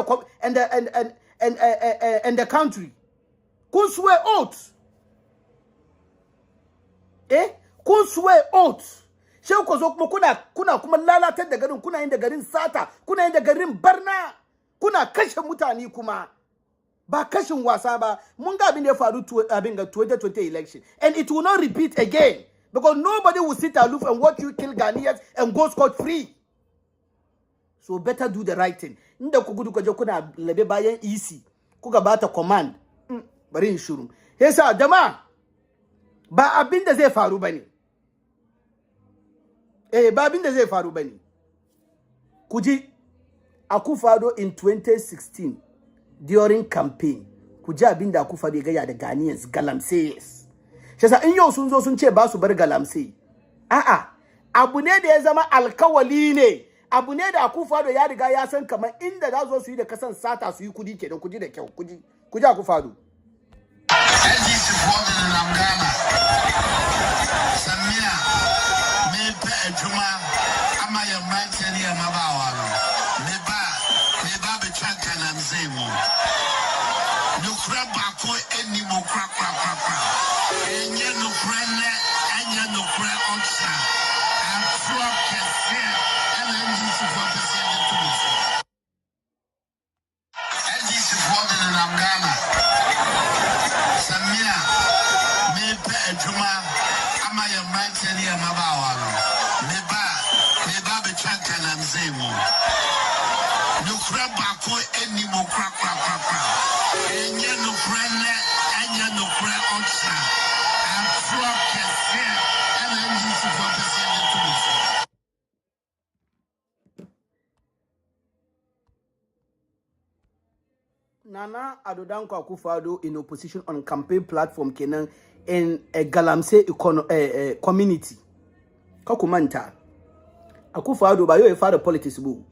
the country. Kun swear oath. Kun swear oath. She ku zo kuma kuna kuma lalatar da garin, kuna yin da garin sata, kuna yin da garin barna, kuna kashe mutane kuma. Ba kashin wasa ba. Mun ga abin da ya faru abin ga 2020 election, and it will not repeat again because nobody will sit aloof and watch you kill Ghanaians and go scot free. So better do the right thing. Inda ku gudu kaje kuna labe bayan EC kuka bata command, bari in shiru. Yasa jama'a ba abin da zai faru bane. Ba abin da zai faru bane. Kuji Akufo-Addo in 2016 during campaign, kuji abin da Akufo-Addo ya gaya da Ghanaians, Galamsey. Shi yasa in yau sun zo sun ce ba su bar Galamsey. Abu ne da ya zama alkawali ne. Abu ne da Akufo-Addo ya riga ya san kamar inda za zo su yi da kasan sata su yi kudi kenan, kuji da kyau, kuji Akufo-Addo. Nana Addo Dankwa Akufo-Addo in opposition on campaign platform kenan in a Galamsey community. Kakumanta Akufo-Addo ba yau ya fara politics bu.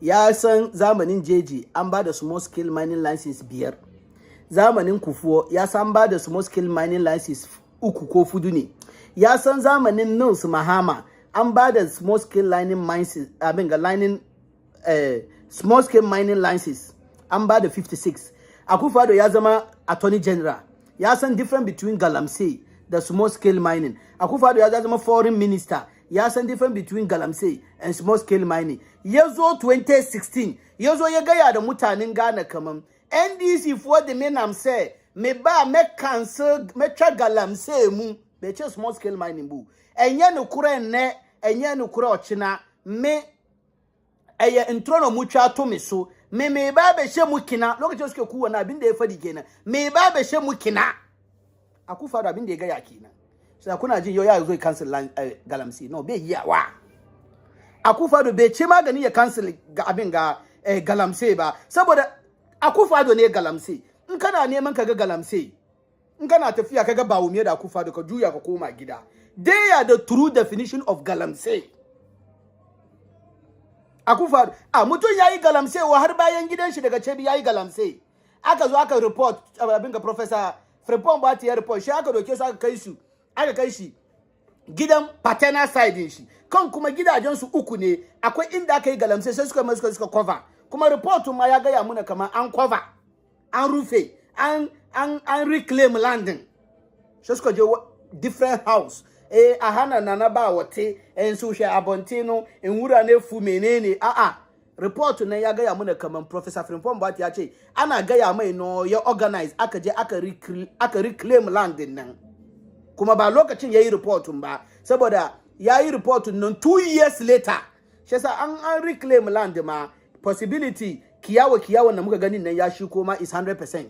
Ya san zamanin jeji an ba da small scale mining license 5. Zamanin Kufuor ya san ba da small scale mining license 3 ko 4 ne. Ya san zamanin Mills Mahama an ba da small scale small scale mining license an ba da 56. Akufo-Addo ya zama attorney general. Ya san difference between Galamsey the small scale mining. Akufo-Addo ya zama foreign minister. Ya san difference between Galamsey and small scale mining. Yazo 2016 yazo ya gaya da mutanen Ghana kaman NDC for the men am say me ba me cancel me tra Galamsey mu be che small scale mining bu. Enye no kura ne enye no kura ochina me eye introno mu twa to me so me ba be she mu kina lokacin suke kuwa na abin da ya fadi kenan me ba be she mu kina. Akufo-Addo abin da ya gaya kenan. Sai kuna jin yau ya zo cancel Galamsey no be yawa. Akufo-Addo bai ce magani ya cancel ga abin ga Galamsey ba saboda Akufo-Addo ne Galamsey. In kana neman ka ga Galamsey, in kana tafiya ka ga Bawumia da Akufo-Addo ka juya ka koma gida. They are the true definition of Galamsey. Akufo-Addo mutun yayi Galamsey wa har bayan gidan shi daga Chebi yayi Galamsey. Aka zo aka report abin ga Professor Frimpong Boati ya report shi aka doke su aka kai shi gidan paternal side shi kan kuma gidajen su uku ne akwai inda aka yi galamse sai suka cover kuma report ma ya gaya muna kamar an cover an rufe an reclaim landing sai suka je different house a hana na ba wate su she abontino in wura ne fu menene report nan ya gaya muna kamar Professor Frimpong Boati ya ce ana gaya mai no ya organize aka je aka reclaim landing nan kuma ba lokacin yayi reportun ba saboda yayi reportun nan 2 years later shi yasa an reclaim land ma possibility kiyawa na muka ganin nan ya shi koma is 100%.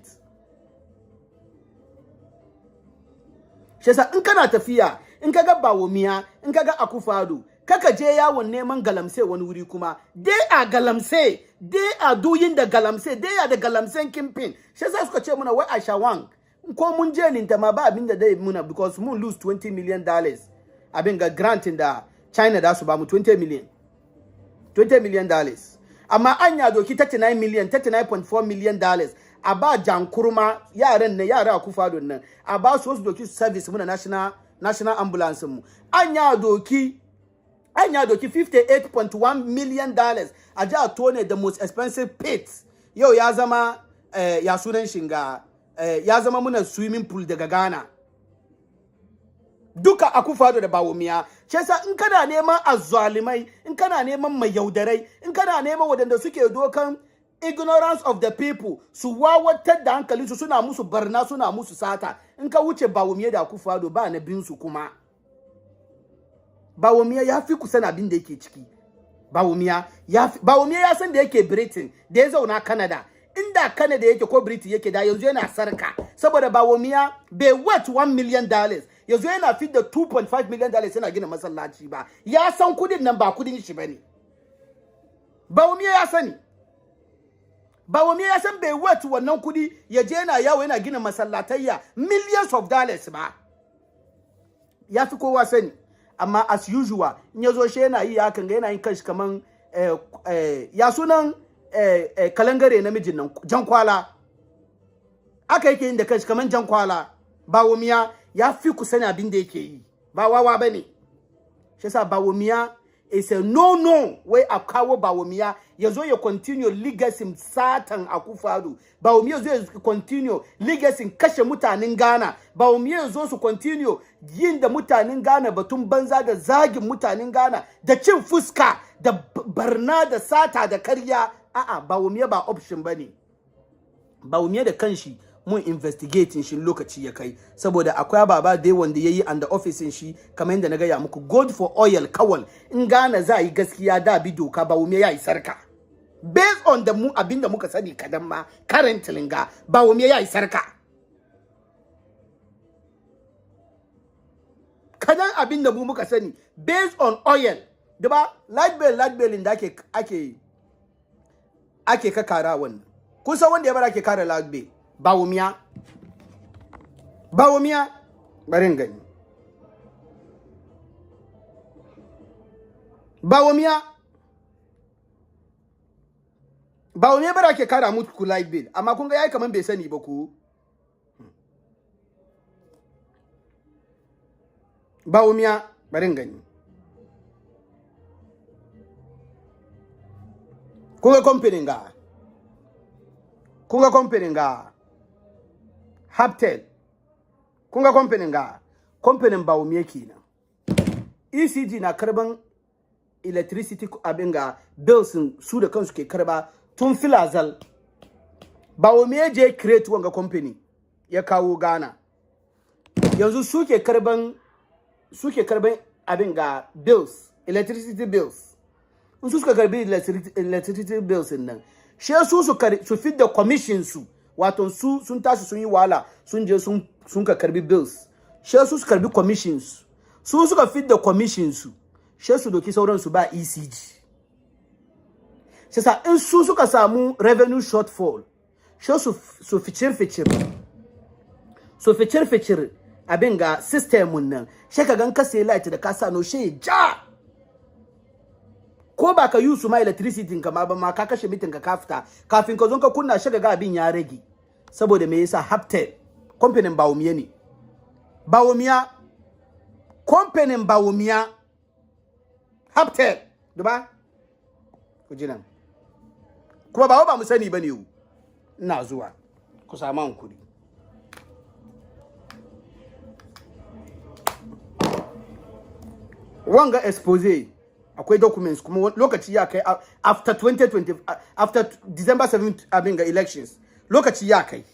Shi yasa in kana tafiya in kaga Bawumia in kaga Akufo-Addo kaka je yawon neman galamse wani wuri kuma they are galamse, they are doing the galamse, they are the galamsen kingpin. Shi yasa suka ce muna wai Ashawang ko mun je ninta ma ba abin da dai muna because mun lose $20 million abin ga grant in da China da su ba mu $20 million amma anya doki $39.4 million a ba jankurma yaran ne yara Akufo-Addo nan a ba su doki service muna national ambulance mu anya doki $58.1 million a ja tone the most expensive pit yau ya zama ya sunan shinga ya zama muna swimming pool daga Ghana duka Akufo-Addo da Bawumia shi yasa in kana neman azzalimai in kana neman mai yaudarai in kana neman wadanda suke dokan ignorance of the people su wawatar da hankali su suna musu barna suna musu sata in ka wuce Bawumia da Akufo-Addo ba na bin su kuma Bawumia ya fi kusan abin da yake ciki Bawumia ya san da yake Britain da ya zauna Canada inda Canada yake ko Britain yake da yanzu yana sarka saboda Bawumia bai worth $1 million yanzu yana fit da $2.5 million yana gina masallaci ba ya san kudin nan ba kudin shi bane Bawumia ya sani Bawumia ya san bai worth wannan kudi ya je yana yawo yana gina masallatayya millions of dollars ba ya fi kowa sani amma as usual in yazo shi yana yi hakan ga yana yin kanshi kaman ya sunan kalangare namijin nan Jankwala aka yake yin da kanshi kaman Jankwala Bawumia ya fi ku sani abin da yake yi ba wawa bane shi yasa Bawumia is a no way a kawo Bawumia yazo ya continue legacy satan Akufo-Addo Bawumia yazo ya continue legacy kashe mutanen Ghana Bawumia yazo su continue yin da mutanen Ghana batun banza da zagin mutanen Ghana da cin fuska da barna da sata da karya Bawumia ba option bane Bawumia da kanshi mun investigating shi lokaci ya kai saboda akwai ababa dai wanda yayi under office shi kamar yadda na gaya muku gold for oil kawal in Ghana za yi gaskiya da bi doka Bawumia yayi sarka based on the abinda muka sani kadan ma currently ga Bawumia yayi sarka kadan abinda mu muka sani based on oil da ba light bill inda ake kakara wannan kun san wanda ya bara ke kare light bill Bawumia barin gani Bawumia bara ke kara muku light bill amma kun ga yayi kaman bai sani ba ku Bawumia barin gani kun ga company ga Haptel kun ga company Bawumia kenan ECG na karban electricity abin ga bills su da kansu ke karba tun filazal Bawumia je create wanga company ya kawo Ghana yanzu suke karban abin ga bills electricity bills in su suka karbi electricity bills nan she su fit da commission su wato su sun tashi sun yi wahala sun je sun ka karbi bills she su karbi commissions su suka fit da commissions su she su doki sauran su ba ECG sai sa in su suka samu revenue shortfall she su ficir abin ga system nan she ka gan ka sai light da ka sa no she ja ko ba ka use ma electricity ka ma ba ma ka kashe mitin ka fita kafin ka zo ka kunna shi ga abin ya rage saboda me yasa Haptel company Bawumia ne Bawumia company Bawumia Haptel duba kujina kuma ba mu sani bane wu ina zuwa ku samu hankuri wanga expose akwai documents kuma lokaci ya kai after 2020 after December 7th abin ga elections lokaci ya kai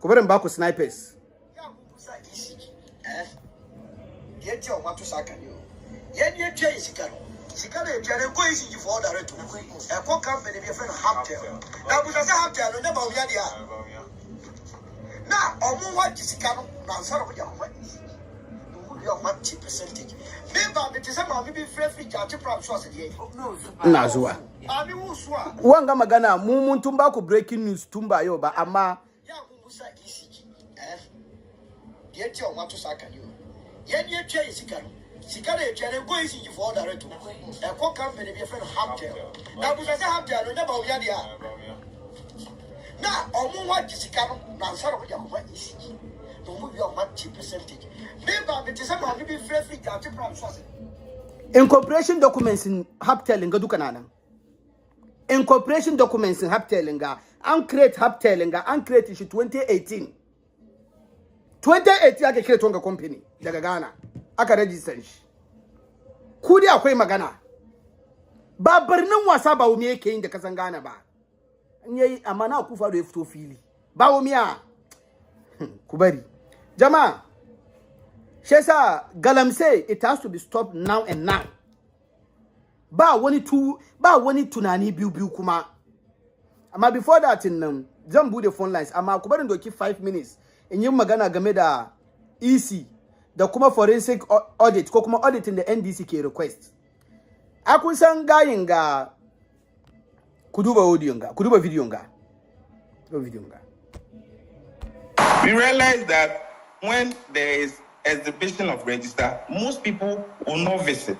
ku bari ba ku snipers yeti o matu sakani o yeni etia isikaro sikaro etia ne ko isiji for direct e ko company be friend Haptel na bu say Haptel no ba oya dia na omu wa isikaro na nsaro ko yakwa no you have 10% me ba me tese ma me be free charge from source dia na zuwa ami wusua wanga magana mun tumba ku breaking news tumba yau ba amma ya musa isiji yeti o matu sakani o yeni etia isikaro sikaro etia ne go isiji for direct e ko company be friend Haptel na bu say Haptel no ba oya dia na omu wa isikaro na nsaro ko yakwa isiji no mu you have 10% me ba me tese ma me be free charge from source incorporation documents in Haptel nga duka nanan incorporation documents in Haptel nga an create Haptel nga an create shi 2018 aka create wanga company daga Ghana aka register shi kudi akwai magana ba birnin wasa ba wumi yake yin da kasan Ghana ba an yayi amana ku faro ya fito fili ba wumiya ku bari jama'a shesa galamse it has to be stopped now and now ba wani tunani biyu kuma amma before that in zan bude phone lines amma ku barin doki 5 minutes in yi magana game da EC da kuma forensic audit ko kuma auditing da NDC ke request a kun san gayin ga ku duba audio ga ku duba video ga we realize that when there is exhibition of register, most people will not visit.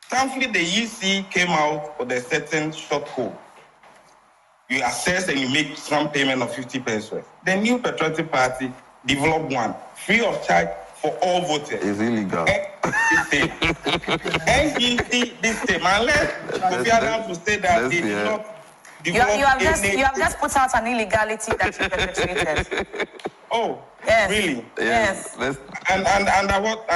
Thankfully, the EC came out with a certain short code. You assess and you make some payment of 50 pesos. The new patriotic party developed one, free of charge for all voters. It's illegal. NDC this time, unless Kofi Annan to say that they did not develop you have just put out an illegality that you perpetrated. Oh, yes. Really? Yes. And under what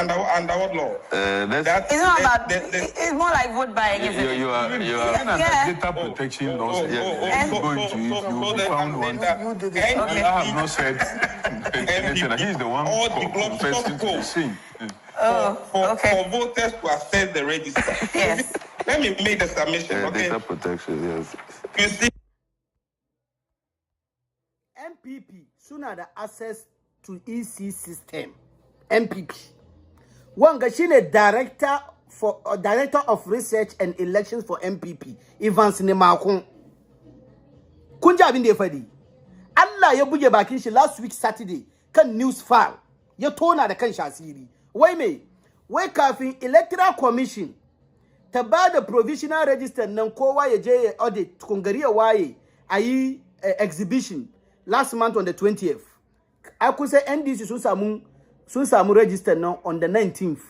law? It's not about. It's more like vote buying. You are data protection laws. Going to you found one. I have not said anything. He's the one confessing to the sin. For voters to access the register. Yes. Let me make the submission. Okay. Data protection. Yes. You see. MPP suna da access to EC system. MPP. Wanga shine director of research and elections for MPP. Evans Nemakun. Kun ji abin da ya fadi. Allah ya buge bakin shi last week Saturday kan news file. Ya tona da kan shasiri. Wai me? Wai kafin electoral commission ta ba da provisional register nan kowa ya je ya audit kungari ya waye ayi exhibition last month on the 20th. I could say NDC sun samu register now on the 19th,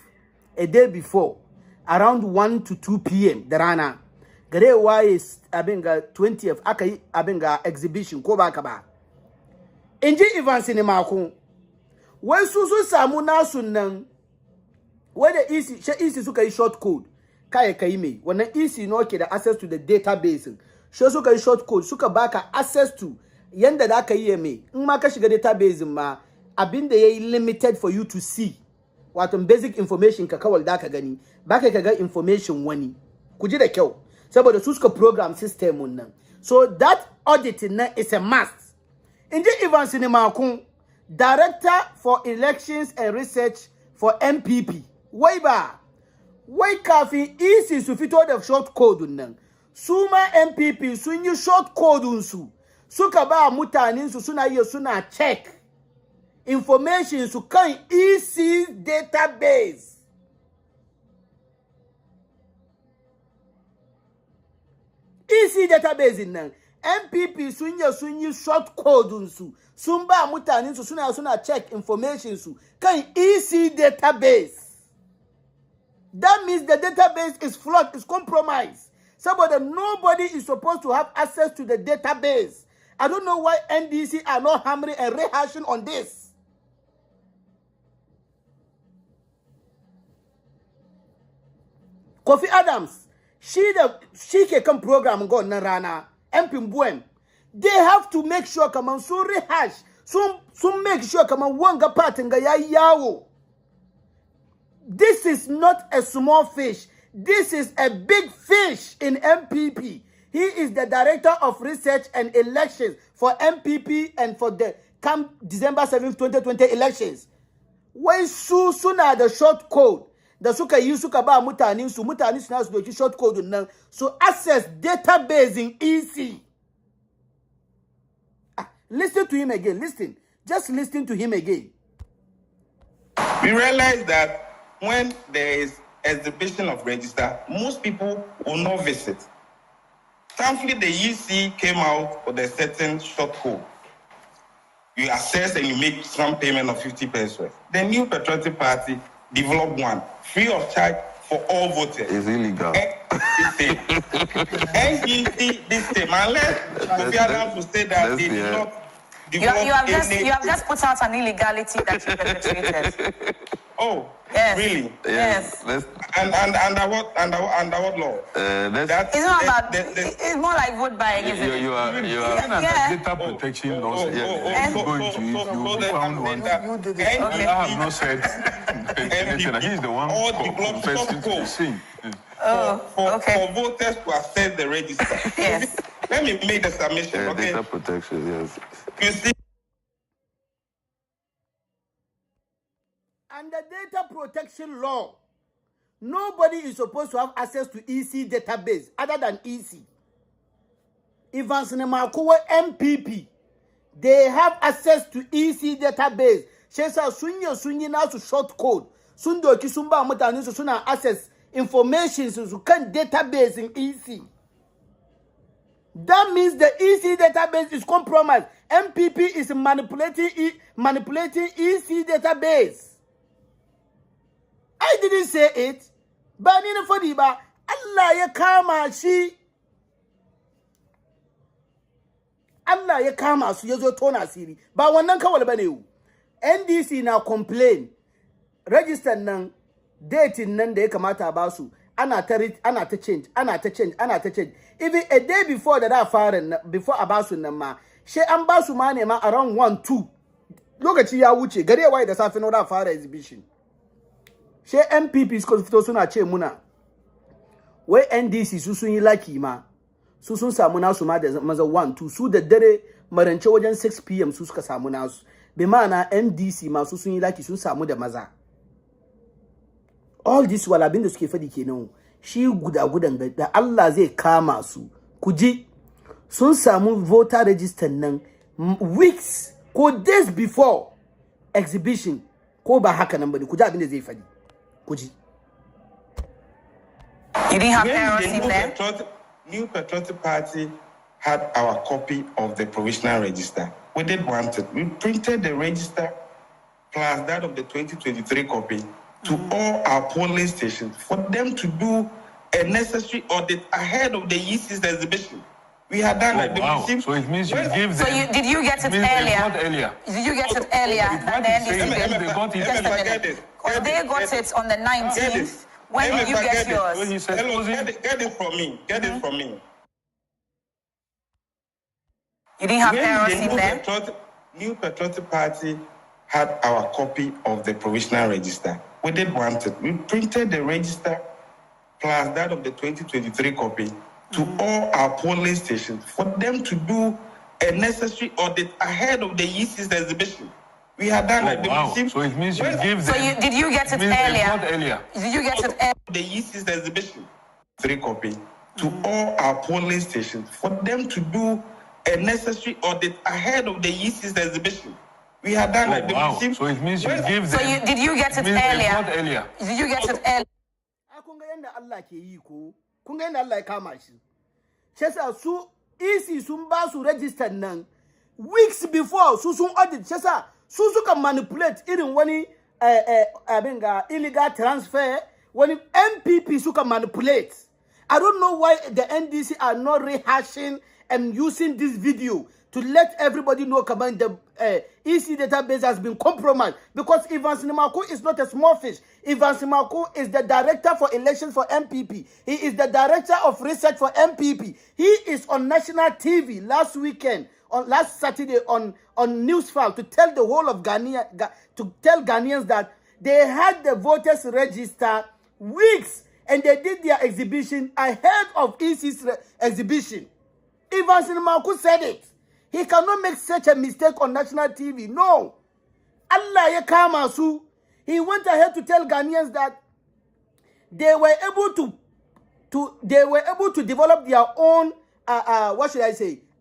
a day before, around 1 to 2 p.m. the rana. Gare waye abinga 20th aka yi abinga exhibition ko ba ka ba. Inji Evans Nemakun. Wai sun samu nasu nan wai da EC suka yi short code kai me wannan EC no ke da access to the database. She suka yi short code suka baka access to yanda da aka yi me in ma ka shiga database ma abinda yayi limited for you to see wato basic information ka kawal da ka gani baka ka ga information wani ku ji da kyau saboda su suka program system mun nan so that auditing nan is a must. Inji Evans Nemakun, director for elections and research for MPP. Wai kafin EC su fito da short code nan su ma MPP sun yi short code su suka ba mutanen su suna check information su kan EC database. EC database nan MPP sun yi short code su sun ba mutanen su suna check information su kan EC database. That means the database is flawed, is compromised. Somebody, nobody is supposed to have access to the database. I don't know why NDC are not hammering and rehashing on this. Kofi Adams, she can come program go na rana. MP they have to make sure come on so rehash. So make sure come on wanga part nga ya yawo. This is not a small fish. This is a big fish in MPP. He is the Director of Research and Elections for MPP and for the December 7th, 2020 elections. When suna the short code, the suka yi suka ba mutane su suna su doki short code nan so access database in EC. Listen to him again. Listen. Just listen to him again. We realize that when there is exhibition of register, most people will not visit. Thankfully, the EC came out with a certain short code. You access and you make some payment of 50 pesos. The New Patriotic Party developed one, free of charge for all voters. It's illegal. NGC this time, unless Kofi Adams to say that they did not develop you have just put out an illegality that you perpetrated. Oh, yes. Really? Yes. And under what law? It's not about. It's more like vote buying, isn't it? You are data protection laws. Going to you found one. I have not said anything. He's the one confessing to the sin. For voters to access the register. Yes. Let me make the submission. Okay. Data protection. Yes. You see. Under data protection law, nobody is supposed to have access to EC database other than EC. Evans Nemakowa MPP, they have access to EC database. Shesa sunyi na to short code. Sundo kisumba mutani so suna access information so can database in EC. That means the EC database is compromised. MPP is manipulating EC database. I didn't say it. But in for the ba Allah ya kama shi. Allah ya kama su yazo tona siri. Ba wannan kawai bane wu. NDC now complain. Register nan date nan da ya kamata ba su. Ana ta change. Even a day before that fare before abasu nan ma. She an ba su ma ne ma around 1-2. Lokaci ya wuce gare wai da safe no da fare exhibition. She MPP fito suna ce muna wai NDC su sun yi laki ma su sun samu nasu ma da maza 1-2 su da dare marance wajen 6 PM su suka samu nasu bi ma'ana NDC ma su sun yi laki sun samu da maza. All this wala abin da suke fadi kenan shi gudan da Allah zai kama su kuji sun samu voter register nan weeks ko days before exhibition ko ba haka nan bane kuji abin da zai fadi. You didn't have errors in there? New Patriotic Party had our copy of the provisional register. We did want it. We printed the register plus that of the 2023 copy to all our polling stations for them to do a necessary audit ahead of the EC's exhibition. We had done that. Wow. So it means you give them. So did you get it earlier? Did you get it earlier than the NDC? They got it. Just a minute. Because they got it on the 19th. When did you get yours? Get it from me. Get it from me. You didn't have errors in there? New Patriotic Party had our copy of the provisional register. We did want it. We printed the register plus that of the 2023 copy to all our polling stations for them to do a necessary audit ahead of the EC's exhibition. We had done that. Wow. So it means you give them. So did you get it earlier? Did you get it earlier? The EC's exhibition. 3 copy to all our polling stations for them to do a necessary audit ahead of the EC's exhibition. We had done that. Wow. So it means you give them. So did you get it earlier? Did you get it earlier? Allah ke yi ko kun ga Allah ya kama shi shesa su EC sun ba su register nan weeks before su sun audit shesa su suka manipulate irin wani abin ga illegal transfer when MPPs who can manipulate. I don't know why the NDC are not rehashing and using this video to let everybody know about the EC database has been compromised, because Evans Nimako is not a small fish. Evans Nimako is the director for elections for MPP. He is the director of research for MPP. He is on national TV last Saturday on Newsfile to tell the whole of Ghanaians that they had the voters register weeks and they did their exhibition ahead of EC's exhibition. Evans Nimako said it. He cannot make such a mistake on national TV. No. Allah ye kama su. He went ahead to tell Ghanaians that they were able to develop their own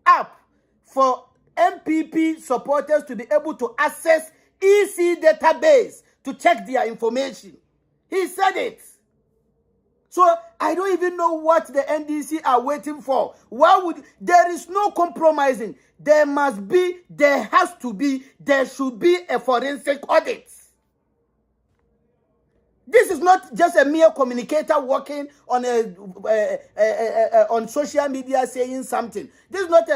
app for MPP supporters to be able to access EC database to check their information. He said it. So I don't even know what the NDC are waiting for. There is no compromising. There should be a forensic audit. This is not just a mere communicator working on on social media saying something. This is not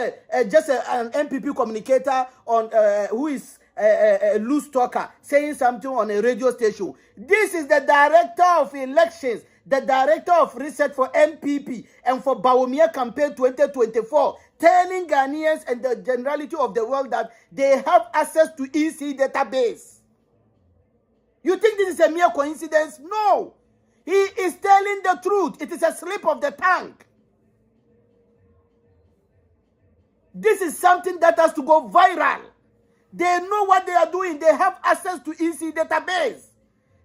just an MPP communicator on who is a loose talker saying something on a radio station. This is the director of elections, the director of research for MPP and for Bawumia campaign 2024, telling Ghanaians and the generality of the world that they have access to EC database. You think this is a mere coincidence? No. He is telling the truth. It is a slip of the tongue. This is something that has to go viral. They know what they are doing. They have access to EC database.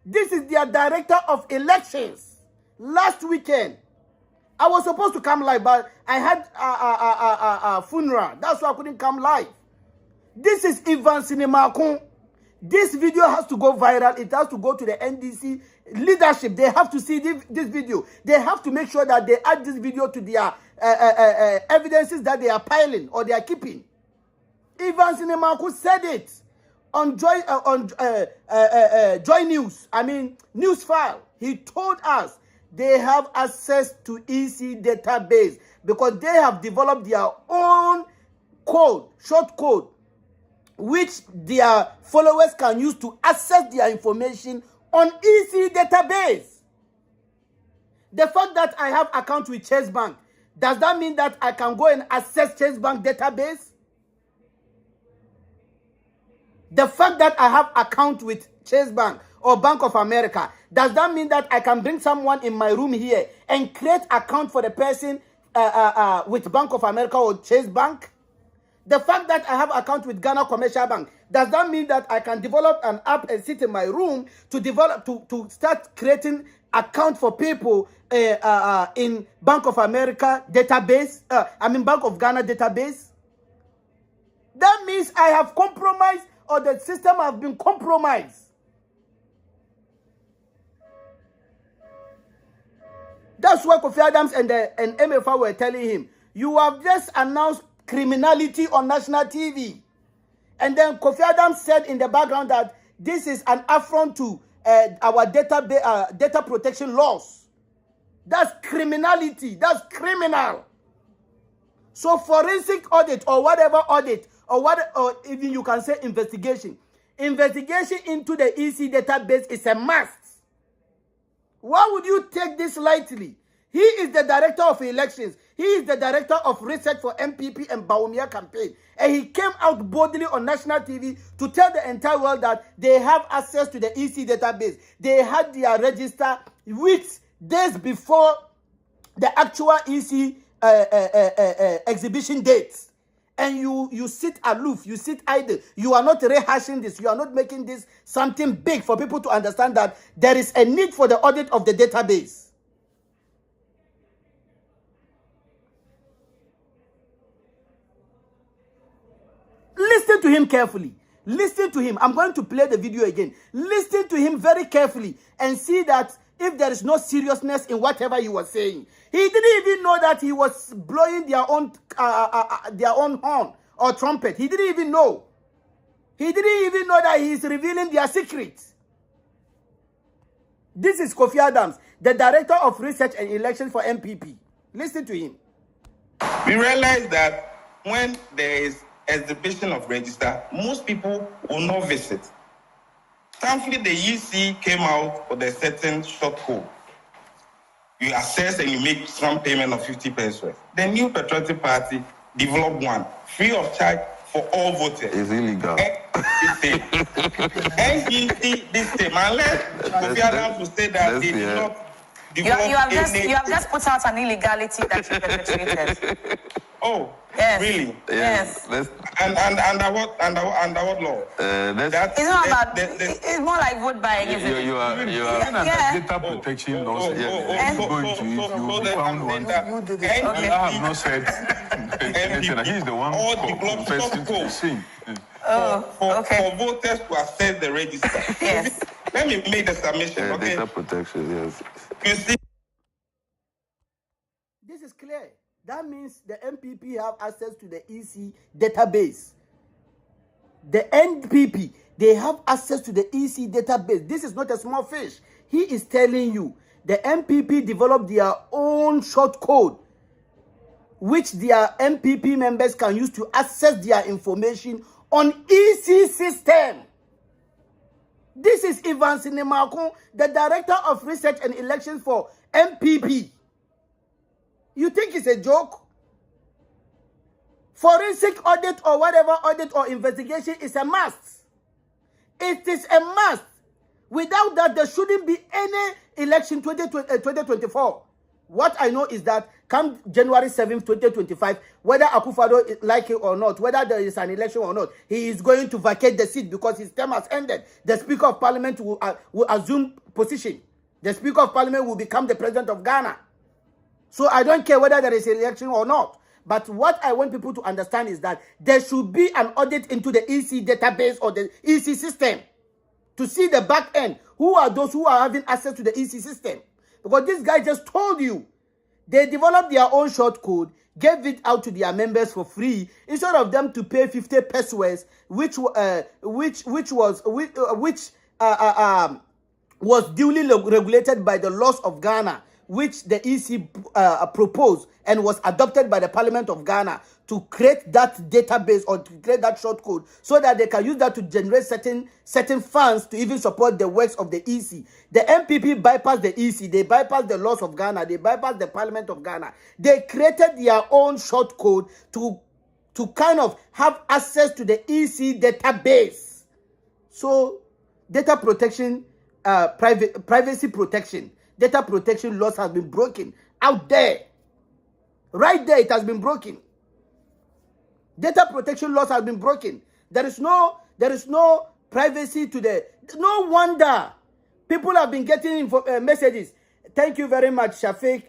This is their director of elections. Last weekend, I was supposed to come live, but I had a funeral. That's why I couldn't come live. This is Evans Nimako. This video has to go viral. It has to go to the NDC leadership. They have to see this video. They have to make sure that they add this video to their evidences that they are piling or they are keeping. Evans Nimako said it on Joy News. I mean, Newsfile. He told us they have access to EC database because they have developed their own code, short code, which their followers can use to access their information on EC database. The fact that I have account with Chase Bank, does that mean that I can go and access Chase Bank database? The fact that I have account with Chase Bank or Bank of America, does that mean that I can bring someone in my room here and create account for the person with Bank of America or Chase Bank? The fact that I have account with Ghana Commercial Bank, does that mean that I can develop an app and sit in my room to start creating account for people in Bank of America database? Bank of Ghana database? That means I have compromised or the system has been compromised. That's what Kofi Adams and MFA were telling him. You have just announced criminality on national TV. And then Kofi Adams said in the background that this is an affront to our data protection laws. That's criminality. That's criminal. So forensic audit or whatever audit or even you can say investigation. Investigation into the EC database is a must. Why would you take this lightly? He is the director of elections. He is the director of research for MPP and Bawumia campaign. And he came out boldly on national TV to tell the entire world that they have access to the EC database. They had their register weeks, days before the actual EC exhibition dates. And you sit aloof, you sit idle. You are not rehashing this. You are not making this something big for people to understand that there is a need for the audit of the database. Listen to him carefully. Listen to him. I'm going to play the video again. Listen to him very carefully and see that if there is no seriousness in whatever he was saying. He didn't even know that he was blowing their own horn or trumpet. He didn't even know. He didn't even know that he is revealing their secrets. This is Kofi Adams, the Director of Research and Elections for MPP. Listen to him. We realize that when there is exhibition of register, most people will not visit. Thankfully, the EC came out with a certain short code. You assess and you make some payment of 50 pesos. The New Patriotic Party developed one, free of charge for all voters. It's illegal. NCT this time, unless Kofi Adams will say that they did not develop you have just put out an illegality that you perpetrated. Oh, yes. Really? Yes. And under what law? It's not about. It's more like vote buying, isn't it? You are data protection laws. Going to it, you found one. I have not said anything. He's the one confessing to the sin. For voters to access the register. Yes. Let me make the submission. Okay. Data protection. Yes. You see. This is clear. That means the MPP have access to the EC database. The NPP, they have access to the EC database. This is not a small fish. He is telling you the MPP developed their own short code, which their MPP members can use to access their information on EC system. This is Ivan Sinemakon, the Director of Research and Elections for MPP. You think it's a joke? Forensic audit or whatever audit or investigation is a must. It is a must. Without that, there shouldn't be any election 2024. What I know is that come January 7th, 2025, whether Akufo-Addo like it or not, whether there is an election or not, he is going to vacate the seat because his term has ended. The Speaker of Parliament will assume position. The Speaker of Parliament will become the President of Ghana. So I don't care whether there is an election or not. But what I want people to understand is that there should be an audit into the EC database or the EC system to see the back end. Who are those who are having access to the EC system? Because this guy just told you they developed their own short code, gave it out to their members for free instead of them to pay 50 pesos, which was duly regulated by the laws of Ghana, which the EC proposed and was adopted by the Parliament of Ghana to create that database or to create that short code so that they can use that to generate certain funds to even support the works of the EC. The MPP bypassed the EC, they bypassed the laws of Ghana, they bypassed the Parliament of Ghana. They created their own short code to kind of have access to the EC database. So data protection, privacy protection, data protection laws has been broken out there. Right there, it has been broken. Data protection laws have been broken. There is no privacy to the. No wonder people have been getting messages. Thank you very much, Shafiq,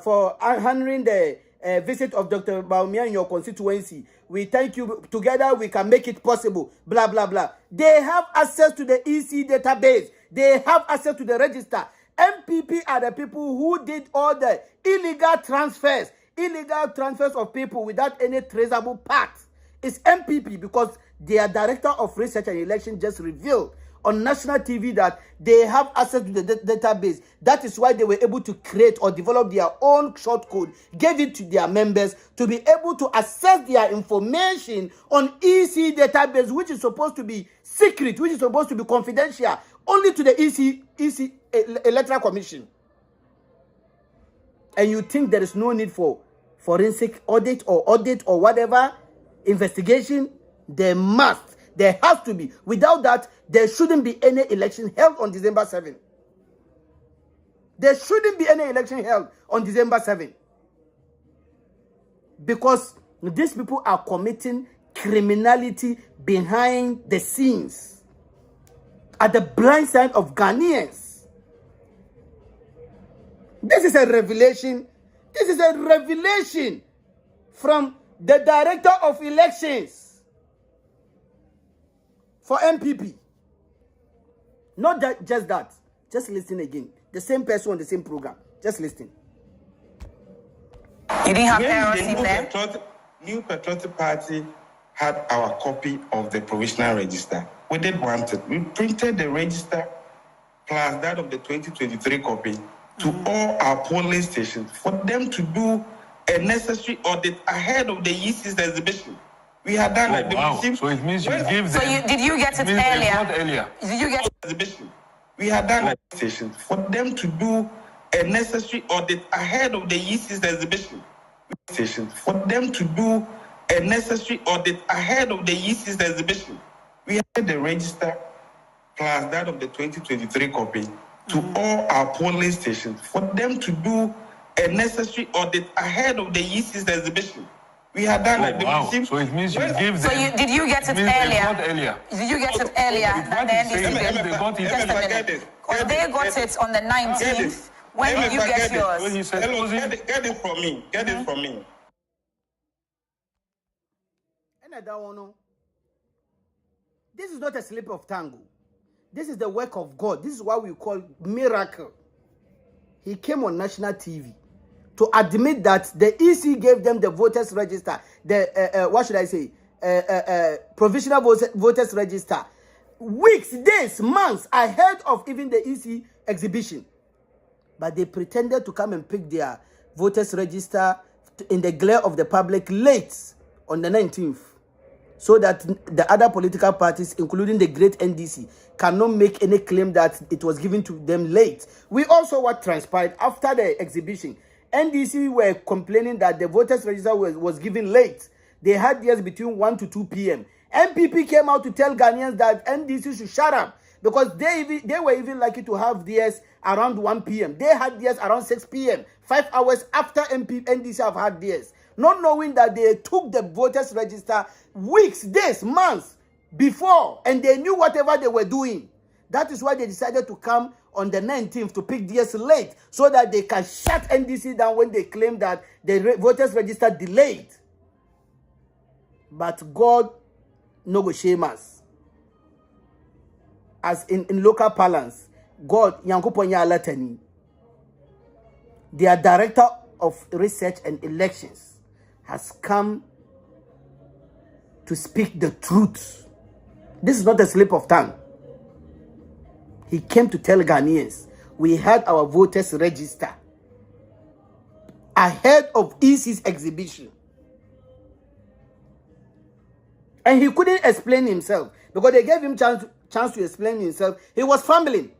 for handling the visit of Dr. Bawumia in your constituency. We thank you. Together, we can make it possible. Blah, blah, blah. They have access to the EC database. They have access to the register. MPP are the people who did all the illegal transfers of people without any traceable path. It's MPP because their Director of Research and Election just revealed on national TV that they have access to the database. That is why they were able to create or develop their own short code, gave it to their members to be able to access their information on EC database, which is supposed to be secret, which is supposed to be confidential, only to the EC Electoral Commission. And you think there is no need for forensic audit or whatever investigation? There has to be. Without that, there shouldn't be any election held on December 7. There shouldn't be any election held on December 7. Because these people are committing criminality behind the scenes at the blind side of Ghanaians. This is a revelation. This is a revelation from the Director of Elections for MPP. Not that, just that. Just listen again. The same person on the same program. Just listen. You didn't have errors in there? New Patriotic Party had our copy of the provisional register. We did want it. We printed the register plus that of the 2023 copy to all our polling stations for them to do a necessary audit ahead of the EC's exhibition. We had done that. Wow. So it means you give them. So did you get it earlier? Not earlier. Did you get exhibition? We had done that station for them to do a necessary audit ahead of the EC's exhibition. Station for them to do a necessary audit ahead of the EC's exhibition. We had the register plus that of the 2023 copy to all our polling stations for them to do a necessary audit ahead of the EC's exhibition. We had done that. Wow. So it means you give them. So did you get it earlier? Not earlier. Did you get it earlier than the NDC? They got it. Just a minute. Because they got it on the 19th. When did you get yours? When he said, get it from me. Get it from me. And that one, this is not a slip of tongue. This is the work of God. This is what we call miracle. He came on national TV to admit that the EC gave them the voters register, the what should I say, provisional voters register, weeks, days, months ahead of even the EC exhibition. But they pretended to come and pick their voters register in the glare of the public late on the 19th, so that the other political parties, including the great NDC, cannot make any claim that it was given to them late. We also what transpired after the exhibition. NDC were complaining that the voters register was given late. They had theirs between 1 to 2 p.m. MPP came out to tell Ghanaians that NDC should shut up because they were even lucky to have theirs around 1 p.m. They had theirs around 6 p.m., 5 hours after NDC have had theirs. Not knowing that they took the voters register weeks, days, months before, and they knew whatever they were doing. That is why they decided to come on the 19th to pick theirs late, so that they can shut NDC down when they claim that the voters register delayed. But God no go shame us. As in local parlance, God, Yankuponya Alatani, their director of research and elections, has come to speak the truth. This is not a slip of tongue. He came to tell Ghanaians, we had our voters register ahead of EC's exhibition. And he couldn't explain himself because they gave him chance to explain himself. He was fumbling.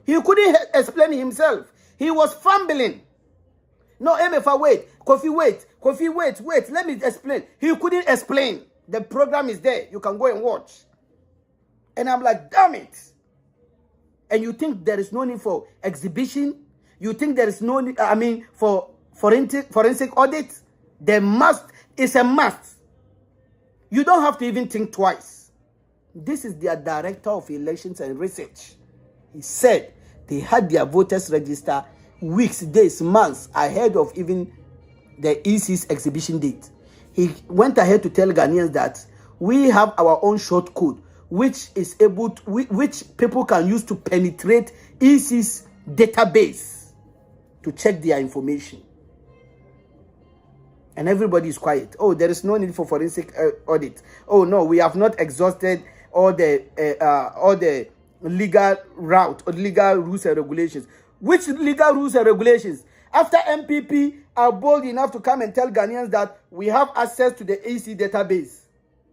He couldn't explain himself. He was fumbling. No, MFA, wait. Kofi, wait. Let me explain. He couldn't explain. The program is there. You can go and watch. And I'm like, damn it. And you think there is no need for exhibition? You think there is no need, for forensic audit? It's a must. You don't have to even think twice. This is their director of elections and research. He said they had their voters register weeks, days, months ahead of even the EC's exhibition date. He went ahead to tell Ghanaians that we have our own short code, which is which people can use to penetrate EC's database to check their information. And everybody is quiet. Oh, there is no need for forensic audit. Oh no, we have not exhausted all the legal route or legal rules and regulations. Which legal rules and regulations? After MPP are bold enough to come and tell Ghanaians that we have access to the EC database.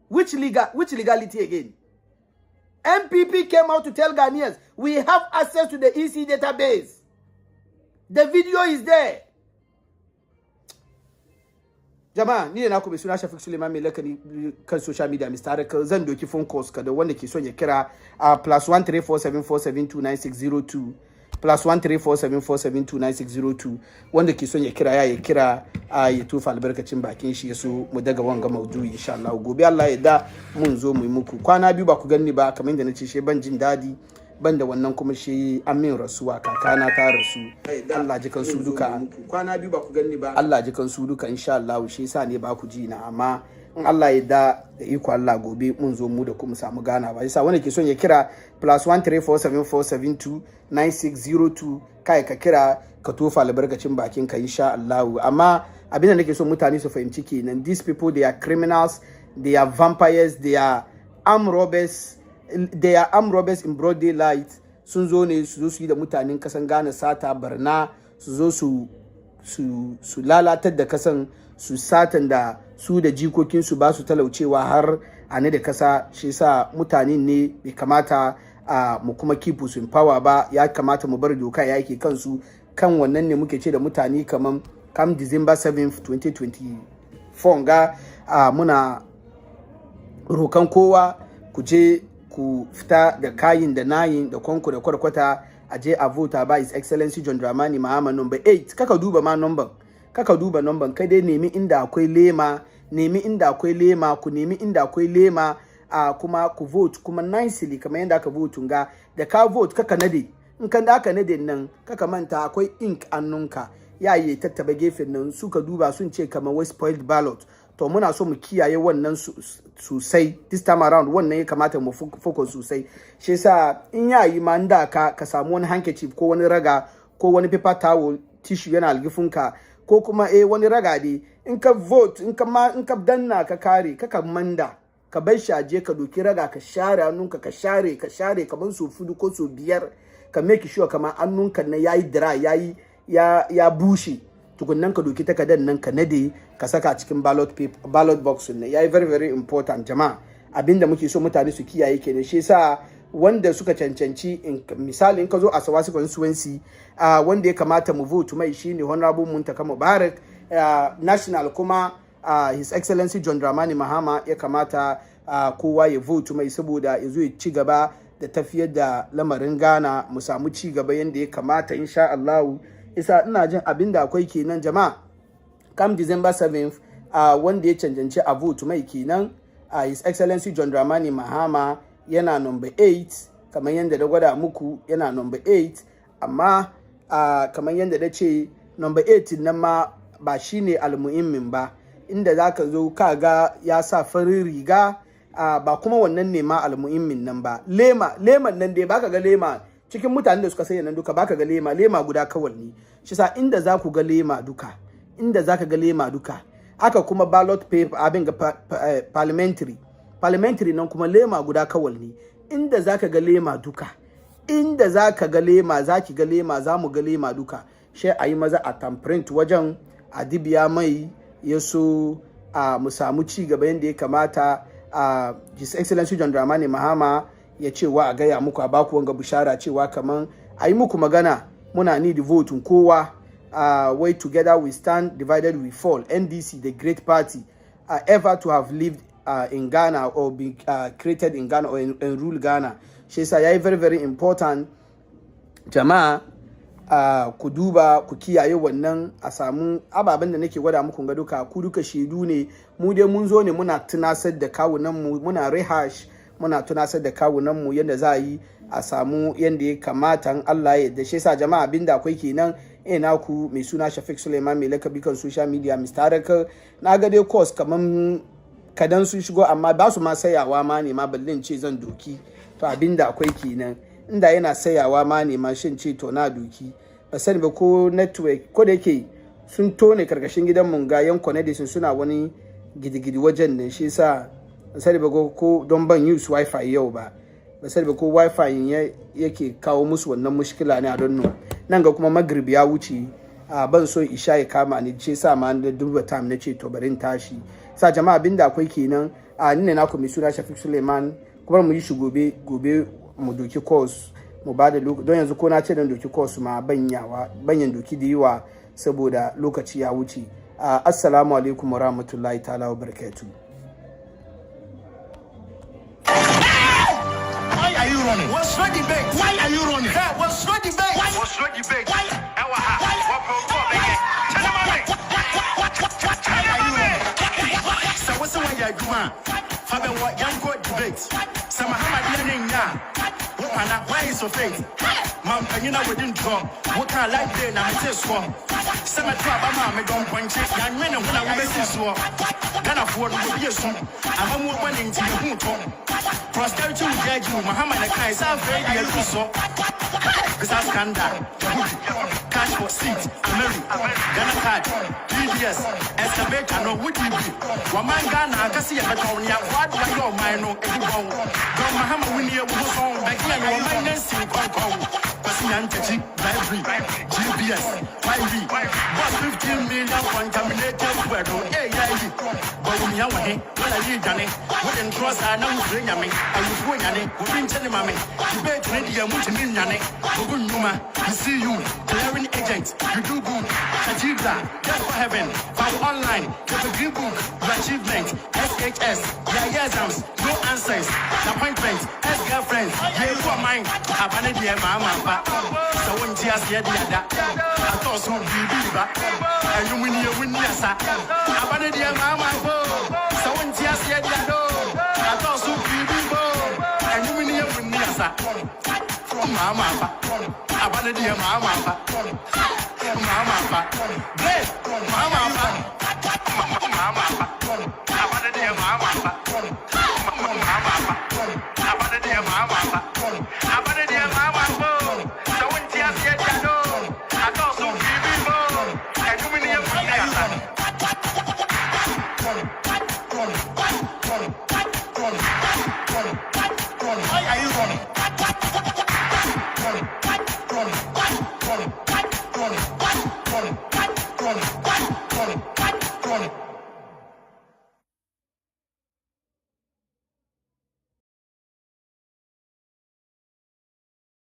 Which legality again? MPP came out to tell Ghanaians we have access to the EC database. The video is there. Jama'a, ni na ku bai suna Shafiq Suleiman mai lakani kan social media Mr. Araka zan doki phone calls ka da wanda ke son ya kira +13474729602 +13474729602 wanda ke son ya kira ya kira ya tufa albarkacin bakin shi yaso mu daga wanga maudu'i insha Allah gobe Allah ya da mun zo mu yi muku kwana biyu ba ku ganni ba kamar yadda nace she ban jin dadi banda wannan kuma shi amin rasuwa kakana ta rasu Allah ji kan su duka kwana biyu ba ku ganni ba Allah ji kan su duka insha Allah shi yasa ne ba ku ji na amma in Allah ya da iko Allah gobe mun zo mu da kuma samu gana ba yasa wanda ke son ya kira +13474729602 kai ka kira ka tofa albarkacin bakin ka insha Allah amma abin da nake so mutane su fahimci kenan these people they are criminals, they are vampires, they are armed robbers in broad daylight. sun zo ne su zo su yi da mutanen kasan Ghana sata barna su zo su lalatar da kasan su satan da su da jikokinsu ba su talaucewa har a ne da kasa shi sa mutanen ne bai kamata mu kuma keep su in power ba ya kamata mu bar doka ya yake kansu kan wannan ne muke ce da mutane kaman kam December 7th 2024 ga muna rokan kowa ku je ku fita da kayin da nayin da kwanku da kwarkwata a je a vota ba His Excellency John Dramani Mahama number 8 kaka duba ma number kai dai nemi inda akwai lema ku nemi inda akwai lema kuma ku vote kuma nicely kamar yadda aka vote ga da ka vote kaka nade in kan da aka nade nan kaka manta akwai ink annunka yayi tattaba gefen nan suka duba sun ce kamar wai spoiled ballot to muna so mu kiyaye wannan sosai this time around wannan ya kamata mu focus sosai shi yasa in yayi ma nda ka samu wani handkerchief ko wani raga ko wani paper towel tissue yana algifunka ko kuma wani raga dai in ka vote in ka danna ka kare ka manda ka bar shi aje ka doki raga ka share hannunka ka share kaman so fudu ko so biyar ka make sure kamar hannunka na yayi dry ya bushe tukunnan ka doki takardar nan ka nade ka saka cikin ballot box ne yayi very very important jama'a abinda muke so mutane su kiyaye kenan shi yasa wanda suka cancanci misali in ka zo a Sawasi constituency wanda ya kamata mu vote mai shine Honorable Muntaka Mubarak national kuma His Excellency John Dramani Mahama ya kamata kowa ya vote mai saboda ya zo ya ci gaba da tafiyar da lamarin Ghana mu samu ci gaba yanda ya kamata insha Allah isa ina jin abinda akwai kenan jama'a kam December 7th wanda ya cancanci a vote mai kenan His Excellency John Dramani Mahama yana number 8 kamar yadda da gwada muku yana number 8 amma kamar yadda da ce number 8 nan ma ba shine almuhimmin ba inda zaka zo kaga ya sa farin riga ba kuma wannan ne ma almuhimmin nan ba leman nan dai baka ga lema cikin mutanen da suka sai nan duka baka ga lema guda kawai ne shi sa inda za ku ga lema duka aka kuma ballot paper abin ga parliamentary nan kuma lema guda kawai ne inda zaka ga lema duka zaki ga lema zamu ga lema duka shi ayi maza a tamprint wajen a dibiya mai yaso mu samu ci gaba yanda ya kamata His Excellency John Dramani Mahama ya ce wa a gaya muku a baku wanga bishara cewa kaman ayi muku magana muna need vote kowa way together we stand divided we fall NDC the great party ever to have lived in Ghana or be created in Ghana or in rule Ghana shi yasa yayi very very important jama'a ku duba ku kiyaye wannan a samu ababen da nake gwada muku ga duka ku duka shedu ne mu dai mun zo ne muna tunasar da kawunan mu muna rehash muna tunasar da kawunan mu yanda za yi a samu yanda ya kamata in Allah ya yarda shi yasa jama'a abinda akwai kenan naku mai suna Shafiq Suleiman mai lakabi kan social media Mr. Haraka na ga dai course kaman kadan sun shigo amma ba su ma sayawa ma ne ma ballin ce zan doki to abinda akwai kenan inda yana sayawa ma ne ma shin ce to na doki ba sani ba ko network ko da yake sun tone karkashin gidan mun ga yan connection suna wani gidigidi wajen ne shi yasa ba sani ba ko don ban use wifi yau ba sani ba ko wifi yake kawo musu wannan mushkila ne a don nan ga kuma magrib ya wuce ban so isha ya kama ni ce sa ma da duba time na ce to barin tashi sa jama'a abinda akwai kenan ni ne naku mai suna Shafiq Suleiman kuma mu yi shi gobe mu doki course mu ba da lokaci don yanzu ko na ce dan doki course ma banyan doki da yawa saboda lokaci ya wuce assalamu alaikum warahmatullahi ta'ala wabarakatuh. Why are you running? What's no debate? Why are you running? Hey, what's no debate? What's no debate? Why? So what's the way you do, man? Fabe what young court debate? Some Muhammad Lenin, why is so fake? Mom, you know we didn't talk. What kind of life day now? It's a swamp. Some of my don't point it. Young men, when I miss this war, can afford to be a son. I'm more running to your home. Prosperity will judge you, Muhammad. I can't say, I'm very so. Because I stand down. cash for seat, Ghana card, DDS, excavator, no would you be? Waman Ghana, I can see a Betonia, what do your mind know? John Mahama Winnie was on, again, my Nancy Kong, Pasianti, Library, GPS, 5V, but 15 million contaminated weather, but when you are here, what are you done? Wouldn't trust I know bring me, I was going at it, we've been telling mommy, debate media multimillionaire, Numa, you see you, clearing agent, you do good, achieve that, get for heaven, found online, get a good book, your achievement, SHS, yeah, exams, no answers, appointments, ex-girlfriends, yeah, you are mine, I've had a mama, so when tears here, the other, I thought so be back, and you win your son, I've had a mama, so when tears here, the other, I thought so be and you win your son, mama, I've had a mama, great, mama, I've had a mama, Run.